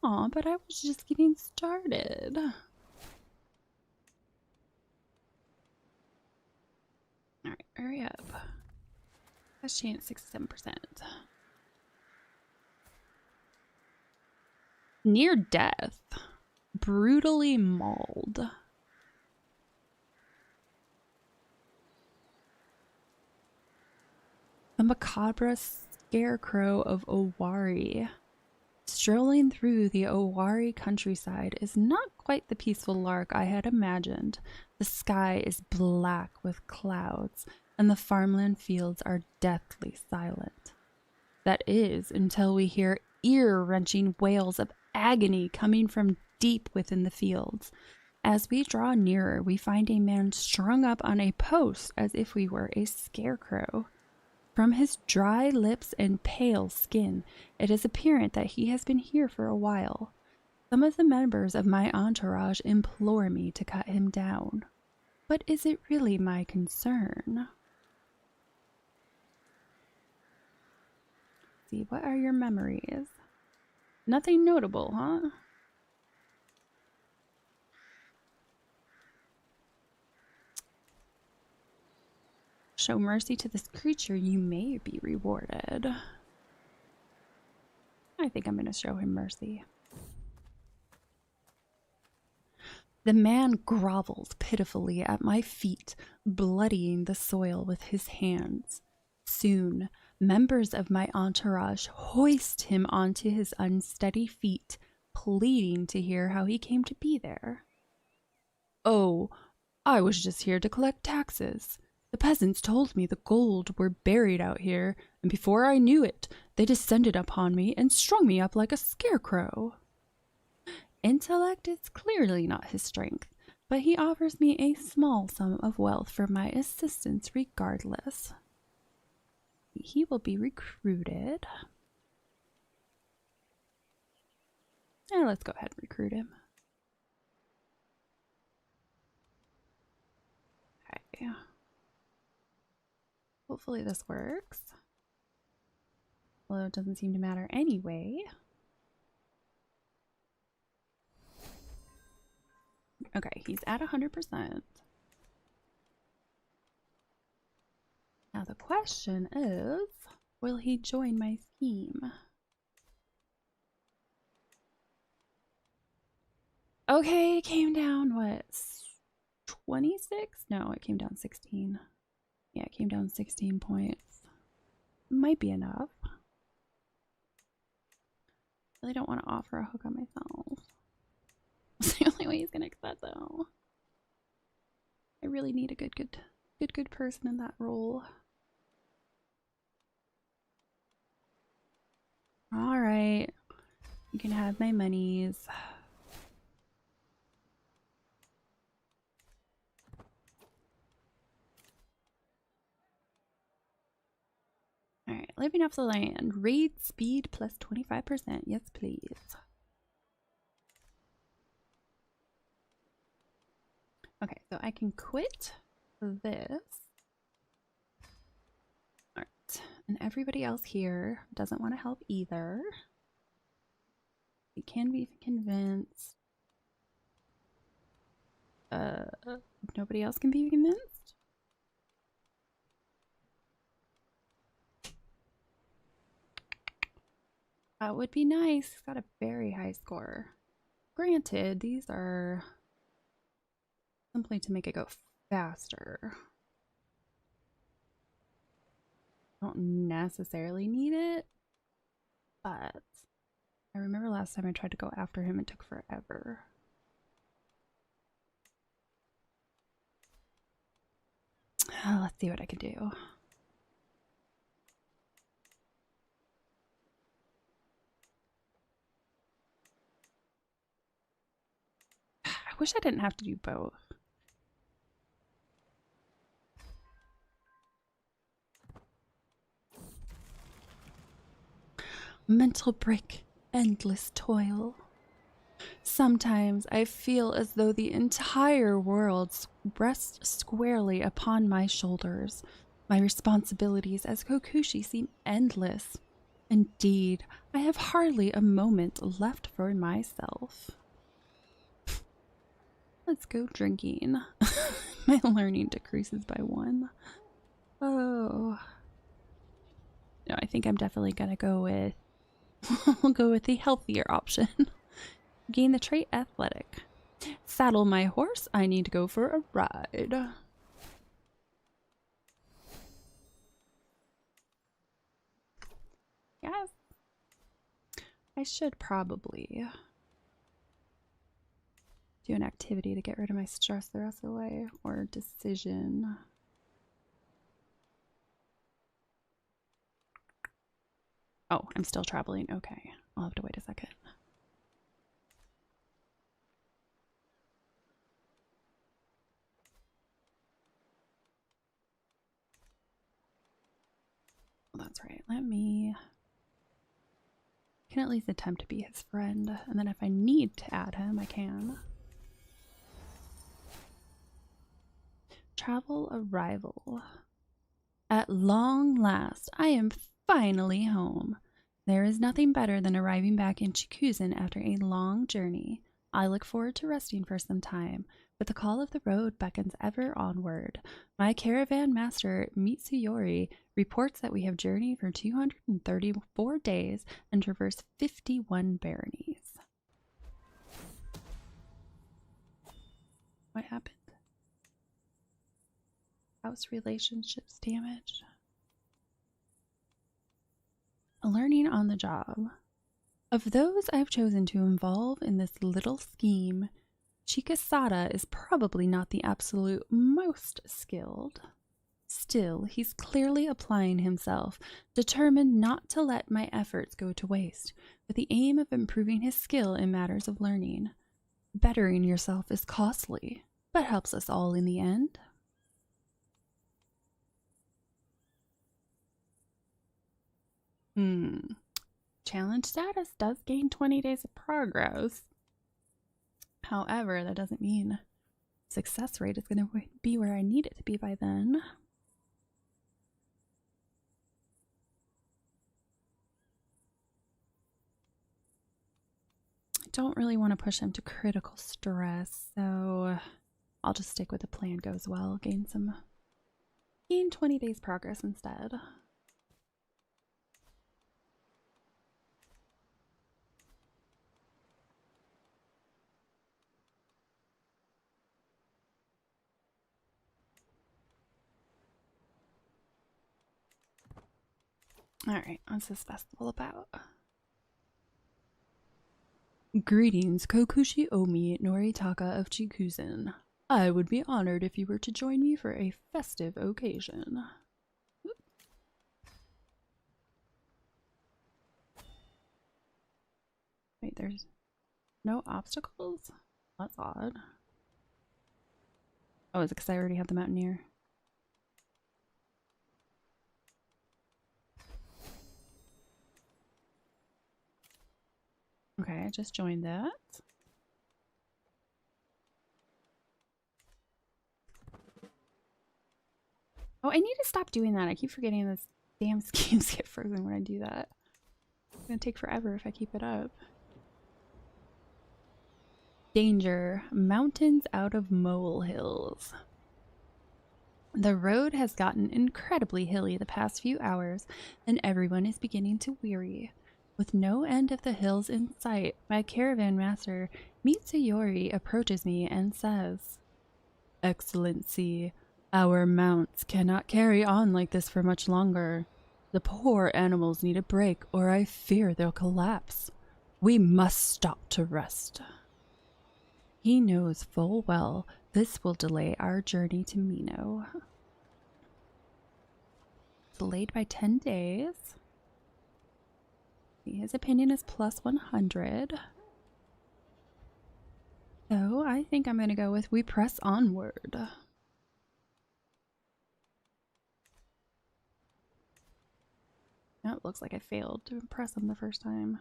[SPEAKER 1] Aw, but I was just getting started. Alright, hurry up. Let's change 67%. Near death. brutally mauled. The macabre scarecrow of Owari. Strolling through the Owari countryside is not quite the peaceful lark I had imagined. The sky is black with clouds, and the farmland fields are deathly silent. That is, until we hear ear-wrenching wails of agony coming from deep within the fields. As we draw nearer, we find a man strung up on a post as if we were a scarecrow. From his dry lips and pale skin, it is apparent that he has been here for a while. Some of the members of my entourage implore me to cut him down. But is it really my concern? Let's see, what are your memories? Nothing notable, huh? Show mercy to this creature, you may be rewarded. I think I'm going to show him mercy. The man grovels pitifully at my feet, bloodying the soil with his hands. Soon, members of my entourage hoist him onto his unsteady feet, pleading to hear how he came to be there. Oh, I was just here to collect taxes. The peasants told me the gold were buried out here, and before I knew it, they descended upon me and strung me up like a scarecrow. Intellect is clearly not his strength, but he offers me a small sum of wealth for my assistance regardless. He will be recruited. Let's go ahead and recruit him. Okay. Hopefully this works. Although it doesn't seem to matter anyway. Okay, he's at 100%. Now the question is, will he join my scheme? Okay, it came down, what, 26? No, it came down 16. Yeah, it came down 16 points. Might be enough. Really don't want to offer a hook on myself. It's the only way he's gonna accept though. I really need a good person in that role. Alright. You can have my monies. Alright, living off the land. Raid speed plus 25%. Yes, please. Okay, so I can quit this. Alright, and everybody else here doesn't want to help either. You can be convinced. Nobody else can be convinced? That would be nice. He's got a very high score. Granted, these are simply to make it go faster. Don't necessarily need it, but I remember last time I tried to go after him, it took forever. Let's see what I can do. I wish I didn't have to do both. Mental break, endless toil. Sometimes I feel as though the entire world rests squarely upon my shoulders. My responsibilities as Kokushi seem endless. Indeed, I have hardly a moment left for myself. Let's go drinking. My learning decreases by 1. Oh. No, I think I'm definitely gonna go with we'll go with the healthier option. Gain the trait Athletic. Saddle my horse. I need to go for a ride. Yes. I should probably do an activity to get rid of my stress the rest of the way, or a decision. Oh, I'm still traveling. Okay, I'll have to wait a second. Well, that's right. Let me... I can at least attempt to be his friend, and then if I need to add him, I can. Travel arrival. At long last, I am finally home. There is nothing better than arriving back in Chikuzen after a long journey. I look forward to resting for some time, but the call of the road beckons ever onward. My caravan master, Mitsuyori, reports that we have journeyed for 234 days and traversed 51 baronies. What happened? House relationships damaged. Learning on the job. Of those I've chosen to involve in this little scheme, Chikasada is probably not the absolute most skilled. Still, he's clearly applying himself, determined not to let my efforts go to waste, with the aim of improving his skill in matters of learning. Bettering yourself is costly, but helps us all in the end. Challenge status does gain 20 days of progress. However, that doesn't mean success rate is going to be where I need it to be by then. I don't really want to push him to critical stress, so I'll just stick with the plan goes well. Gain 20 days progress instead. Alright, what's this festival about? Greetings, Kokushi Omi Noritaka of Chikuzen. I would be honored if you were to join me for a festive occasion. Wait, there's no obstacles? That's odd. Oh, is it because I already have the Mountaineer? Okay, I just joined that. Oh, I need to stop doing that. I keep forgetting this damn schemes get frozen when I do that. It's gonna take forever if I keep it up. Danger. Mountains out of molehills. The road has gotten incredibly hilly the past few hours, and everyone is beginning to weary. With no end of the hills in sight, my caravan master, Mitsuyori, approaches me and says, Excellency, our mounts cannot carry on like this for much longer. The poor animals need a break, or I fear they'll collapse. We must stop to rest. He knows full well this will delay our journey to Mino. Delayed by 10 days. His opinion is plus 100. So I think I'm going to go with we press onward. Now it looks like I failed to impress him the first time.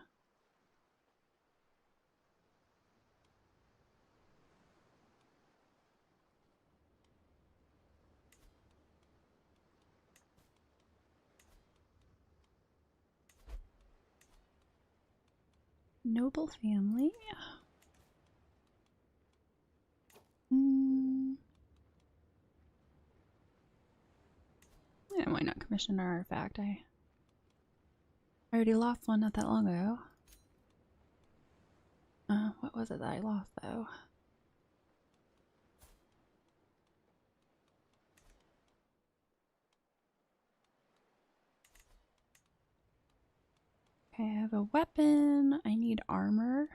[SPEAKER 1] Noble family. Yeah, why not commission an artifact? I already lost one not that long ago. What was it that I lost, though? Okay, I have a weapon. I need armor,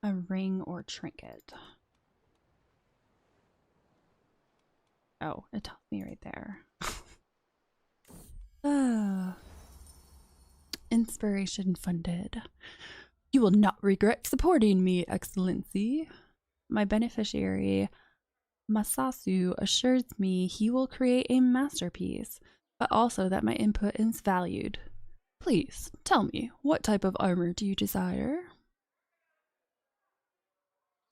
[SPEAKER 1] a ring, or trinket. Oh, it tells me right there. Inspiration funded. You will not regret supporting me, Excellency. My beneficiary, Masasu, assures me he will create a masterpiece, but also that my input is valued. Please, tell me, what type of armor do you desire?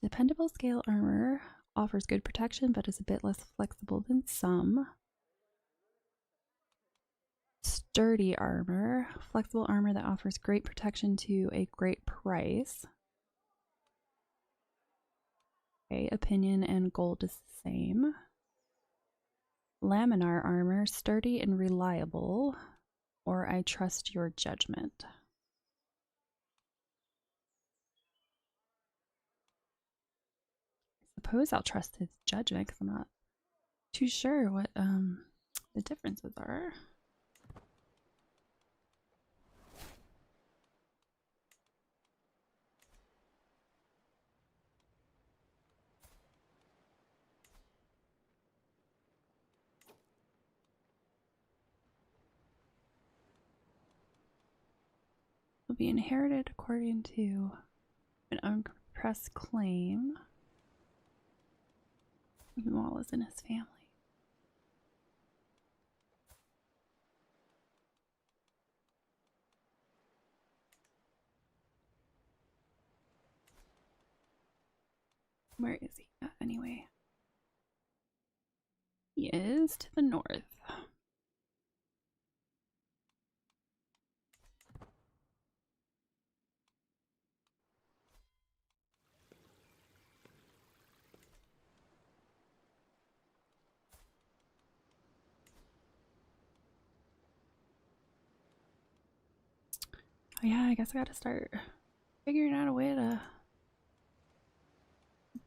[SPEAKER 1] Dependable scale armor offers good protection, but is a bit less flexible than some. Sturdy armor, flexible armor that offers great protection to a great price. Okay, opinion and gold is the same. Laminar armor, sturdy and reliable, or I trust your judgment. I suppose I'll trust his judgment because I'm not too sure what the differences are. Will be inherited according to an unpressed claim. Meanwhile, is in his family. Where is he at anyway? He is to the north. Oh yeah, I guess I gotta start figuring out a way to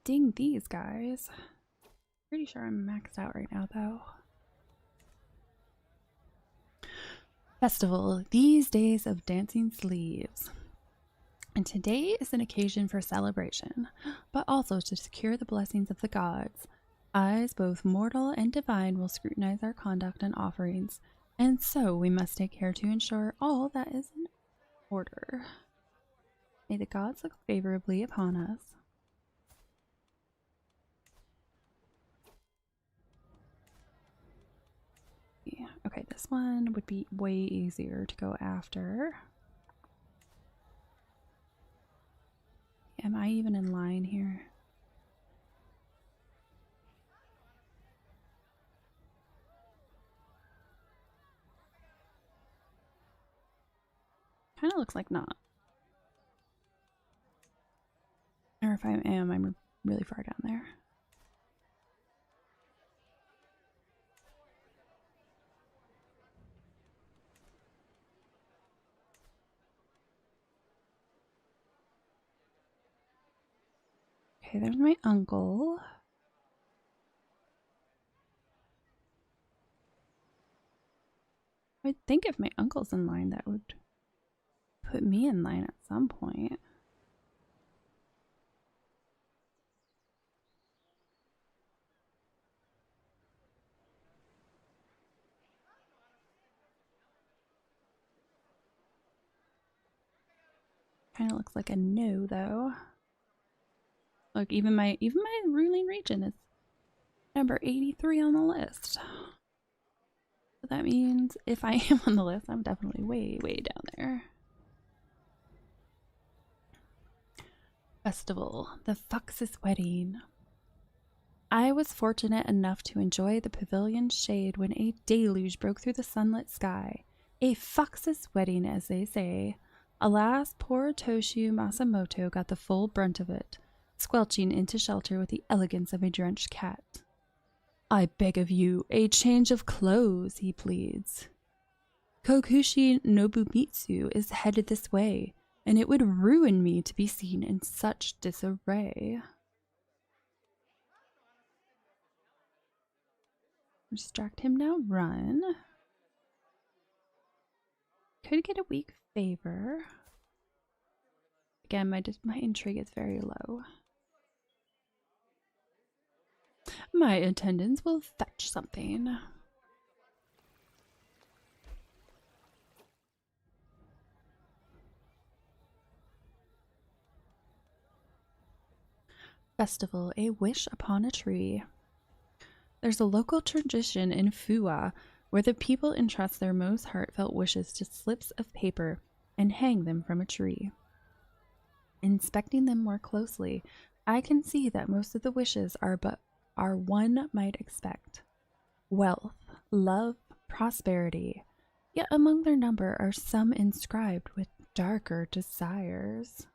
[SPEAKER 1] ding these guys. Pretty sure I'm maxed out right now, though. Festival, these days of dancing sleeves. And today is an occasion for celebration, but also to secure the blessings of the gods. Eyes, both mortal and divine, will scrutinize our conduct and offerings, and so we must take care to ensure all that is in order. May the gods look favorably upon us. Yeah, okay, this one would be way easier to go after. Am I even in line here? Kind of looks like not. Or if I am, I'm really far down there. Okay, there's my uncle. I'd think if my uncle's in line, that would put me in line at some point. Kind of looks like a no, though. Look, even my ruling regent is number 83 on the list. So that means if I am on the list, I'm definitely way, way down there. Festival, the Fox's wedding. I was fortunate enough to enjoy the pavilion's shade when a deluge broke through the sunlit sky. A fox's wedding, as they say. Alas, poor Toshu Masamoto got the full brunt of it, squelching into shelter with the elegance of a drenched cat. I beg of you, a change of clothes, he pleads. Kokushi Nobumitsu is headed this way. and it would ruin me to be seen in such disarray. Distract him now, run. Could get a weak favor. Again, my intrigue is very low. My attendants will fetch something. Festival, a wish upon a tree. There's a local tradition in Fua where the people entrust their most heartfelt wishes to slips of paper and hang them from a tree. Inspecting them more closely, I can see that most of the wishes are one might expect. Wealth, love, prosperity. Yet among their number are some inscribed with darker desires.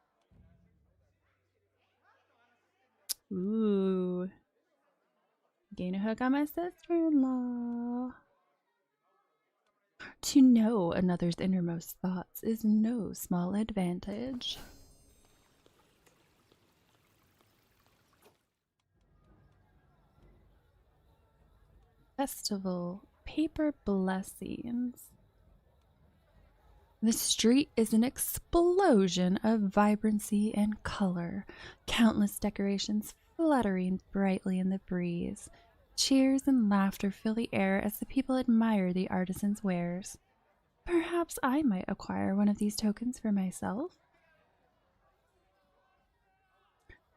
[SPEAKER 1] Ooh. Gain a hook on my sister-in-law. To know another's innermost thoughts is no small advantage. Festival, paper blessings. The street is an explosion of vibrancy and color, countless decorations fluttering brightly in the breeze. Cheers and laughter fill the air as the people admire the artisan's wares. Perhaps I might acquire one of these tokens for myself.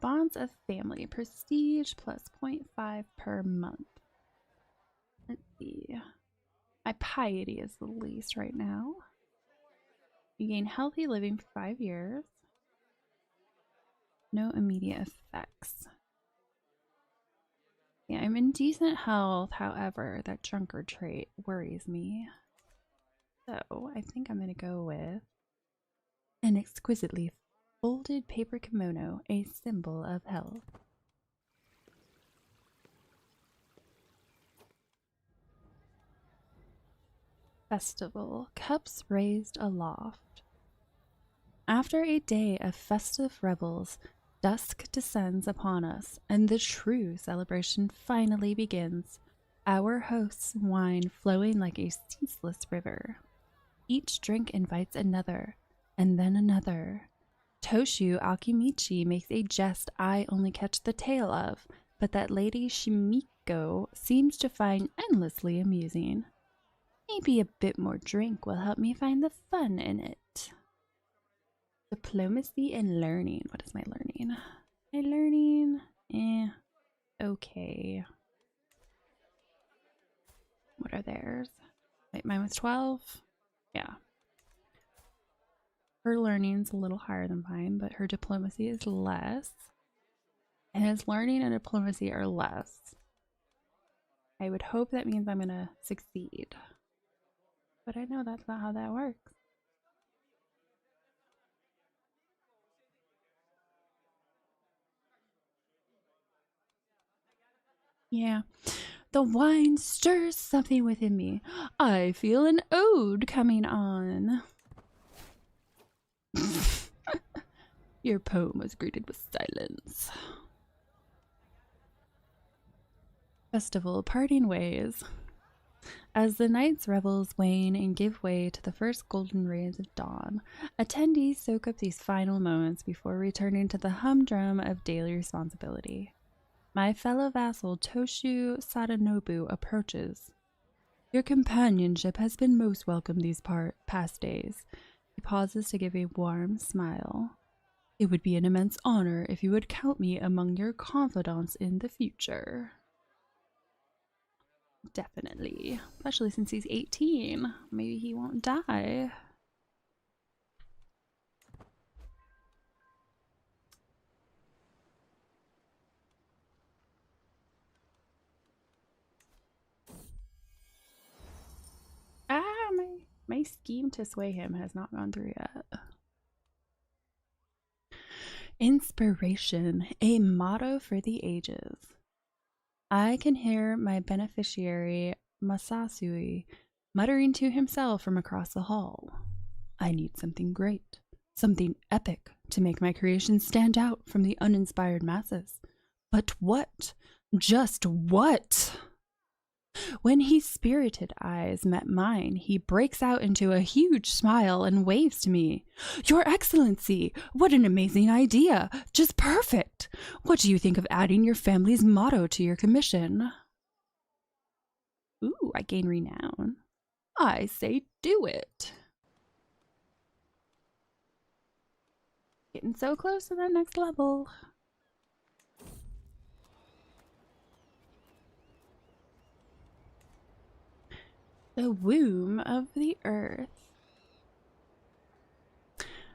[SPEAKER 1] Bonds of family, prestige plus 0.5 per month. Let's see. My piety is the least right now. You gain healthy living for 5 years. No immediate effects. Yeah, I'm in decent health, however, that drunkard trait worries me. So, I think I'm going to go with an exquisitely folded paper kimono, a symbol of health. Festival, cups raised aloft. After a day of festive revels, dusk descends upon us, and the true celebration finally begins. Our host's wine flowing like a ceaseless river. Each drink invites another, and then another. Toshu Akimichi makes a jest I only catch the tail of, but that Lady Shimiko seems to find endlessly amusing. Maybe a bit more drink will help me find the fun in it. Diplomacy and learning. What is my learning? My learning? Okay. What are theirs? Wait, mine was 12? Yeah. Her learning's a little higher than mine, but her diplomacy is less. And his learning and diplomacy are less. I would hope that means I'm gonna succeed. But I know that's not how that works. Yeah. The wine stirs something within me. I feel an ode coming on. Your poem was greeted with silence. Festival, parting ways. As the night's revels wane and give way to the first golden rays of dawn, attendees soak up these final moments before returning to the humdrum of daily responsibility. My fellow vassal Toshu Sadanobu approaches. Your companionship has been most welcome these past days. He pauses to give a warm smile. It would be an immense honor if you would count me among your confidants in the future. Definitely. Especially since he's 18. Maybe he won't die. My scheme to sway him has not gone through yet. Inspiration, a motto for the ages. I can hear my beneficiary Masasui muttering to himself from across the hall. I need something great. Something epic to make my creation stand out from the uninspired masses. But what? Just what? When his spirited eyes met mine, he breaks out into a huge smile and waves to me. Your Excellency, what an amazing idea! Just perfect! What do you think of adding your family's motto to your commission? Ooh, I gain renown. I say do it. Getting so close to that next level. The womb of the earth.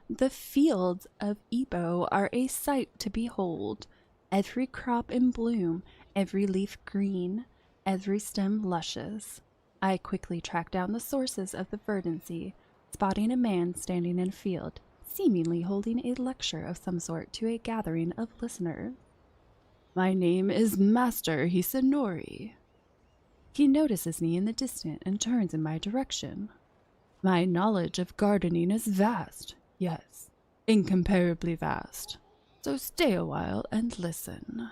[SPEAKER 1] The fields of Ebo are a sight to behold. Every crop in bloom, every leaf green, every stem luscious. I quickly track down the sources of the verdancy, spotting a man standing in a field, seemingly holding a lecture of some sort to a gathering of listeners. My name is Master Hisanori. He notices me in the distance and turns in my direction. My knowledge of gardening is vast, yes, incomparably vast. So stay a while and listen.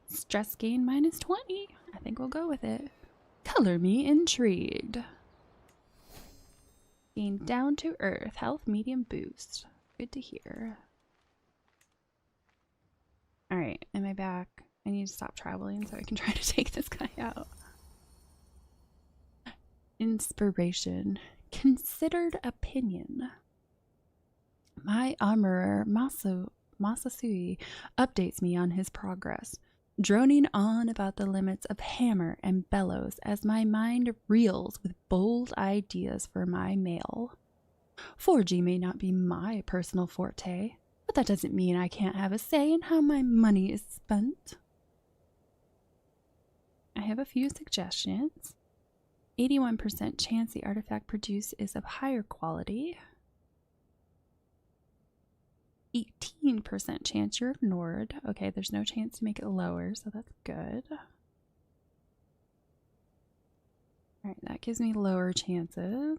[SPEAKER 1] Stress gain minus 20. I think we'll go with it. Color me intrigued. Gain down to earth. Health medium boost. Good to hear. Alright, am I back? I need to stop traveling so I can try to take this guy out. Inspiration. Considered opinion. My armorer, Masasui, updates me on his progress, droning on about the limits of hammer and bellows as my mind reels with bold ideas for my mail. Forging may not be my personal forte, but that doesn't mean I can't have a say in how my money is spent. I have a few suggestions. 81% chance the artifact produced is of higher quality. 18% chance you're ignored. Okay, there's no chance to make it lower, so that's good. Alright, that gives me lower chances.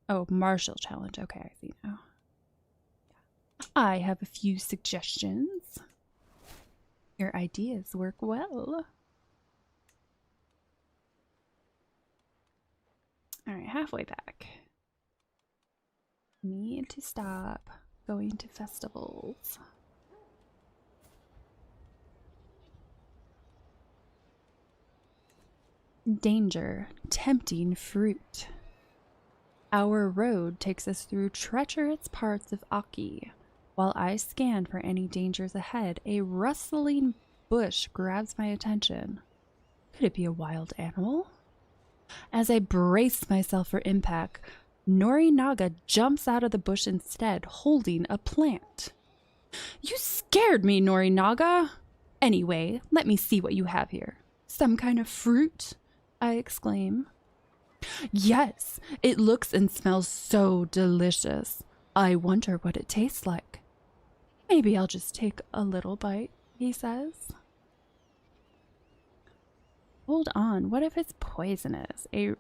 [SPEAKER 1] Oh, martial challenge. Okay, I see now. I have a few suggestions. Your ideas work well. Alright, halfway back. Need to stop going to festivals. Danger, tempting fruit. Our road takes us through treacherous parts of Aki. While I scan for any dangers ahead, a rustling bush grabs my attention. Could it be a wild animal? As I brace myself for impact, Norinaga jumps out of the bush instead, holding a plant. You scared me, Norinaga! Anyway, let me see what you have here. Some kind of fruit? I exclaim. Yes, it looks and smells so delicious. I wonder what it tastes like. Maybe I'll just take a little bite, he says. Hold on, what if it's poisonous? You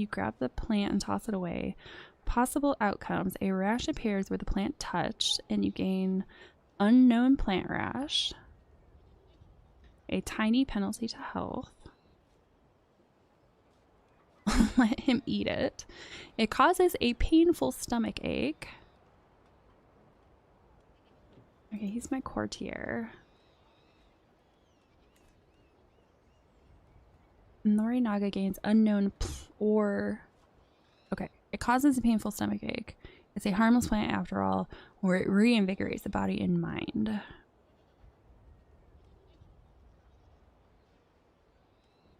[SPEAKER 1] grab the plant and toss it away. Possible outcomes: a rash appears where the plant touched, and you gain unknown plant rash. A tiny penalty to health. Let him eat it. It causes a painful stomach ache. Okay, he's my courtier. Norinaga gains unknown or... Okay, it causes a painful stomach ache. It's a harmless plant after all, where it reinvigorates the body and mind.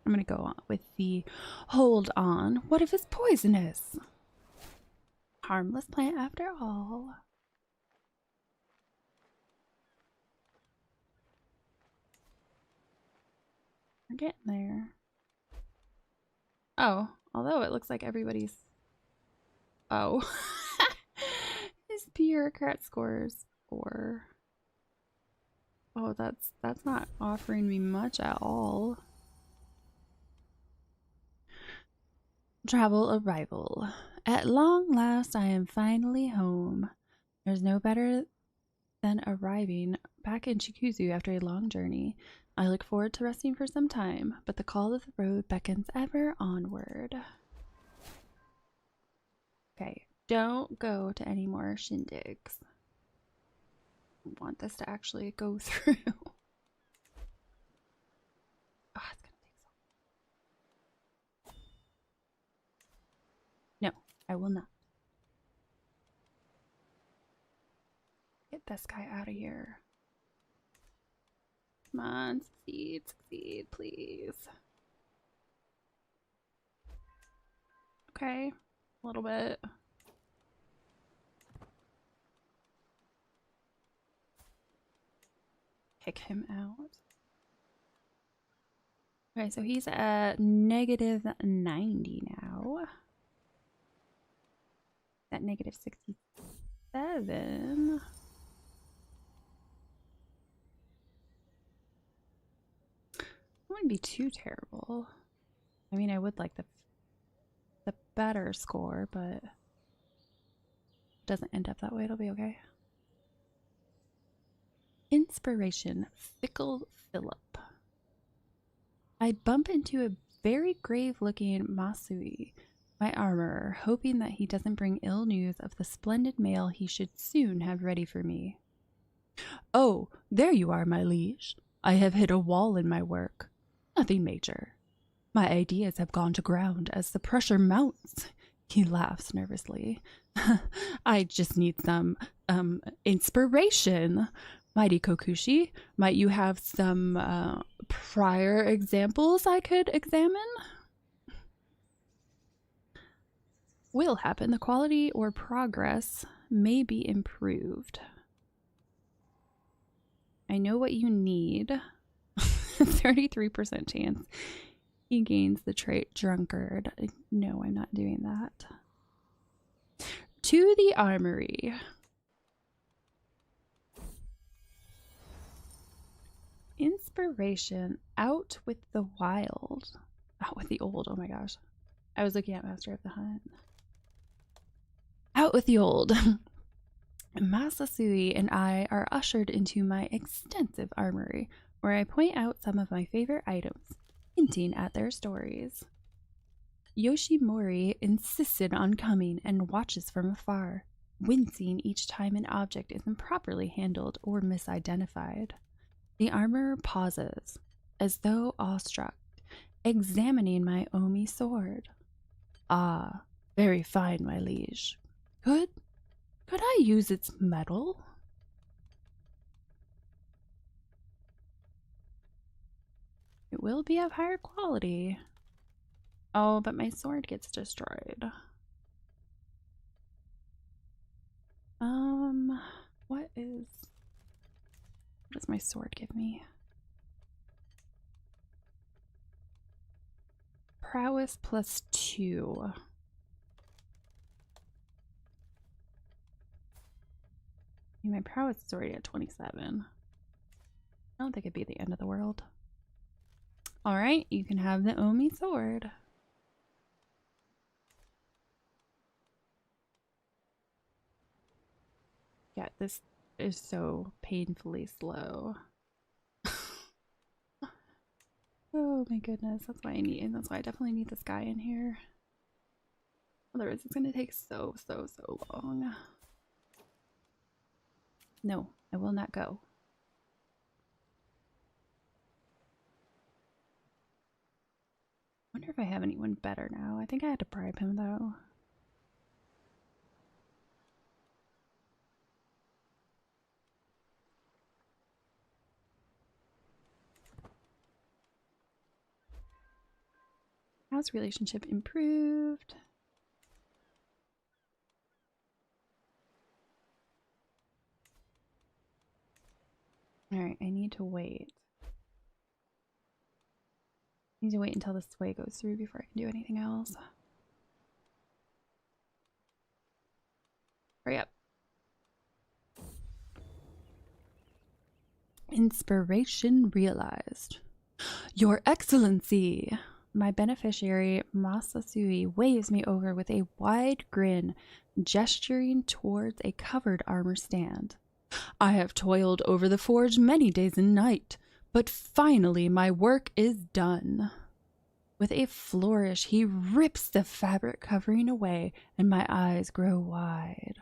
[SPEAKER 1] I'm gonna go on with the hold on. What if it's poisonous? Harmless plant after all. We're getting there. Oh, although it looks like everybody's... Oh. His bureaucrat scores 4. Oh, that's not offering me much at all. Travel arrival. At long last, I am finally home. There's no better than arriving back in Chikuzu after a long journey. I look forward to resting for some time, but the call of the road beckons ever onward. Okay, don't go to any more shindigs. I want this to actually go through. Oh, it's gonna take so long. No, I will not. Get this guy out of here. Come on, succeed, please. Okay, a little bit. Kick him out. Okay, so he's at negative 90 now. At negative 67. Wouldn't be too terrible. I mean, I would like the better score, but it doesn't end up that way. It'll be okay. Inspiration, Fickle Philip. I bump into a very grave-looking Masui, my armorer, hoping that he doesn't bring ill news of the splendid mail he should soon have ready for me. Oh, there you are, my liege. I have hit a wall in my work. Nothing major. My ideas have gone to ground as the pressure mounts. He laughs nervously. I just need some, inspiration. Mighty Kokushi, might you have some, prior examples I could examine? Will happen. The quality or progress may be improved. I know what you need. 33% chance he gains the trait drunkard. No, I'm not doing that. To the armory. Inspiration. Out with the wild. Out with the old. Oh my gosh. I was looking at Master of the Hunt. Out with the old. Masasui and I are ushered into my extensive armory, where I point out some of my favorite items, hinting at their stories. Yoshimori insisted on coming and watches from afar, wincing each time an object is improperly handled or misidentified. The armorer pauses, as though awestruck, examining my Omi sword. Ah, very fine, my liege. Could I use its metal? It will be of higher quality. Oh, but my sword gets destroyed. What does my sword give me? Prowess +2. My prowess is already at 27. I don't think it'd be the end of the world. Alright, you can have the Omi sword. Yeah, this is so painfully slow. Oh my goodness, that's why I definitely need this guy in here. Otherwise it's gonna take so long. No, I will not go. I wonder if I have anyone better now. I think I had to bribe him though. How's relationship improved? Alright, I need to wait. I need to wait until this sway goes through before I can do anything else. Hurry up. Inspiration realized. Your Excellency! My beneficiary, Masasui, waves me over with a wide grin, gesturing towards a covered armor stand. I have toiled over the forge many days and nights, but finally my work is done. With a flourish, he rips the fabric covering away, and my eyes grow wide.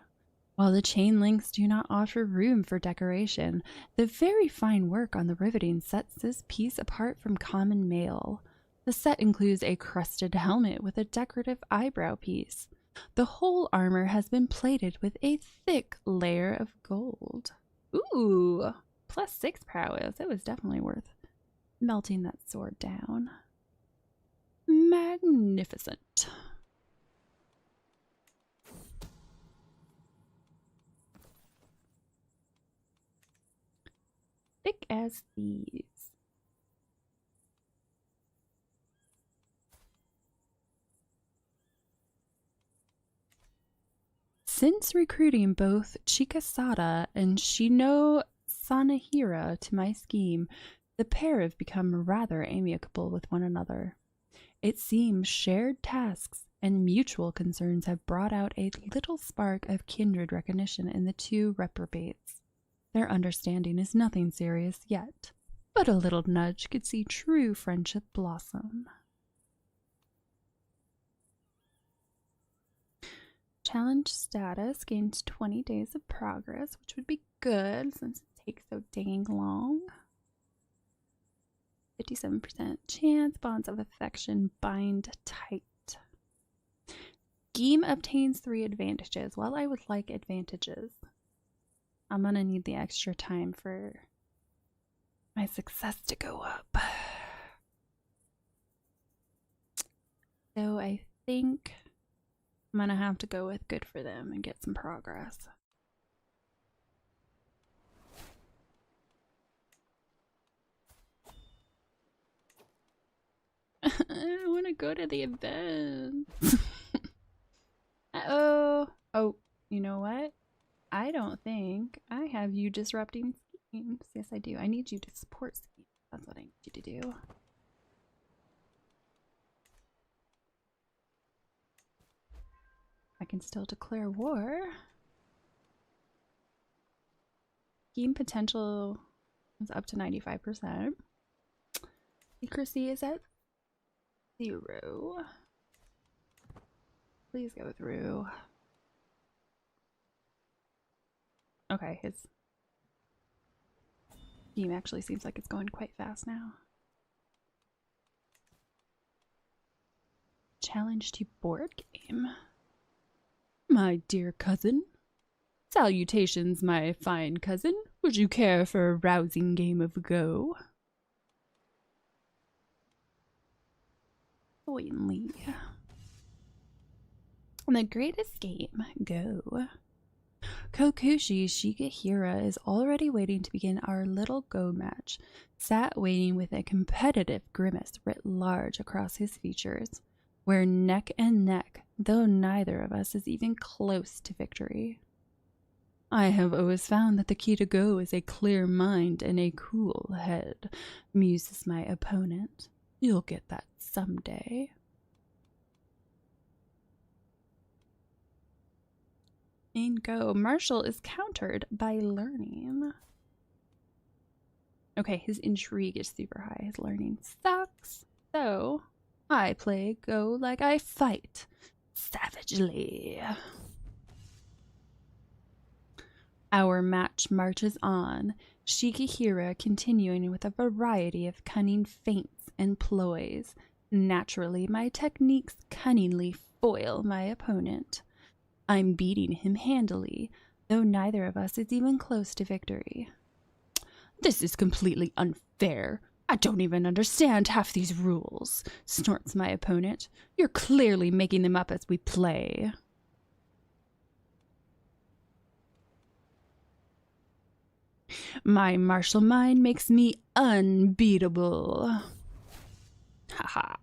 [SPEAKER 1] While the chain links do not offer room for decoration, the very fine work on the riveting sets this piece apart from common mail. The set includes a crested helmet with a decorative eyebrow piece. The whole armor has been plated with a thick layer of gold. Ooh, +6 prowess. It was definitely worth melting that sword down. Magnificent. Thick as thieves. Since recruiting both Chikasada and Shino Sanahira to my scheme, the pair have become rather amicable with one another. It seems shared tasks and mutual concerns have brought out a little spark of kindred recognition in the two reprobates. Their understanding is nothing serious yet, but a little nudge could see true friendship blossom. Challenge status gains 20 days of progress, which would be good since it takes so dang long. 57% chance, bonds of affection bind tight. Scheme obtains 3 advantages. Well, I would like advantages. I'm gonna need the extra time for my success to go up. So I think I'm gonna have to go with good for them and get some progress. I want to go to the event. Oh, you know what? I don't think I have you disrupting schemes. Yes, I do. I need you to support schemes. That's what I need you to do. I can still declare war. Scheme potential is up to 95%. Secrecy is at 0. Please go through. Okay, his scheme actually seems like it's going quite fast now. Challenge to board game. My dear cousin. Salutations, my fine cousin. Would you care for a rousing game of Go? Certainly. The greatest game, Go. Kokushi Shigehira is already waiting to begin our little Go match, sat waiting with a competitive grimace writ large across his features. We're neck and neck, though neither of us is even close to victory. I have always found that the key to Go is a clear mind and a cool head, muses my opponent. You'll get that someday. In Go, Marshall is countered by learning. Okay, his intrigue is super high. His learning sucks. So, I play Go like I fight. Savagely. Our match marches on, Shigehira continuing with a variety of cunning feints and ploys. Naturally, my techniques cunningly foil my opponent. I'm beating him handily, though neither of us is even close to victory. This is completely unfair. I don't even understand half these rules, snorts my opponent. You're clearly making them up as we play. My martial mind makes me unbeatable. Haha.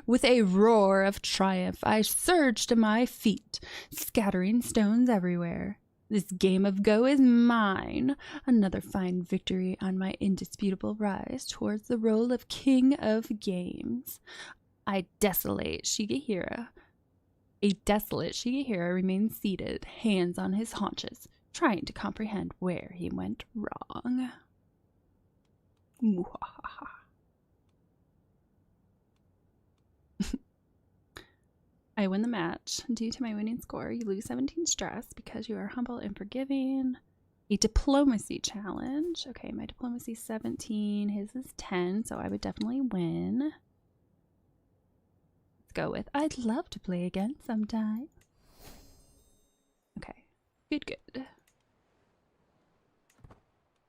[SPEAKER 1] With a roar of triumph, I surge to my feet, scattering stones everywhere. This game of Go is mine. Another fine victory on my indisputable rise towards the role of King of Games. A desolate Shigehira remains seated, hands on his haunches, trying to comprehend where he went wrong. I win the match. Due to my winning score, you lose 17 stress because you are humble and forgiving. A diplomacy challenge. Okay, my diplomacy is 17. His is 10, so I would definitely win. Let's go with I'd love to play again sometime. Okay, good.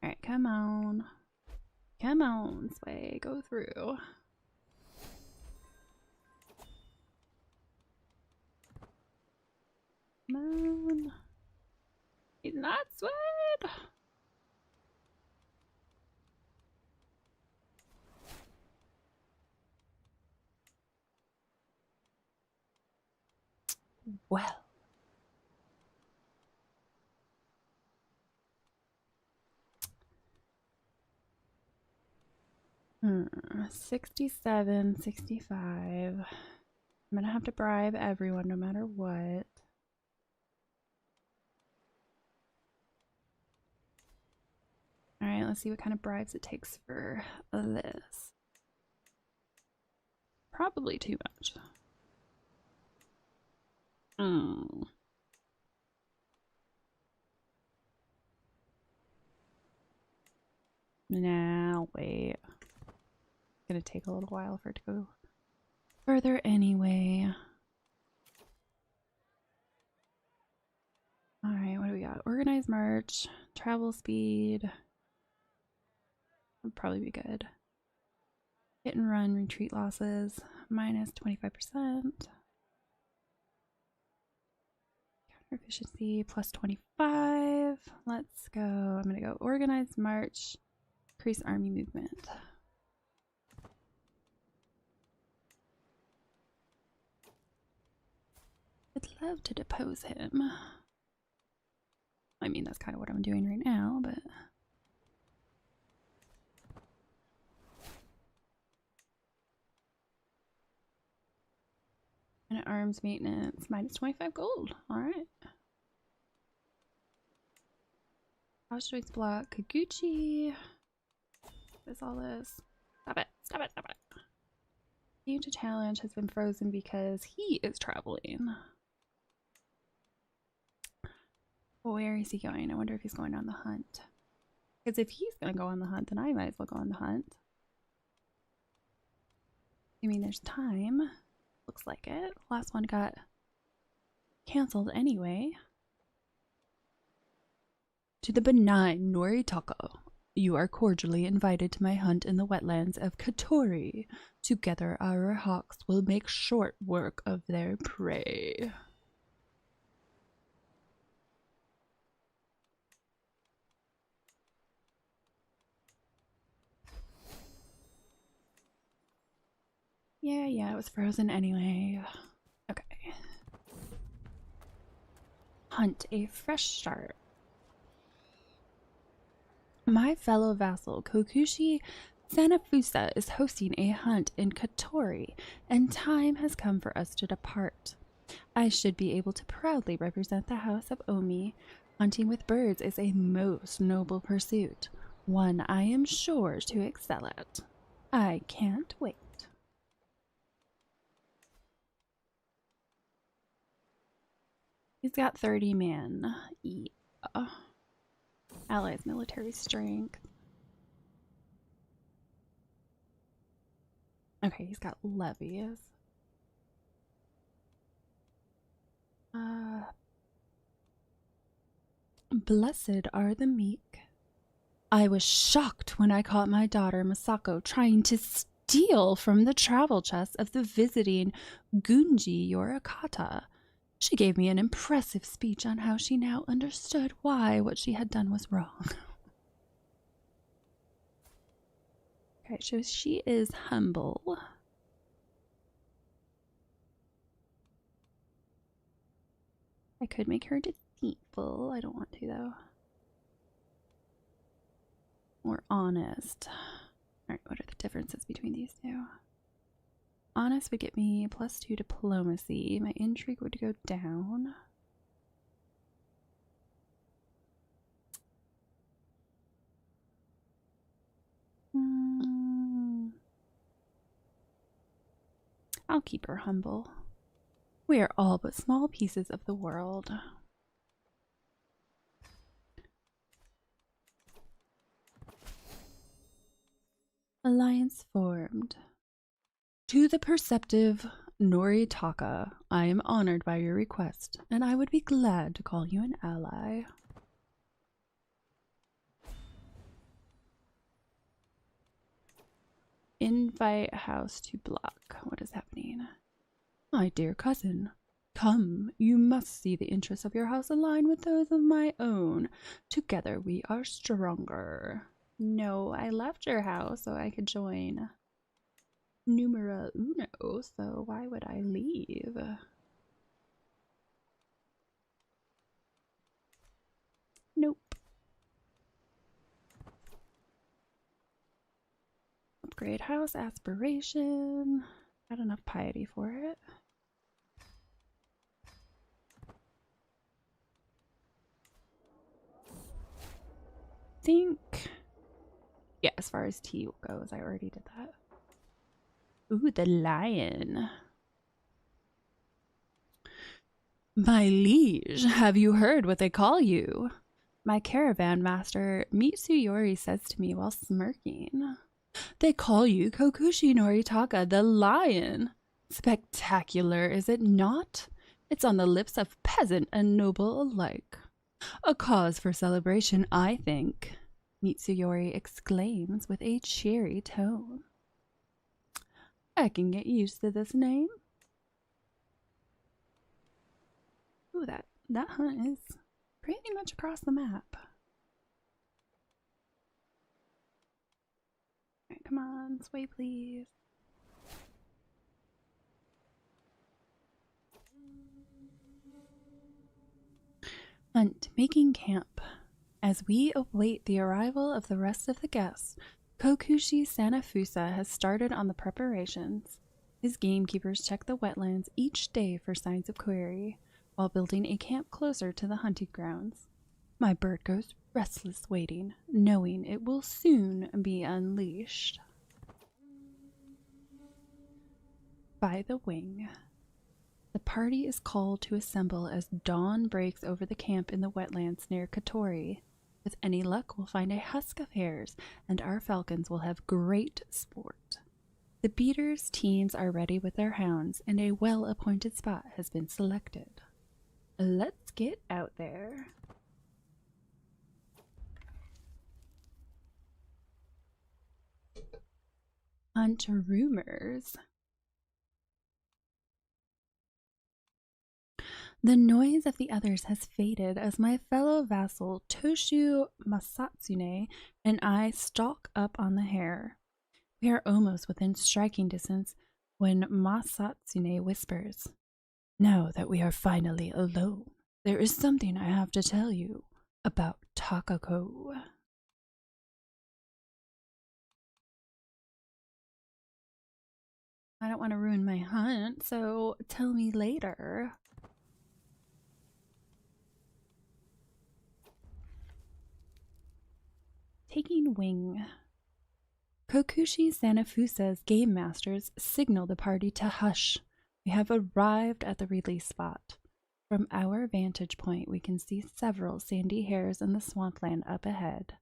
[SPEAKER 1] Alright, come on. Come on, Sway, go through. Come on. He's not swayed. Well. 67, 65. I'm gonna have to bribe everyone no matter what. Alright, let's see what kind of bribes it takes for this. Probably too much. Now, wait. It's gonna take a little while for it to go further anyway. Alright, what do we got? Organized march, travel speed. Would probably be good. Hit and run, retreat losses, minus 25%. Counter efficiency, plus 25. Let's go. I'm gonna go organized march, increase army movement. I'd love to depose him. I mean, that's kind of what I'm doing right now, but... And arms maintenance, minus 25 gold. Alright. House choice block, Kokushi. What is all this? Stop it, stop it, stop it. Huge challenge has been frozen because he is traveling. Where is he going? I wonder if he's going on the hunt. Because if he's going to go on the hunt, then I might as well go on the hunt. I mean, there's time. Looks like it. Last one got canceled anyway. To the benign Noritaka, you are cordially invited to my hunt in the wetlands of Katori. Together our hawks will make short work of their prey. Yeah, it was frozen anyway. Okay. Hunt, a fresh start. My fellow vassal Kokushi Sanafusa is hosting a hunt in Katori, and time has come for us to depart. I should be able to proudly represent the house of Omi. Hunting with birds is a most noble pursuit, one I am sure to excel at. I can't wait. He's got 30 men. Yeah. Allies military strength. Okay, he's got levies. Blessed are the meek. I was shocked when I caught my daughter Masako trying to steal from the travel chest of the visiting Gunji Yorakata. She gave me an impressive speech on how she now understood why what she had done was wrong. Okay, so she is humble. I could make her deceitful. I don't want to, though. Or honest. Alright, what are the differences between these two? Honest would get me +2 diplomacy. My intrigue would go down. I'll keep her humble. We are all but small pieces of the world. Alliance formed. To the perceptive Noritaka, I am honored by your request, and I would be glad to call you an ally. Invite house to block. What is happening? My dear cousin, come, you must see the interests of your house align with those of my own. Together we are stronger. No, I left your house so I could join numero uno, so why would I leave? Nope. Upgrade house aspiration. Got enough piety for it. Think. Yeah, as far as tea goes, I already did that. Ooh, the lion. My liege, have you heard what they call you? My caravan master Mitsuyori says to me while smirking. They call you Kokushi Noritaka, the lion. Spectacular, is it not? It's on the lips of peasant and noble alike. A cause for celebration, I think, Mitsuyori exclaims with a cheery tone. I can get used to this name. Ooh, that hunt is pretty much across the map. Alright, come on, sway please. Hunt, making camp. As we await the arrival of the rest of the guests, Kokushi Sanafusa has started on the preparations. His gamekeepers check the wetlands each day for signs of quarry, while building a camp closer to the hunting grounds. My bird goes restless waiting, knowing it will soon be unleashed. By the wing. The party is called to assemble as dawn breaks over the camp in the wetlands near Katori. With any luck, we'll find a husk of hares, and our falcons will have great sport. The beaters' teams are ready with their hounds, and a well-appointed spot has been selected. Let's get out there. Hunt rumors. The noise of the others has faded as my fellow vassal Toshu Masatsune and I stalk up on the hare. We are almost within striking distance when Masatsune whispers, "Now that we are finally alone, there is something I have to tell you about Takako." I don't want to ruin my hunt, so tell me later. Taking wing. Kokushi Sanafusa's game masters signal the party to hush. We have arrived at the release spot. From our vantage point, we can see several sandy hares in the swampland up ahead.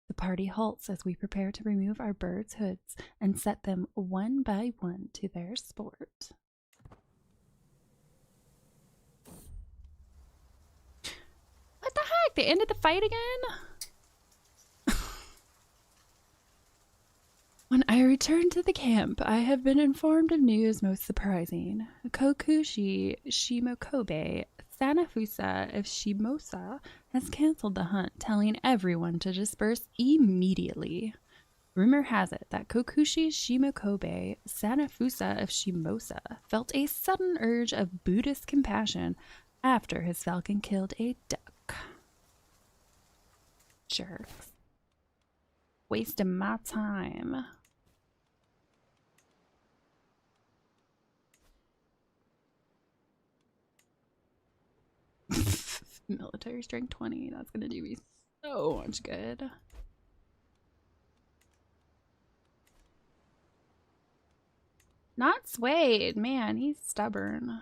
[SPEAKER 1] The party halts as we prepare to remove our birds' hoods and set them one by one to their sport. What the heck? They ended the fight again? When I return to the camp, I have been informed of news most surprising. Kokushi Shimokobe, Sanafusa of Shimosa, has canceled the hunt, telling everyone to disperse immediately. Rumor has it that Kokushi Shimokobe, Sanafusa of Shimosa, felt a sudden urge of Buddhist compassion after his falcon killed a duck. Jerks. Wasting my time. Military strength 20. That's gonna do me so much good. Not swayed. Man, he's stubborn.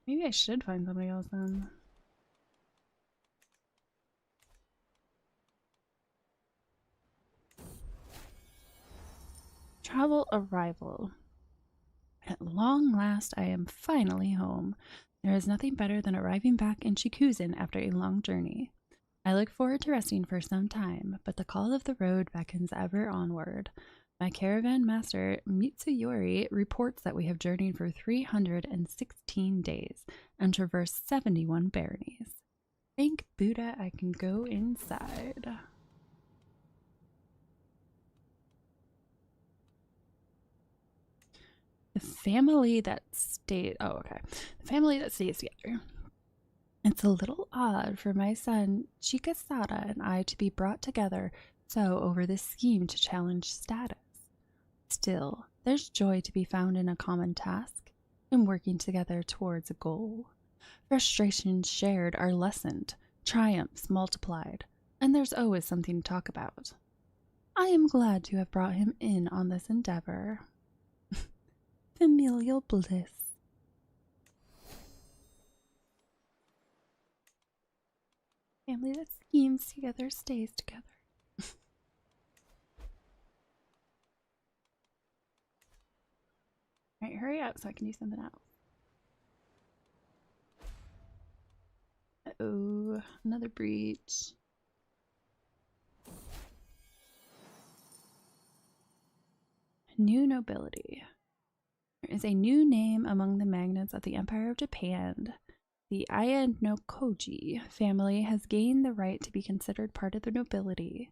[SPEAKER 1] Maybe I should find somebody else then. Travel arrival. At long last, I am finally home. There is nothing better than arriving back in Shikuzen after a long journey. I look forward to resting for some time, but the call of the road beckons ever onward. My caravan master, Mitsuyori, reports that we have journeyed for 316 days and traversed 71 baronies. Thank Buddha I can go inside. The family that stayed... Oh, okay. The family that stays together. It's a little odd for my son Chikasada and I to be brought together so over this scheme to challenge status. Still, there's joy to be found in a common task, in working together towards a goal. Frustrations shared are lessened, triumphs multiplied, and there's always something to talk about. I am glad to have brought him in on this endeavor. Familial bliss. Family that schemes together stays together. Alright, hurry up so I can do something else. Uh-oh, another breach. New nobility. There is a new name among the magnates of the Empire of Japan. The Aya no Koji family has gained the right to be considered part of the nobility.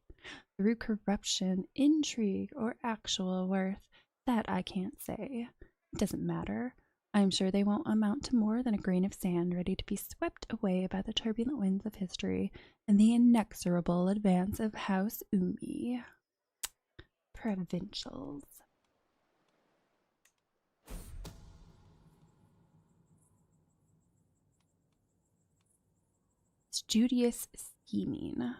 [SPEAKER 1] Through corruption, intrigue, or actual worth, that I can't say. It doesn't matter. I'm sure they won't amount to more than a grain of sand ready to be swept away by the turbulent winds of history and the inexorable advance of House Umi. Provincials. Studious scheming.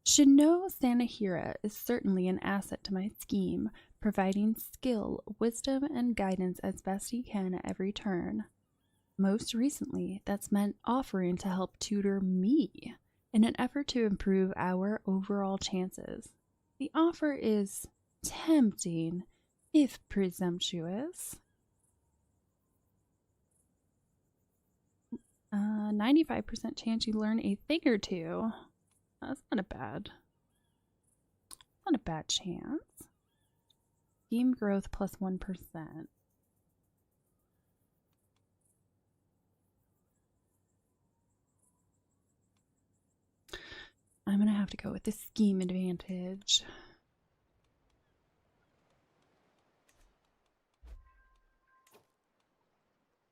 [SPEAKER 1] Shino Sanahira is certainly an asset to my scheme, providing skill, wisdom, and guidance as best he can at every turn. Most recently, that's meant offering to help tutor me in an effort to improve our overall chances. The offer is tempting, if presumptuous. 95% chance you learn a thing or two. That's not a bad chance. Scheme growth plus 1%. I'm gonna have to go with the scheme advantage.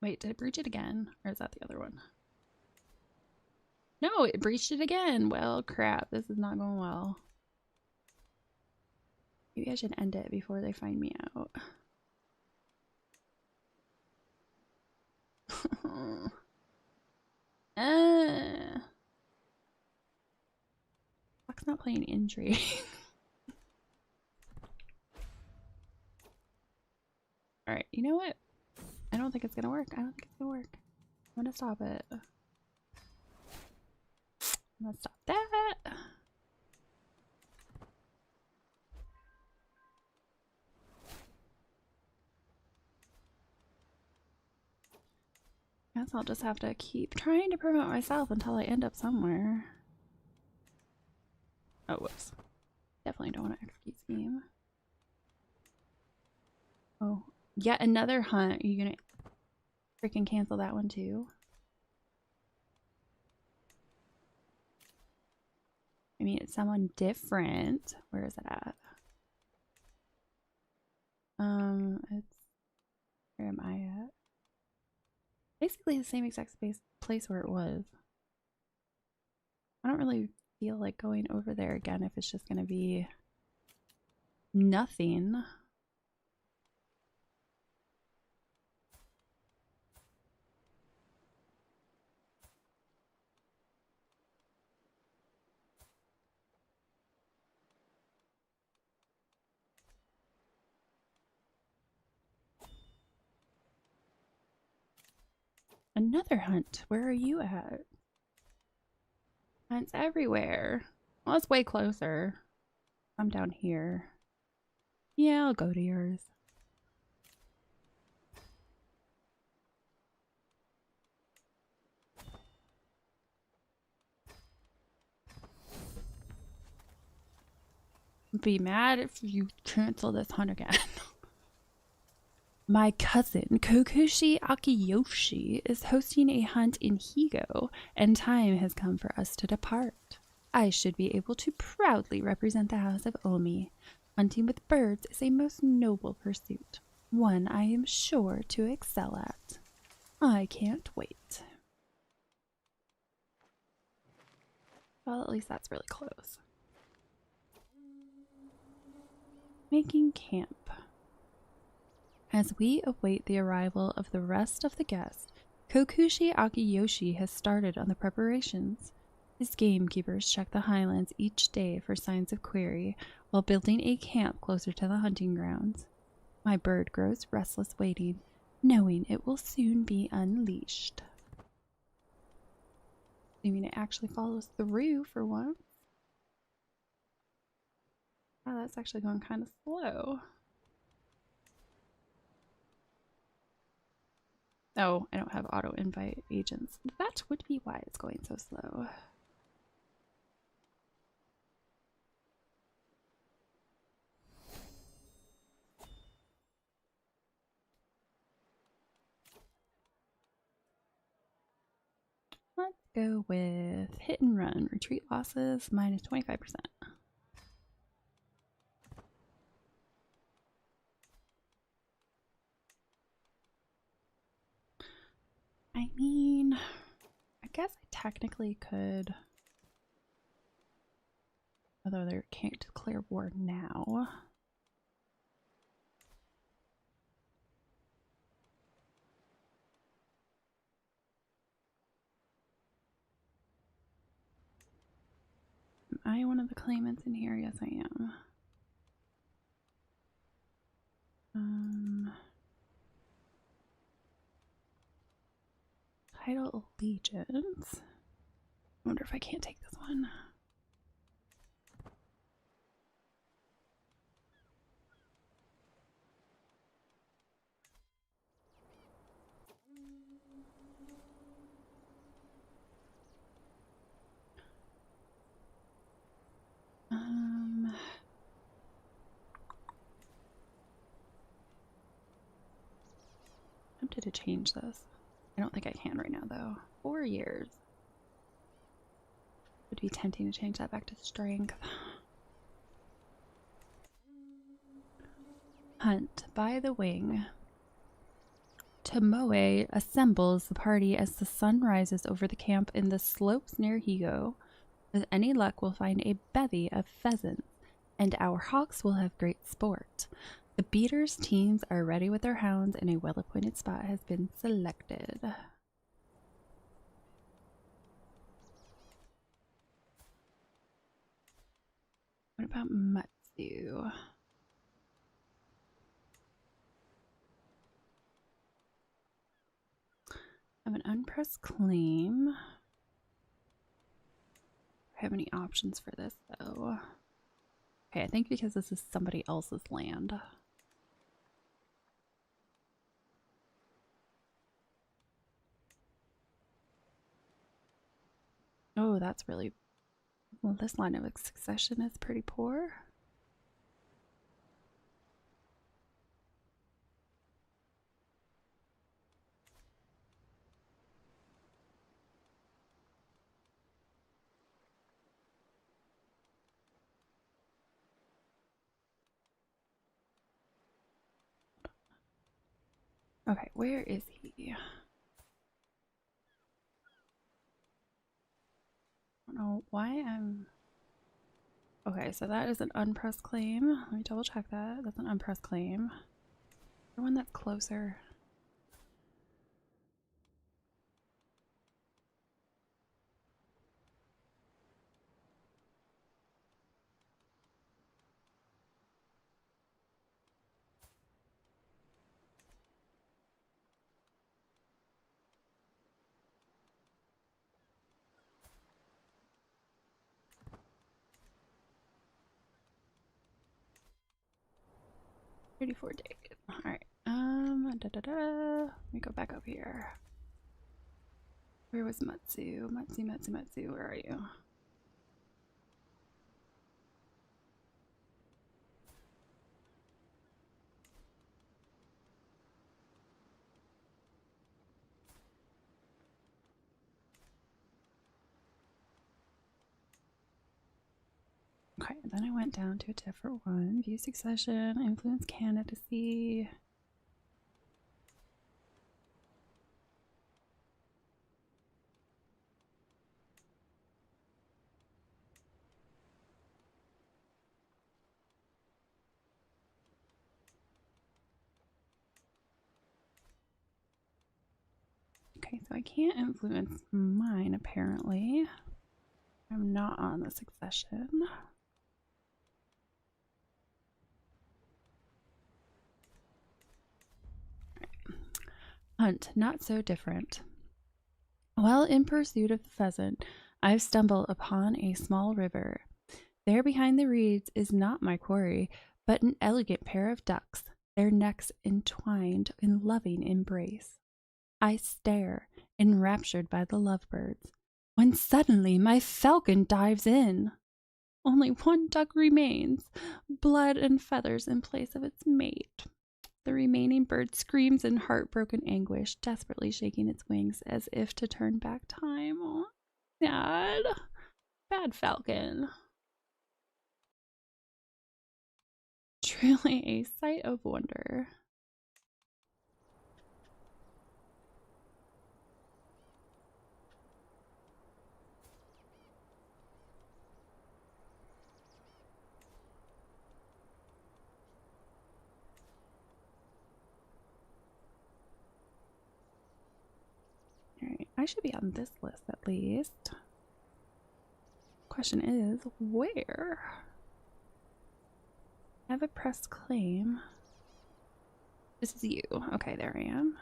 [SPEAKER 1] Wait, did it breach it again? Or is that the other one? No, it breached it again. Well, crap. This is not going well. Maybe I should end it before they find me out. Fuck's not playing intrigue. Alright, you know what? I don't think it's gonna work. I'm gonna stop it. I'm gonna stop that. Guess I'll just have to keep trying to promote myself until I end up somewhere. Oh, whoops. Definitely don't want to execute scheme. Oh, yet another hunt. Are you gonna freaking cancel that one too? I mean, it's someone different. Where is it at? It's where am I at? Basically the same exact place where it was. I don't really feel like going over there again if it's just gonna be nothing. Another hunt. Where are you at? Hunts everywhere. Well, it's way closer. I'm down here. Yeah, I'll go to yours. Be mad if you cancel this hunt again. My cousin Kokushi Akiyoshi is hosting a hunt in Higo, and time has come for us to depart. I should be able to proudly represent the House of Omi. Hunting with birds is a most noble pursuit, one I am sure to excel at. I can't wait. Well, at least that's really close. Making camp. As we await the arrival of the rest of the guests, Kokushi Akiyoshi has started on the preparations. His gamekeepers check the highlands each day for signs of quarry while building a camp closer to the hunting grounds. My bird grows restless waiting, knowing it will soon be unleashed. I mean, it actually follows through for once. Oh, that's actually going kind of slow. Oh, I don't have auto invite agents. That would be why it's going so slow. Let's go with hit and run. Retreat losses minus 25%. I mean, I guess I technically could, although they can't declare war now. Am I one of the claimants in here? Yes, I am. Title Allegiance. I wonder if I can't take this one. Tempted to change this. I don't think I can right now, though. 4 years. Would be tempting to change that back to strength. Hunt by the wing. Tomoe assembles the party as the sun rises over the camp in the slopes near Higo. With any luck, we'll find a bevy of pheasants, and our hawks will have great sport. The beaters' teams are ready with their hounds, and a well-appointed spot has been selected. What about Matsu? I have an unpressed claim. I have any options for this, though. Okay, I think because this is somebody else's land. Oh, that's really... Well, this line of succession is pretty poor. Okay, where is he? I don't know why I'm... Okay, so that is an unpressed claim. Let me double check that. That's an unpressed claim. The one that's closer. $34 days. Alright. Let me go back up here. Where was Matsu? Matsu, where are you? Okay, then I went down to a different one. View succession, influence candidacy. Okay, so I can't influence mine apparently. I'm not on the succession. Hunt, not so different. While in pursuit of the pheasant, I've stumbled upon a small river. There behind the reeds is not my quarry, but an elegant pair of ducks, their necks entwined in loving embrace. I stare, enraptured by the lovebirds, when suddenly my falcon dives in. Only one duck remains, blood and feathers in place of its mate. The remaining bird screams in heartbroken anguish, desperately shaking its wings as if to turn back time. Oh, sad. Bad falcon. Truly a sight of wonder. Alright, I should be on this list at least. Question is, where? I have a pressed claim. This is you. Okay, there I am.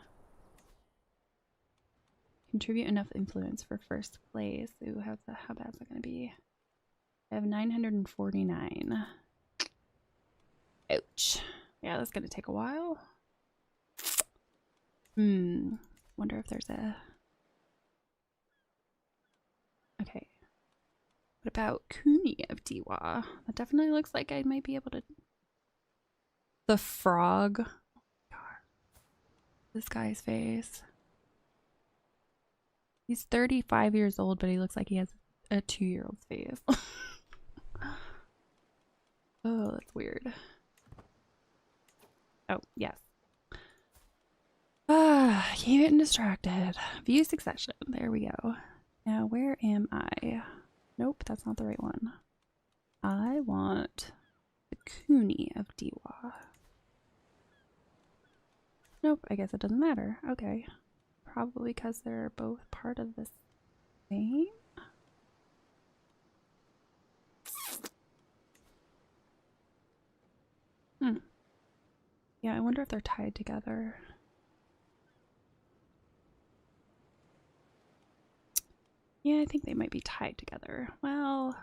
[SPEAKER 1] Contribute enough influence for first place. Ooh, how bad is that going to be? I have 949. Ouch. Yeah, that's going to take a while. Wonder if there's a... Okay. What about Kokushi of Dewa? That definitely looks like I might be able to... The frog. This guy's face. He's 35 years old, but he looks like he has a 2-year-old's face. Oh, that's weird. Oh, yes. Ah, keep getting distracted. View succession. There we go. Now, where am I? Nope, that's not the right one. I want the Kokushi of Dewa. Nope, I guess it doesn't matter. Okay. Probably because they're both part of the same. Yeah, I wonder if they're tied together. Yeah, I think they might be tied together. Well,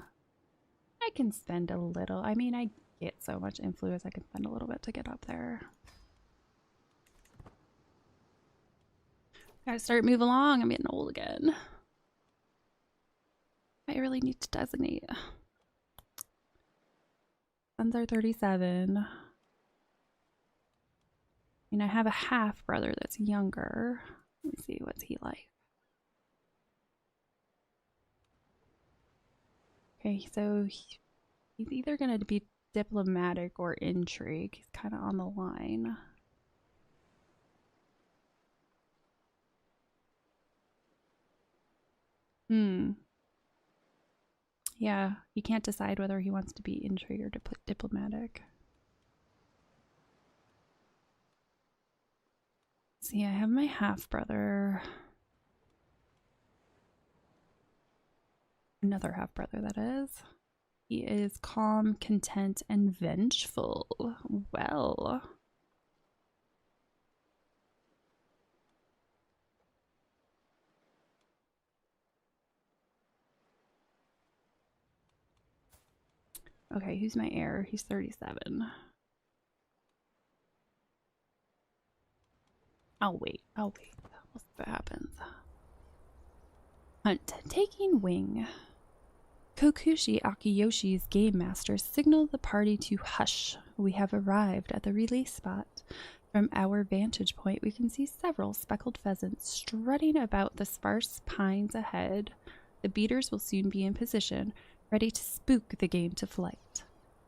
[SPEAKER 1] I can spend a little. I mean, I get so much influence, I can spend a little bit to get up there. Gotta start moving along. I'm getting old again. I really need to designate. Sons are 37. I mean, I have a half brother that's younger. Let me see, what's he like? Okay, so he's either gonna be diplomatic or intrigue. He's kind of on the line. Hmm. Yeah, he can't decide whether he wants to be intrigue or diplomatic. See, I have my half brother. Another half brother, that is. He is calm, content, and vengeful. Well. Okay, who's my heir? He's 37. I'll wait. We'll see what happens. Hunt. Taking wing. Kokushi Akiyoshi's game master signaled the party to hush. We have arrived at the release spot. From our vantage point, we can see several speckled pheasants strutting about the sparse pines ahead. The beaters will soon be in position, ready to spook the game to flight.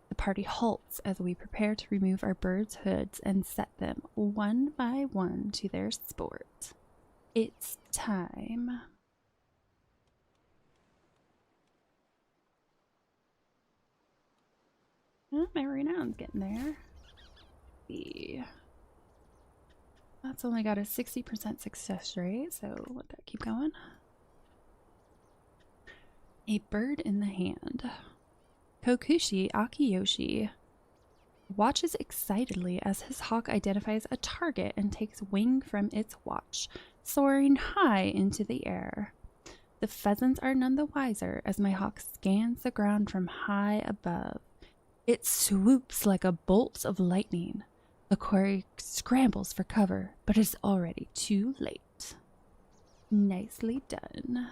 [SPEAKER 1] The party halts as we prepare to remove our birds' hoods and set them one by one to their sport. It's time. Oh, my renown's getting there. See. That's only got a 60% success rate, so let that keep going. A bird in the hand. Kokushi Akiyoshi watches excitedly as his hawk identifies a target and takes wing from its watch, soaring high into the air. The pheasants are none the wiser as my hawk scans the ground from high above. It swoops like a bolt of lightning. The quarry scrambles for cover, but is already too late. Nicely done.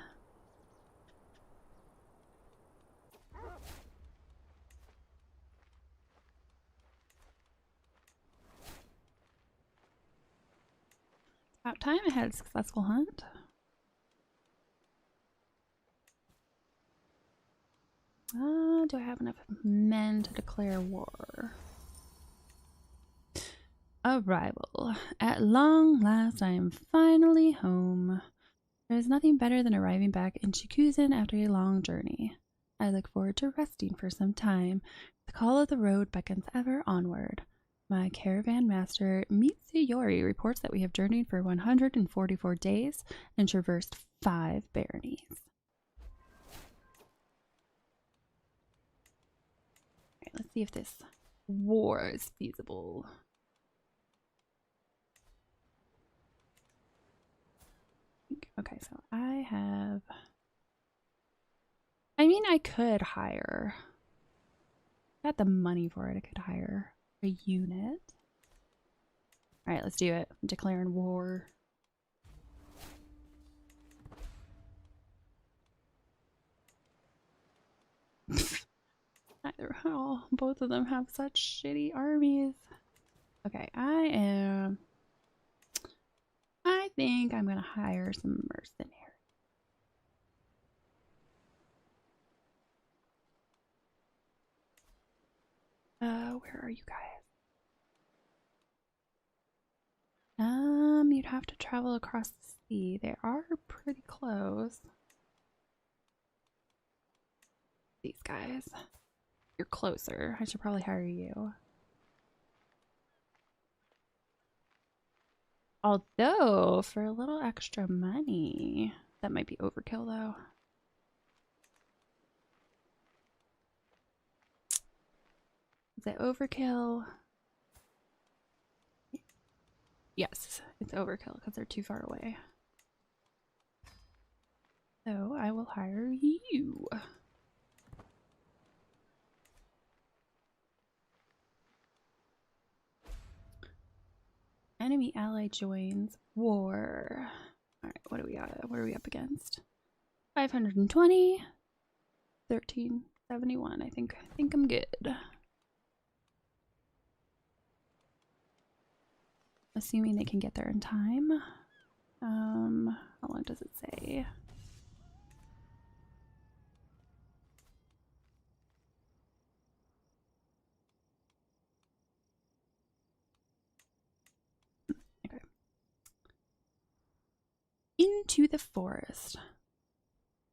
[SPEAKER 1] About time I had a successful hunt. Do I have enough men to declare war? Arrival. At long last, I am finally home. There is nothing better than arriving back in Chikuzen after a long journey. I look forward to resting for some time. The call of the road beckons ever onward. My caravan master, Mitsuyori, reports that we have journeyed for 144 days and traversed 5 baronies. Alright, let's see if this war is feasible. Okay, so I have... I mean, I could hire... Got the money for it. I could hire a unit. Alright, let's do it. I'm declaring war. Either both of them have such shitty armies. Okay, I think I'm gonna hire some mercenaries. Where are you guys? You'd have to travel across the sea. They are pretty close. These guys. You're closer. I should probably hire you. Although, for a little extra money, that might be overkill though. Is it overkill? Yes, it's overkill because they're too far away. So I will hire you. Enemy ally joins war. Alright, what do we got? What are we up against? 520. 1371. I think I'm good. Assuming they can get there in time. How long does it say? Okay. Into the forest.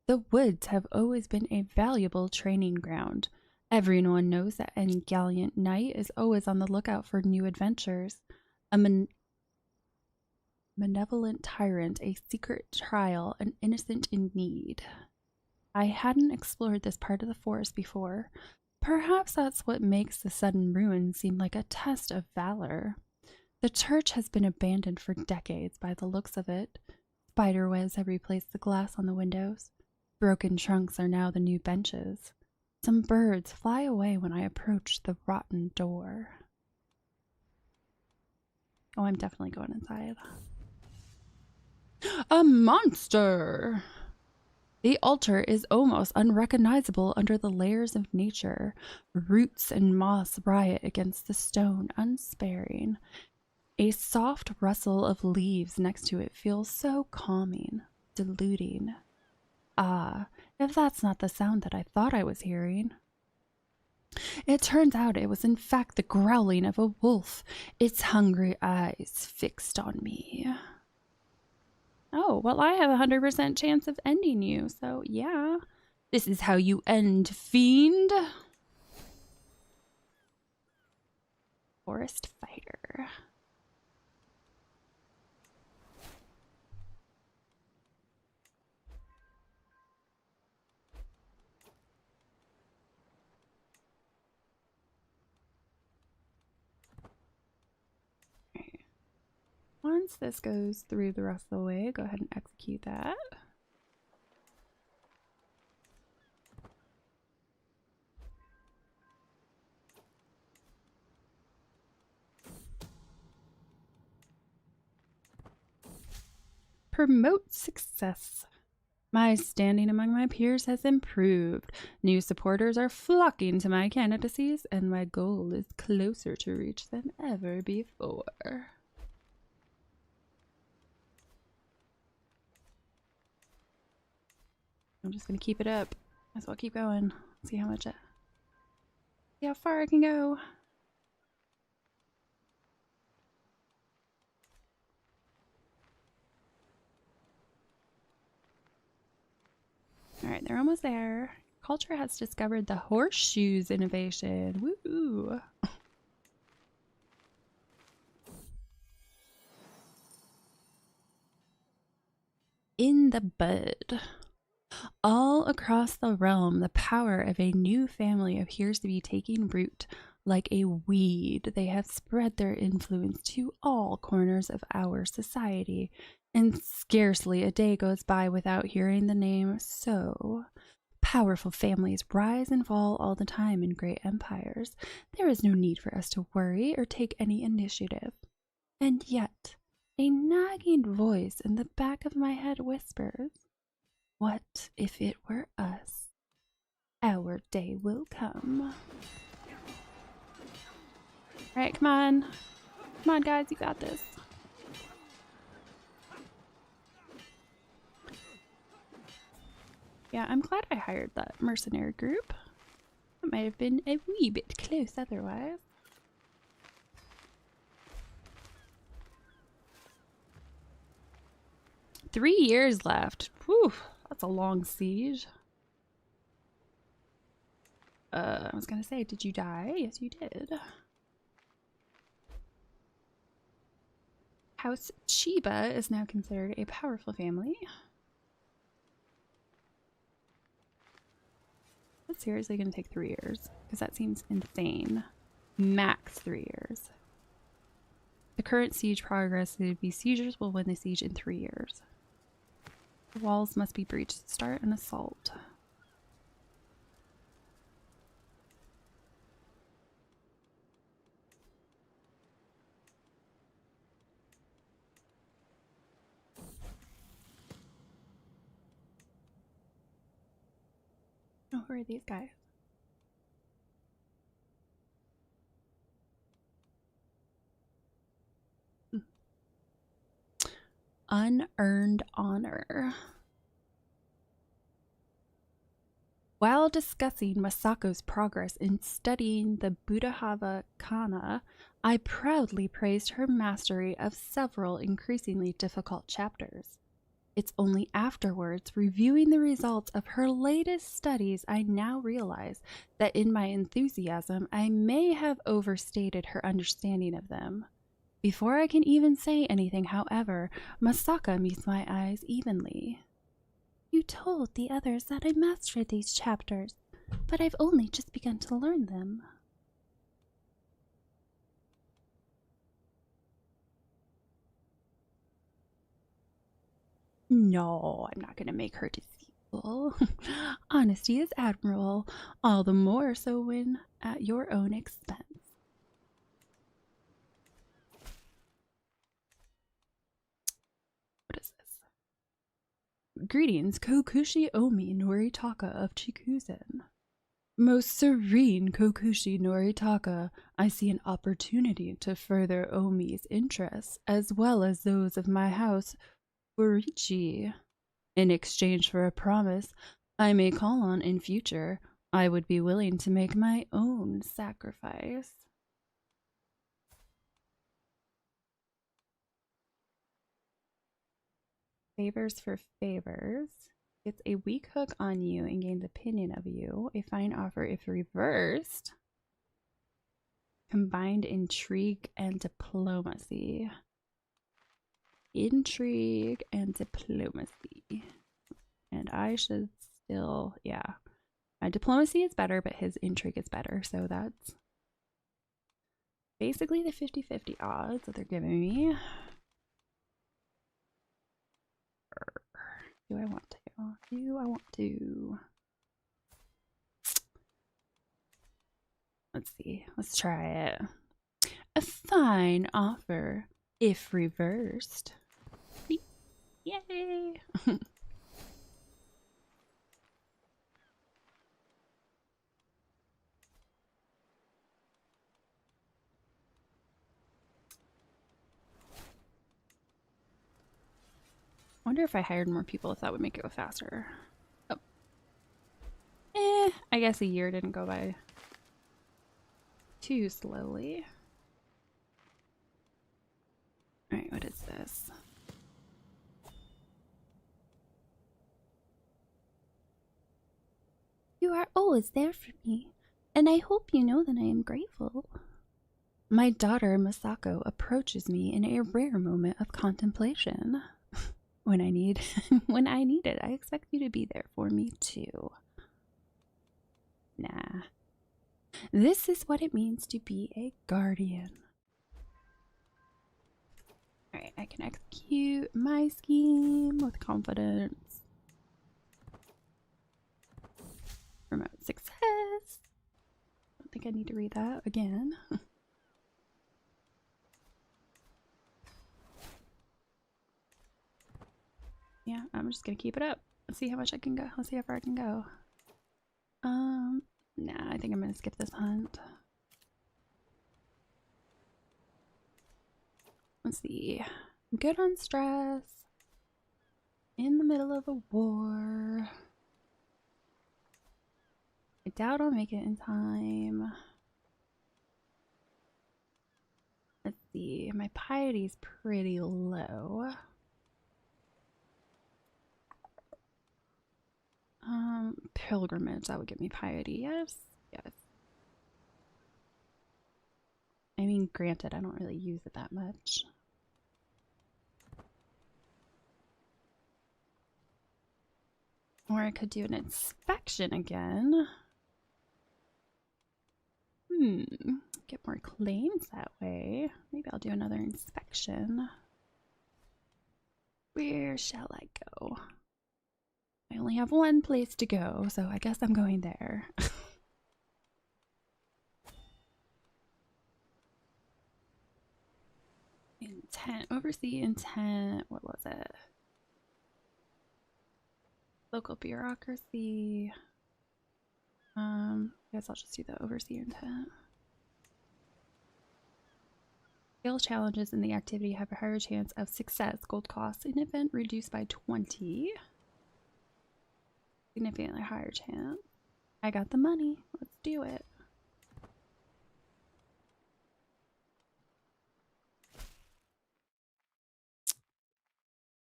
[SPEAKER 1] The woods have always been a valuable training ground. Everyone knows that any gallant knight is always on the lookout for new adventures. A malevolent tyrant, a secret trial, an innocent in need. I hadn't explored this part of the forest before. Perhaps that's what makes the sudden ruin seem like a test of valor. The church has been abandoned for decades by the looks of it. Spider webs have replaced the glass on the windows. Broken trunks are now the new benches. Some birds fly away when I approach the rotten door. Oh, I'm definitely going inside. A monster! The altar is almost unrecognizable under the layers of nature. Roots and moss riot against the stone, unsparing. A soft rustle of leaves next to it feels so calming, deluding. Ah, if that's not the sound that I thought I was hearing. It turns out it was in fact the growling of a wolf, its hungry eyes fixed on me. Oh, well, I have a 100% chance of ending you, so yeah. This is how you end, fiend. Forest fighter. Once this goes through the rest of the way, go ahead and execute that. Promote success. My standing among my peers has improved. New supporters are flocking to my candidacies, and my goal is closer to reach than ever before. I'm just gonna keep it up. Might as well keep going. See how much see how far I can go. Alright, they're almost there. Culture has discovered the horseshoes innovation. Woo! In the bud. All across the realm, the power of a new family appears to be taking root. Like a weed, they have spread their influence to all corners of our society, and scarcely a day goes by without hearing the name so. Powerful families rise and fall all the time in great empires. There is no need for us to worry or take any initiative. And yet, a nagging voice in the back of my head whispers, what if it were us? Our day will come. Alright, come on. Come on, guys, you got this. Yeah, I'm glad I hired that mercenary group. It might have been a wee bit close otherwise. Three years left. Whew, that's a long siege. I was gonna say, did you die? Yes, you did. House Chiba is now considered a powerful family. That's seriously gonna take 3 years, because that seems insane. Max 3 years. The current siege progress would be siegers will win the siege in 3 years. The walls must be breached to start an assault. Oh, who are these guys? Unearned honor. While discussing Masako's progress in studying the Buddhava Kana, I proudly praised her mastery of several increasingly difficult chapters. It's only afterwards, reviewing the results of her latest studies, I now realize that in my enthusiasm, I may have overstated her understanding of them. Before I can even say anything, however, Masaka meets my eyes evenly. You told the others that I mastered these chapters, but I've only just begun to learn them. No, I'm not going to make her deceitful. Honesty is admirable, all the more so when at your own expense. What is this? Greetings, Kokushi Omi Noritaka of Chikuzen. Most serene Kokushi Noritaka, I see an opportunity to further Omi's interests, as well as those of my house, Furichi. In exchange for a promise I may call on in future, I would be willing to make my own sacrifice. Favors for favors. Gets a weak hook on you and gains opinion of you. A fine offer if reversed. Combined intrigue and diplomacy. Intrigue and diplomacy. And I should still, yeah. My diplomacy is better, but his intrigue is better. So that's basically the 50-50 odds that they're giving me. Do I want to? Do I want to? Let's see. Let's try it. A fine offer, if reversed. Yay! I wonder if I hired more people if that would make it go faster. Oh. I guess a year didn't go by too slowly. Alright, what is this? You are always there for me, and I hope you know that I am grateful. My daughter Masako approaches me in a rare moment of contemplation. When I need it, I expect you to be there for me too. Nah. This is what it means to be a guardian. Alright, I can execute my scheme with confidence. Remote success. Don't think I need to read that again. Yeah, I'm just gonna keep it up. Let's see how much I can go. Let's see how far I can go. Nah, I think I'm gonna skip this hunt. Let's see. I'm good on stress. In the middle of a war. I doubt I'll make it in time. Let's see. My piety's pretty low. Pilgrimage, that would get me piety. Yes. Yes. I mean, granted, I don't really use it that much. Or I could do an inspection again. Get more claims that way. Maybe I'll do another inspection. Where shall I go? I only have one place to go, so I guess I'm going there. Intent, oversee intent, what was it? Local bureaucracy. I guess I'll just do the oversee intent. Skill challenges in the activity have a higher chance of success. Gold cost in event reduced by 20. Significantly higher chance. I got the money. Let's do it.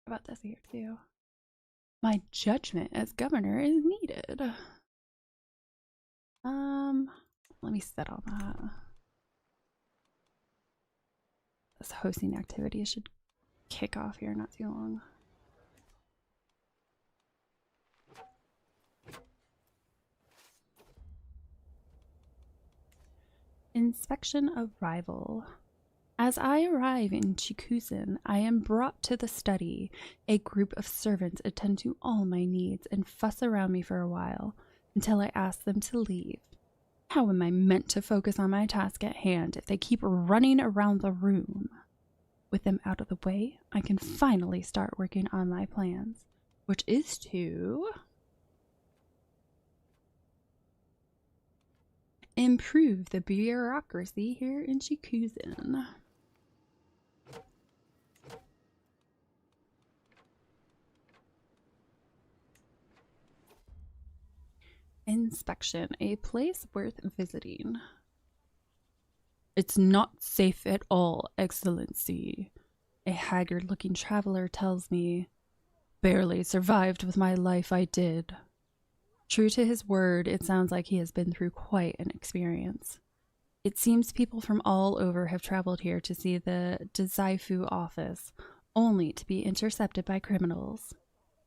[SPEAKER 1] about this here too. My judgment as governor is needed. Let me set on that. This hosting activity should kick off here not too long. Inspection of rival. As I arrive in Chikuzen, I am brought to the study. A group of servants attend to all my needs and fuss around me for a while until I ask them to leave. How am I meant to focus on my task at hand if they keep running around the room? With them out of the way, I can finally start working on my plans, which is to improve the bureaucracy here in Chikuzen. Inspection, a place worth visiting. It's not safe at all, Excellency. A haggard-looking traveler tells me. Barely survived with my life I did. True to his word, it sounds like he has been through quite an experience. It seems people from all over have traveled here to see the Dazaifu office, only to be intercepted by criminals.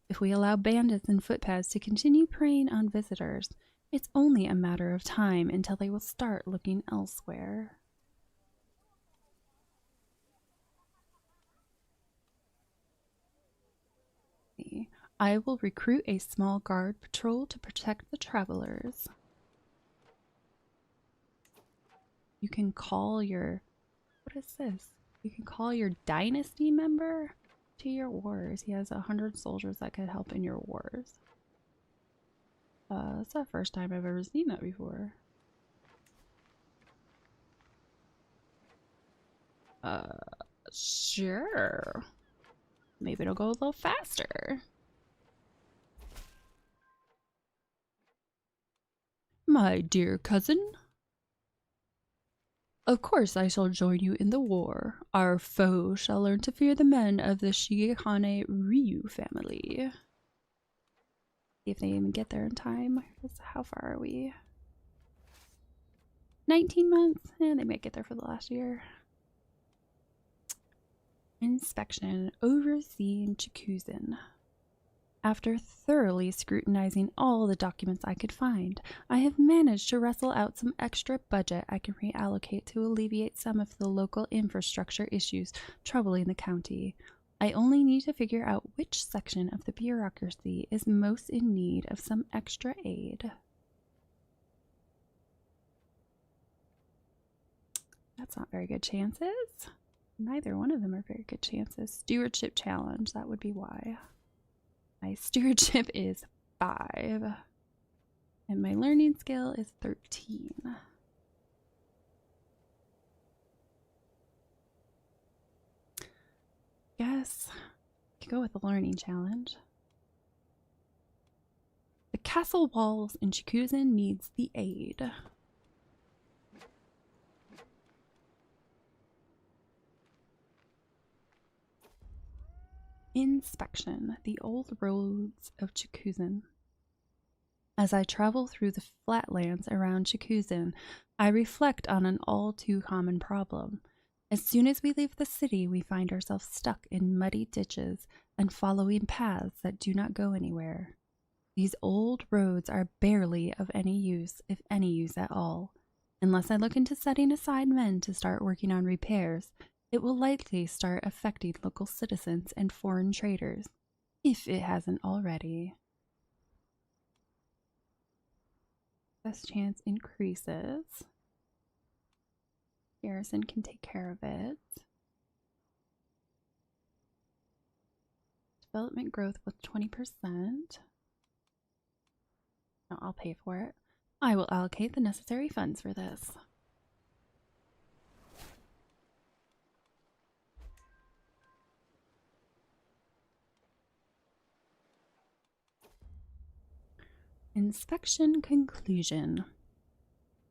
[SPEAKER 1] If we allow bandits and footpads to continue preying on visitors, it's only a matter of time until they will start looking elsewhere. I will recruit a small guard patrol to protect the travelers. You can call your... What is this? You can call your dynasty member to your wars. He has 100 soldiers that could help in your wars. That's the first time I've ever seen that before. Sure. Maybe it'll go a little faster. My dear cousin. Of course I shall join you in the war. Our foe shall learn to fear the men of the Shigehane Ryu family. See if they even get there in time. How far are we? 19 months? They might get there for the last year. Inspection. Overseeing Chikuzen. After thoroughly scrutinizing all the documents I could find, I have managed to wrestle out some extra budget I can reallocate to alleviate some of the local infrastructure issues troubling the county. I only need to figure out which section of the bureaucracy is most in need of some extra aid. That's not very good chances. Neither one of them are very good chances. Stewardship challenge, that would be why. My stewardship is 5. And my learning skill is 13. Guess I can go with the learning challenge. The castle walls in Chikuzen needs the aid. Inspection. The old roads of Chikuzen. As I travel through the flatlands around Chikuzen, I reflect on an all too common problem. As soon as we leave the city, we find ourselves stuck in muddy ditches and following paths that do not go anywhere. These old roads are barely of any use, if any use at all. Unless I look into setting aside men to start working on repairs, it will likely start affecting local citizens and foreign traders, if it hasn't already. Best chance increases. Garrison can take care of it. Development growth with 20%. No, I'll pay for it. I will allocate the necessary funds for this. Inspection conclusion.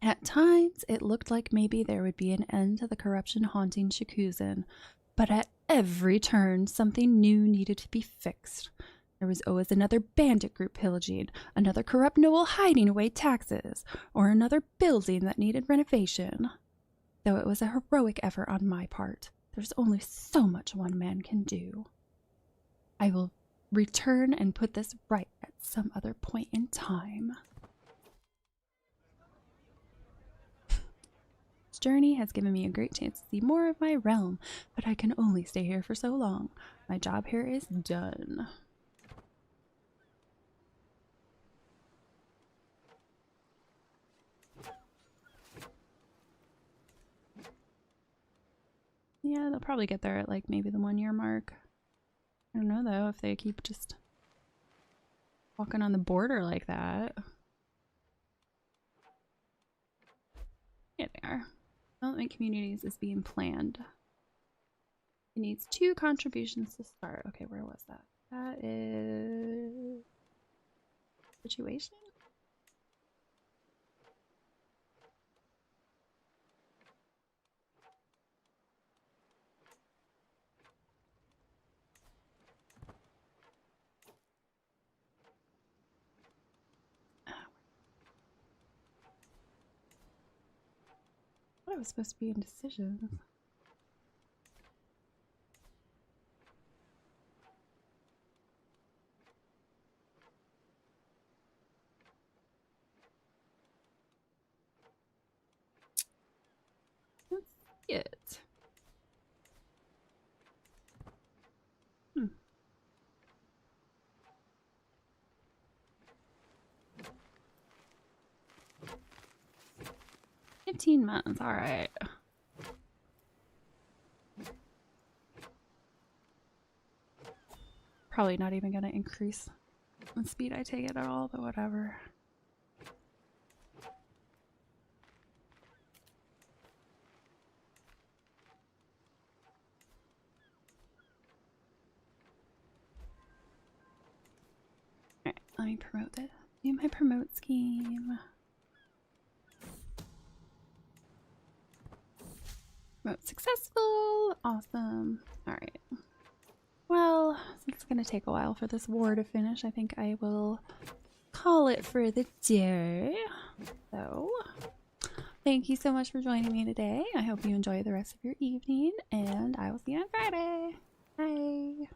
[SPEAKER 1] At times, it looked like maybe there would be an end to the corruption haunting Chikuzen, but at every turn, something new needed to be fixed. There was always another bandit group pillaging, another corrupt noble hiding away taxes, or another building that needed renovation. Though it was a heroic effort on my part, there's only so much one man can do. I will return and put this right at some other point in time. This journey has given me a great chance to see more of my realm, but I can only stay here for so long. My job here is done. Yeah, they'll probably get there at like maybe the 1 year mark. I don't know though if they keep just walking on the border like that. Yeah, they are. Development communities is being planned. It needs 2 contributions to start. Okay, where was that? That is situation. I thought it was supposed to be in decisions. Let's see it. 15 months, alright. Probably not even gonna increase the speed I take it at all, but whatever. Alright, let me promote this. Do my promote scheme. Promote successful. Awesome. Alright. Well, since it's going to take a while for this war to finish, I think I will call it for the day. So, thank you so much for joining me today. I hope you enjoy the rest of your evening, and I will see you on Friday. Bye.